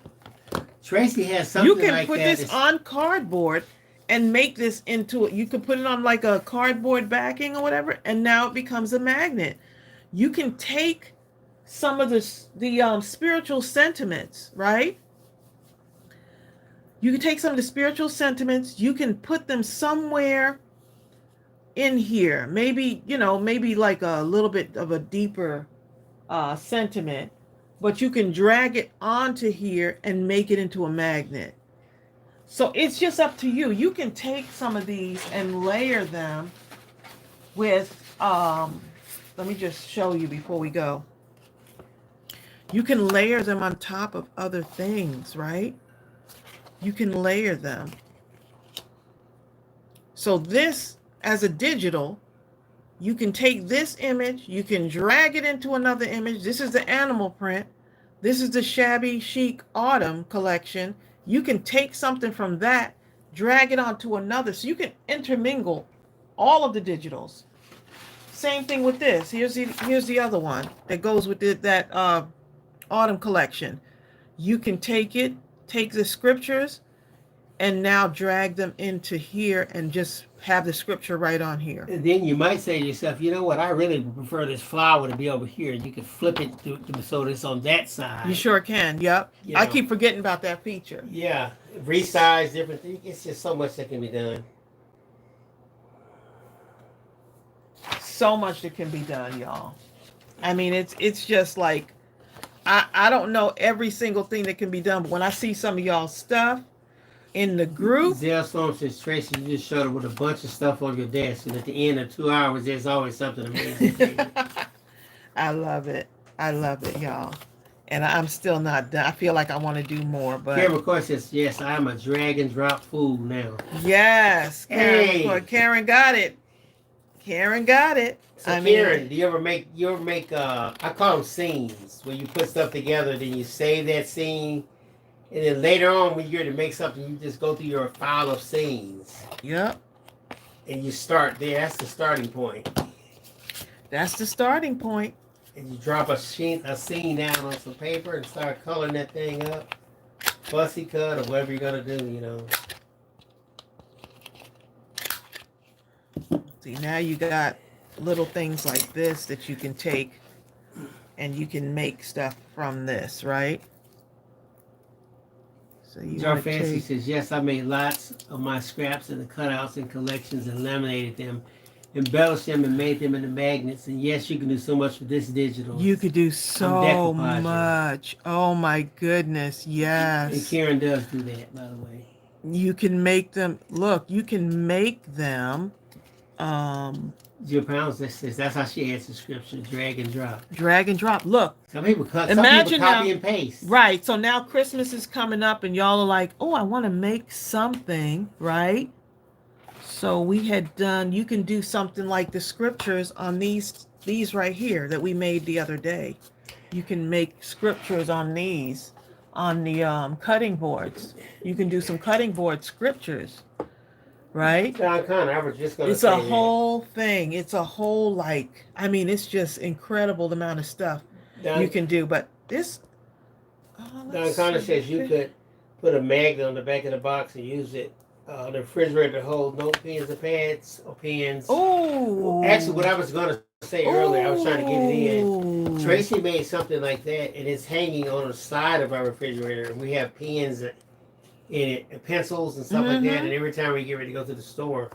Tracy has something like that. You can put this on cardboard and make this into it. You can put it on like a cardboard backing or whatever, and now it becomes a magnet. You can take some of the spiritual sentiments, right? You can take some of the spiritual sentiments. You can put them somewhere in here. Maybe like a little bit of a deeper sentiment. But you can drag it onto here and make it into a magnet. So it's just up to you. You can take some of these and layer them with, let me just show you before we go. You can layer them on top of other things, right? You can layer them. So this, as a digital, You can take this image, you can drag it into another image. This is the animal print. This is the shabby chic autumn collection. You can take something from that, drag it onto another. So you can intermingle all of the digitals. Same thing with this. Here's the other one that goes with that autumn collection. You can take the scriptures, and now drag them into here and just have the scripture right on here. And then you might say to yourself, you know what, I really prefer this flower to be over here. You can flip it so it's on that side. You sure can, yep. You I know. keep forgetting about that feature. Yeah, resize different things. It's just so much that can be done. So much that can be done, y'all. I mean, it's just like, I don't know every single thing that can be done, but when I see some of y'all's stuff in the group. Zell Storm says, Tracy, you just showed up with a bunch of stuff on your desk, and at the end of 2 hours, there's always something amazing. I love it. I love it, y'all. And I'm still not done. I feel like I want to do more, but Karen McCoy says, yes, I'm a drag and drop fool now. yes, Karen Hey. McCoy. Karen got it. Karen got it. So Karen, do you ever make I call them scenes, where you put stuff together, then you save that scene, and then later on when you're to make something, you just go through your file of scenes. Yep. And you start there. That's the starting point. That's the starting point. And you drop a scene down on some paper and start coloring that thing up. Fussy cut or whatever you're going to do, you know. See, now you got little things like this that you can take and you can make stuff from this, right? So Jar Fancy says, yes, I made lots of my scraps and the cutouts and collections and laminated them, embellished them and made them into magnets. And yes, you can do so much with this digital. You could do so much. Oh my goodness, yes. And Karen does do that, by the way. You can make them, look, you can make them. Jill Pounds says that's how she adds the scripture, drag and drop. Drag and drop. Look. Some people cut, Imagine some people copy now, and paste. Right. So now Christmas is coming up and y'all are like, oh, I want to make something, right? So we had done, you can do something like the scriptures on these right here that we made the other day. You can make scriptures on these, on the cutting boards. You can do some cutting board scriptures. Right? John Connor, I was just going to It's say a whole thing. It's a whole, like, I mean, it's just incredible the amount of stuff you can do. But this... Don Connor says you could put a magnet on the back of the box and use it on the refrigerator to hold note pens or pads or pens. Oh! Actually, what I was going to say earlier, I was trying to get it in. Tracy made something like that, and it's hanging on the side of our refrigerator. And we have pens in it, and pencils and stuff like that, and every time we get ready to go to the store,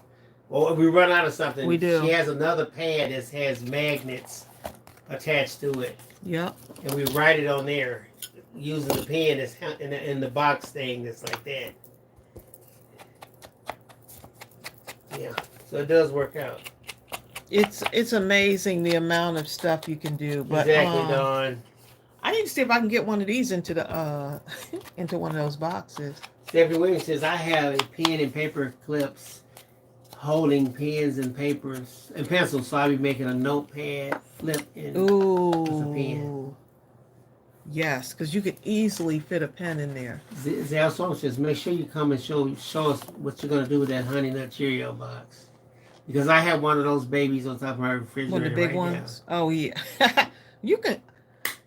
or if we run out of something, we do. She has another pad that has magnets attached to it. Yep. And we write it on there using the pen that's in the box thing that's like that. Yeah, so it does work out. It's amazing the amount of stuff you can do. But exactly, Dawn. I need to see if I can get one of these into the into one of those boxes. Stephanie Williams says, I have a pen and paper clips holding pens and papers and pencils, so I'll be making a notepad, flip, and a pen. Yes, because you could easily fit a pen in there. Zal Song says, make sure you come and show us what you're going to do with that Honey Nut Cheerio box. Because I have one of those babies on top of my refrigerator. One of the big ones? Now. Oh, yeah. You can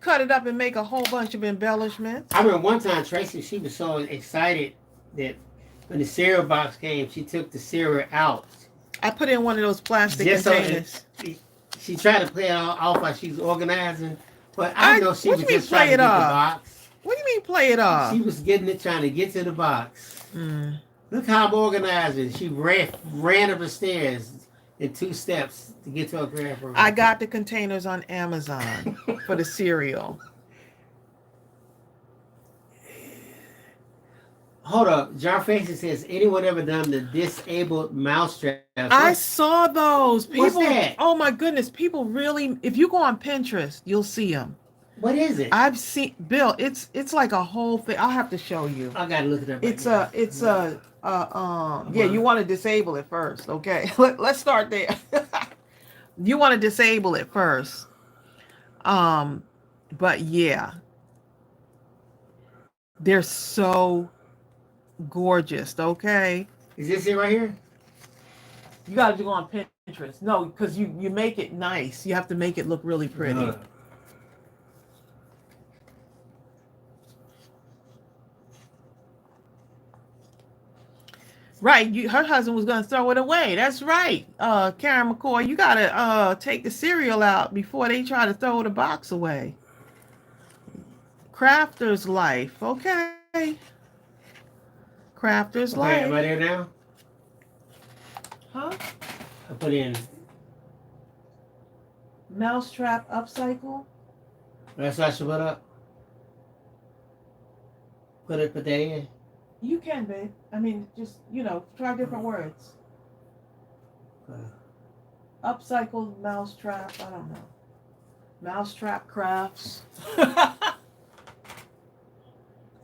cut it up and make a whole bunch of embellishments. I remember one time Tracy, she was so excited that when the cereal box came, she took the cereal out. I put in one of those plastic containers. She tried to play it off like she's organizing, but I know she was just trying to get the box. What do you mean play it off? She was trying to get to the box. Look how I'm organizing. She ran up the stairs in 2 steps to get to her grab room. I got the containers on Amazon for the cereal. Hold up. Jar Faces says, anyone ever done the disabled mousetrap? I saw those. People, what's that? Oh my goodness. People really, if you go on Pinterest, you'll see them. What is it? I've seen, Bill, it's like a whole thing. I'll have to show you. I gotta look it up. Yeah, you want to disable it first. Okay. Let's start there. You want to disable it first. But yeah, they're so gorgeous. Okay. Is this it right here? You got to go on Pinterest. No, because you make it nice. You have to make it look really pretty. Right. Her husband was going to throw it away. That's right. Karen McCoy, you got to take the cereal out before they try to throw the box away. Crafter's Life. Okay. Crafter's Life. Am I there now? Huh? I put in. Mousetrap Upcycle. That's what I should put up. Put that in. You can, babe. I mean, just, try different words. Upcycled mousetrap. I don't know. Mousetrap crafts.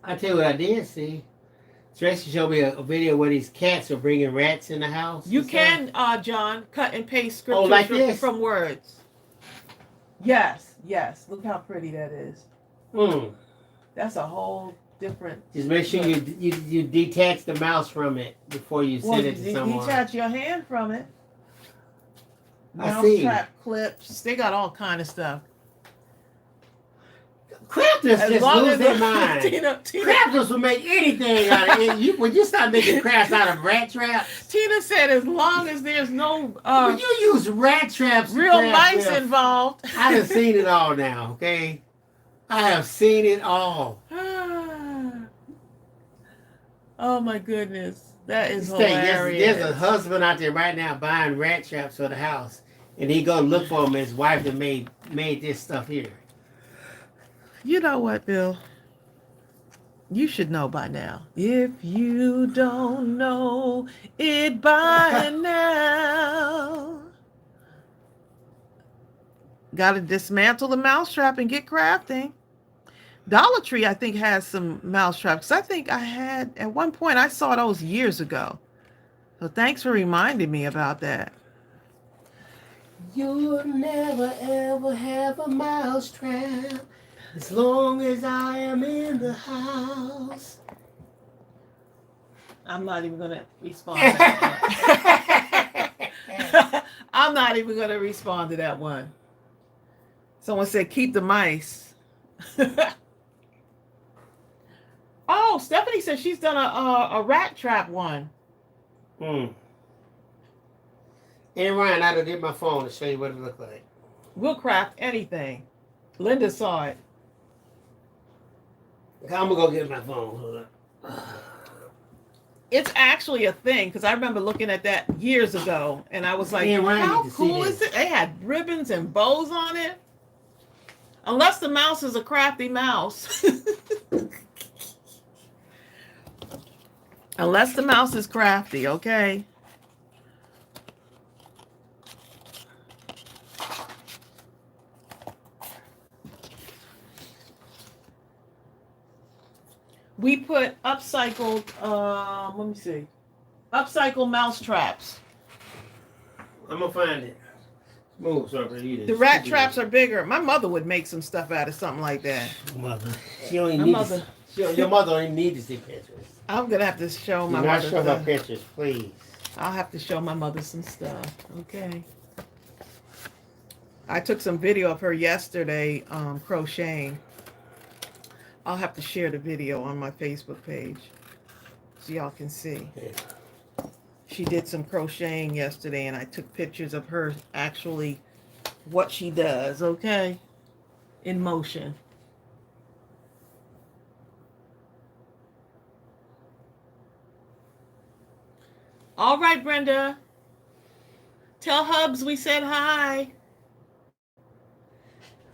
I tell you what I did see. Tracy showed me a video where these cats are bringing rats in the house. You can, John, cut and paste scriptures from words. Yes. Look how pretty that is. That's a whole different. Just make sure you detach the mouse from it before you send it to someone. Detach your hand from it. Mousetrap clips. They got all kind of stuff. Crafters just lose their mind. Tina, Crafters will make anything out of it. When you start making crafts out of rat traps. Tina said as long as there's no when you use rat traps, real mice involved. I have seen it all now, okay? I have seen it all. Oh my goodness. That is hilarious. There's a husband out there right now buying rat traps for the house. And he go look for him, and his wife that made this stuff here. You know what, Bill? You should know by now. If you don't know it by now. Got to dismantle the mousetrap and get crafting. Dollar Tree, I think, has some mousetraps. I think I had, at one point, I saw those years ago. So thanks for reminding me about that. You'll never, ever have a mousetrap. As long as I am in the house. I'm not even going to respond to that one. I'm not even going to respond to that one. Someone said, keep the mice. Oh, Stephanie said she's done a rat trap one. And Ryan, I did my phone to show you what it looked like. We'll craft anything. Linda saw it. I'm gonna go get my phone. Hold on. It's actually a thing because I remember looking at that years ago, and I was like, "How cool is it?" They had ribbons and bows on it. Unless the mouse is a crafty mouse. Unless the mouse is crafty, okay. We put upcycled, let me see. Upcycled mouse traps. I'm going to find it. Move, so the rat traps are bigger. My mother would make some stuff out of something like that. Mother. She only needs your mother only needs to see pictures. I'm going to have to show my mother. Show her pictures, please. I'll have to show my mother some stuff. Okay. I took some video of her yesterday crocheting. I'll have to share the video on my Facebook page so y'all can see. Okay. She did some crocheting yesterday, and I took pictures of her actually what she does, okay? In motion. All right, Brenda. Tell Hubs we said hi.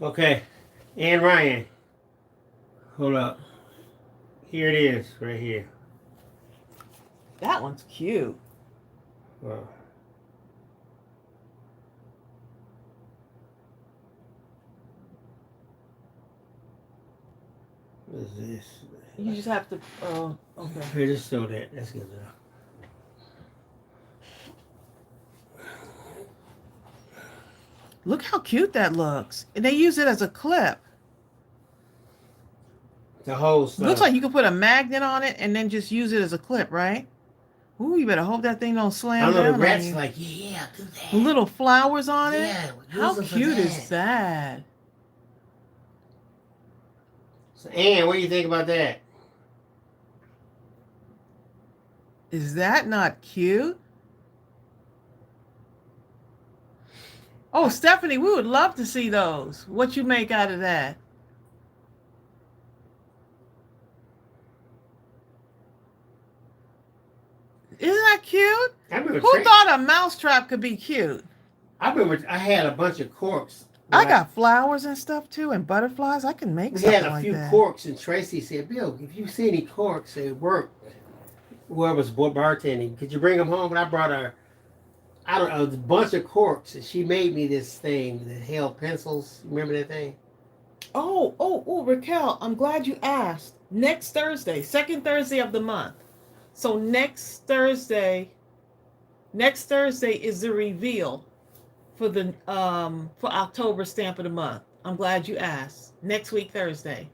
Okay. And Ryan. Hold up. Here it is, right here. That one's cute. Wow. What is this? You just have to, okay. Here, just show that. That's good enough. Look how cute that looks. And they use it as a clip. The whole stuff. Looks like you could put a magnet on it and then just use it as a clip, right? Ooh, you better hope that thing don't slam I know the down on rat's you. like, yeah, do that. Little flowers on it. Yeah, How cute is that? So, Ann, what do you think about that? Is that not cute? Oh, Stephanie, we would love to see those. What you make out of that? Isn't that cute? Who thought a mousetrap could be cute? I remember I had a bunch of corks. I got flowers and stuff too, and butterflies. I can make something like that. We had a few corks, and Tracy said, Bill, if you see any corks at work, whoever's bartending, could you bring them home? And I brought her, I don't know, a bunch of corks, and she made me this thing that held pencils. Remember that thing? Oh, Raquel, I'm glad you asked. Next Thursday, second Thursday of the month. So next Thursday is the reveal for the for October stamp of the month. I'm glad you asked. Next week, Thursday.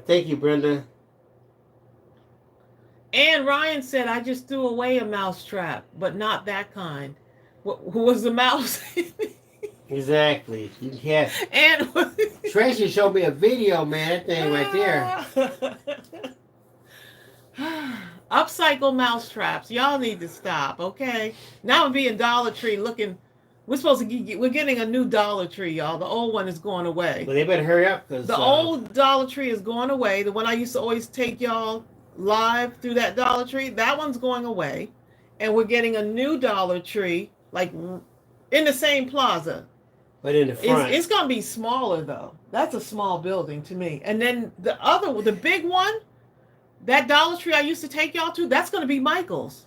Thank you, Brenda. And Ryan said, I just threw away a mouse trap, but not that kind. Who was the mouse? Exactly. Yeah. And Tracy showed me a video, man. That thing right there. Upcycle mouse traps. Y'all need to stop, okay? Now we're being Dollar Tree looking. We're getting a new Dollar Tree, y'all. The old one is going away. Well, they better hurry up because the old Dollar Tree is going away. The one I used to always take y'all live through that Dollar Tree, that one's going away, and we're getting a new Dollar Tree, like in the same plaza. But in the front, it's gonna be smaller though. That's a small building to me. And then the big one. That Dollar Tree I used to take y'all to, that's going to be Michael's.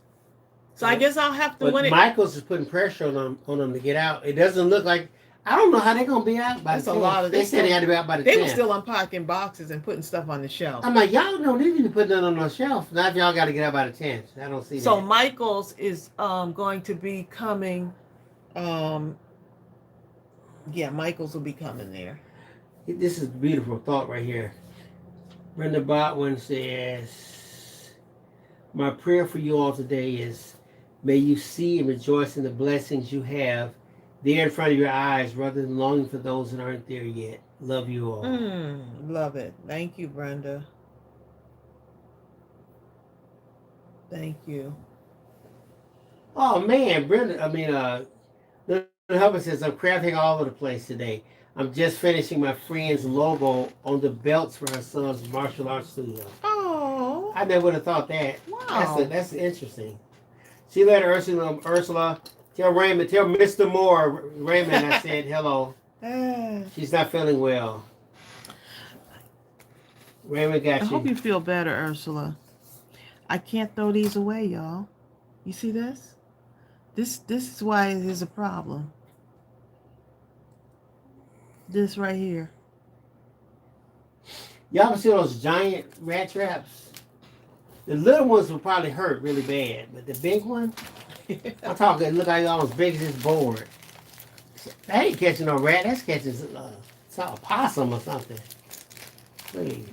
So I guess I'll have to win it. Michael's is putting pressure on them to get out. It doesn't look like, I don't know how they're going to be out by the 10th. They said they had to be out by the 10th. They were still unpacking boxes and putting stuff on the shelf. I'm like, y'all don't need to be putting it on the shelf. Now if y'all got to get out by the 10th. I don't see that. So Michael's is going to be coming. Michael's will be coming there. This is a beautiful thought right here. Brenda Botwin says, my prayer for you all today is, may you see and rejoice in the blessings you have there in front of your eyes rather than longing for those that aren't there yet. Love you all. Love it. Thank you, Brenda. Thank you. Oh, man, Brenda, the husband says, I'm crafting all over the place today. I'm just finishing my friend's logo on the belts for her son's martial arts studio. Oh. I never would have thought that. Wow. That's interesting. See you later, Ursula. Tell Mr. Moore, Raymond, I said hello. She's not feeling well. Raymond got you. I hope you feel better, Ursula. I can't throw these away, y'all. You see this? This is why it is a problem. This right here. Y'all ever see those giant rat traps? The little ones will probably hurt really bad, but the big one, I'm talking, it look like almost big as this board. That ain't catching no rat, that's catching a possum or something. Please.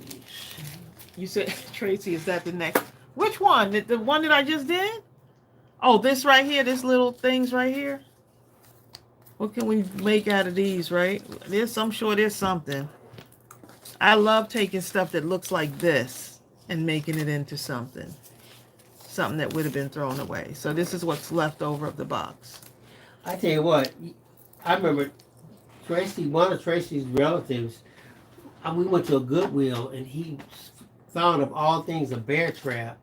You said, Tracy, is that the next? Which one? The one that I just did? Oh, this right here, this little things right here? What can we make out of these, right? I'm sure there's something. I love taking stuff that looks like this and making it into something. Something that would have been thrown away. So this is what's left over of the box. I tell you what, I remember one of Tracy's relatives, we went to a Goodwill and he found of all things a bear trap.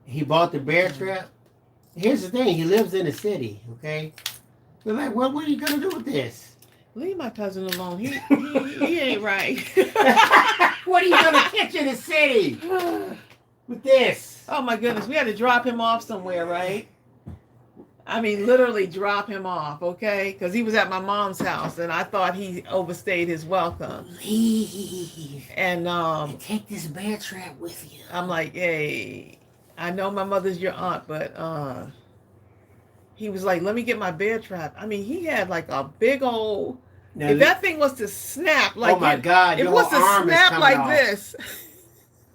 He bought the bear trap. Here's the thing, he lives in the city, okay? We're like, what are you going to do with this? Leave my cousin alone. He ain't right. What are you going to catch in the city with this? Oh, my goodness. We had to drop him off somewhere, right? I mean, literally drop him off, okay? Because he was at my mom's house, and I thought he overstayed his welcome. Leave. And take this bear trap with you. I'm like, hey, I know my mother's your aunt, but he was like, let me get my bear trap. I mean, he had like a big old, Now, if that thing was to snap, like, oh my God, if it your was to arm is snap coming like off. this,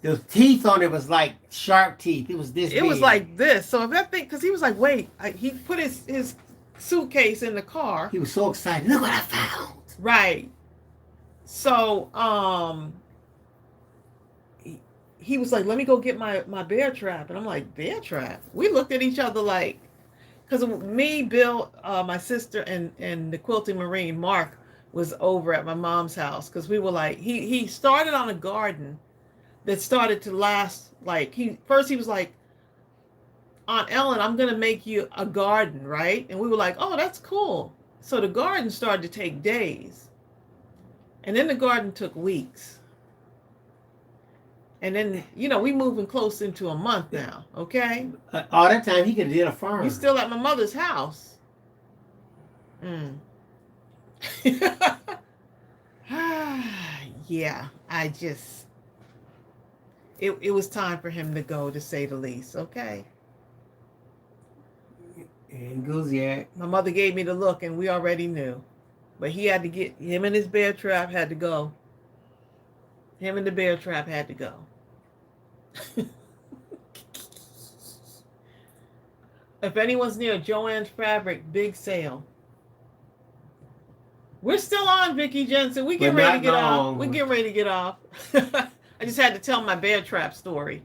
The teeth on it was like sharp teeth. It was this it big. was like this. So if that thing, because he was like, wait, he put his suitcase in the car. He was so excited. Look what I found. Right. So, he was like, let me go get my bear trap. And I'm like, bear trap? We looked at each other like, because me, Bill, my sister, and the quilting Marine, Mark, was over at my mom's house. Because we were like, he started on a garden that started to last, like, he was like, Aunt Ellen, I'm going to make you a garden, right? And we were like, oh, that's cool. So the garden started to take days. And then the garden took weeks. And then, we moving close into a month now, okay? All that time, he could have did a farm. You still at my mother's house. Yeah, I just... It was time for him to go, to say the least, okay? And goes, yeah. My mother gave me the look, and we already knew. But he had to get... Him and his bear trap had to go. Him and the bear trap had to go. If anyone's near Joann's Fabric, big sale. We're still on, Vicki Jensen. We get ready to get off. We get ready to get off. I just had to tell my bear trap story.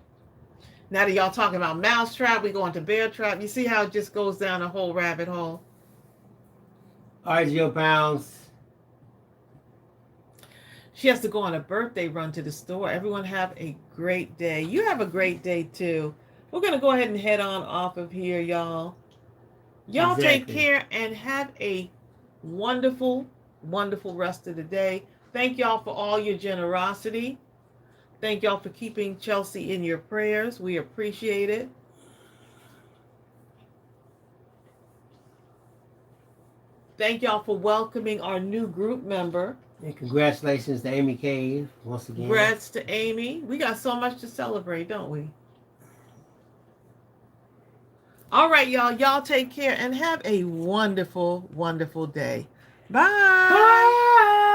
Now that y'all talking about mouse trap, we going to bear trap. You see how it just goes down a whole rabbit hole? All right, Jill Pounds. She has to go on a birthday run to the store. Everyone have a great day. You have a great day, too. We're going to go ahead and head on off of here, y'all. Y'all take care and have a wonderful, wonderful rest of the day. Thank y'all for all your generosity. Thank y'all for keeping Chelsea in your prayers. We appreciate it. Thank y'all for welcoming our new group member. And congratulations to Amy Cave once again. Congrats to Amy. We got so much to celebrate, don't we? All right, y'all. Y'all take care and have a wonderful, wonderful day. Bye. Bye.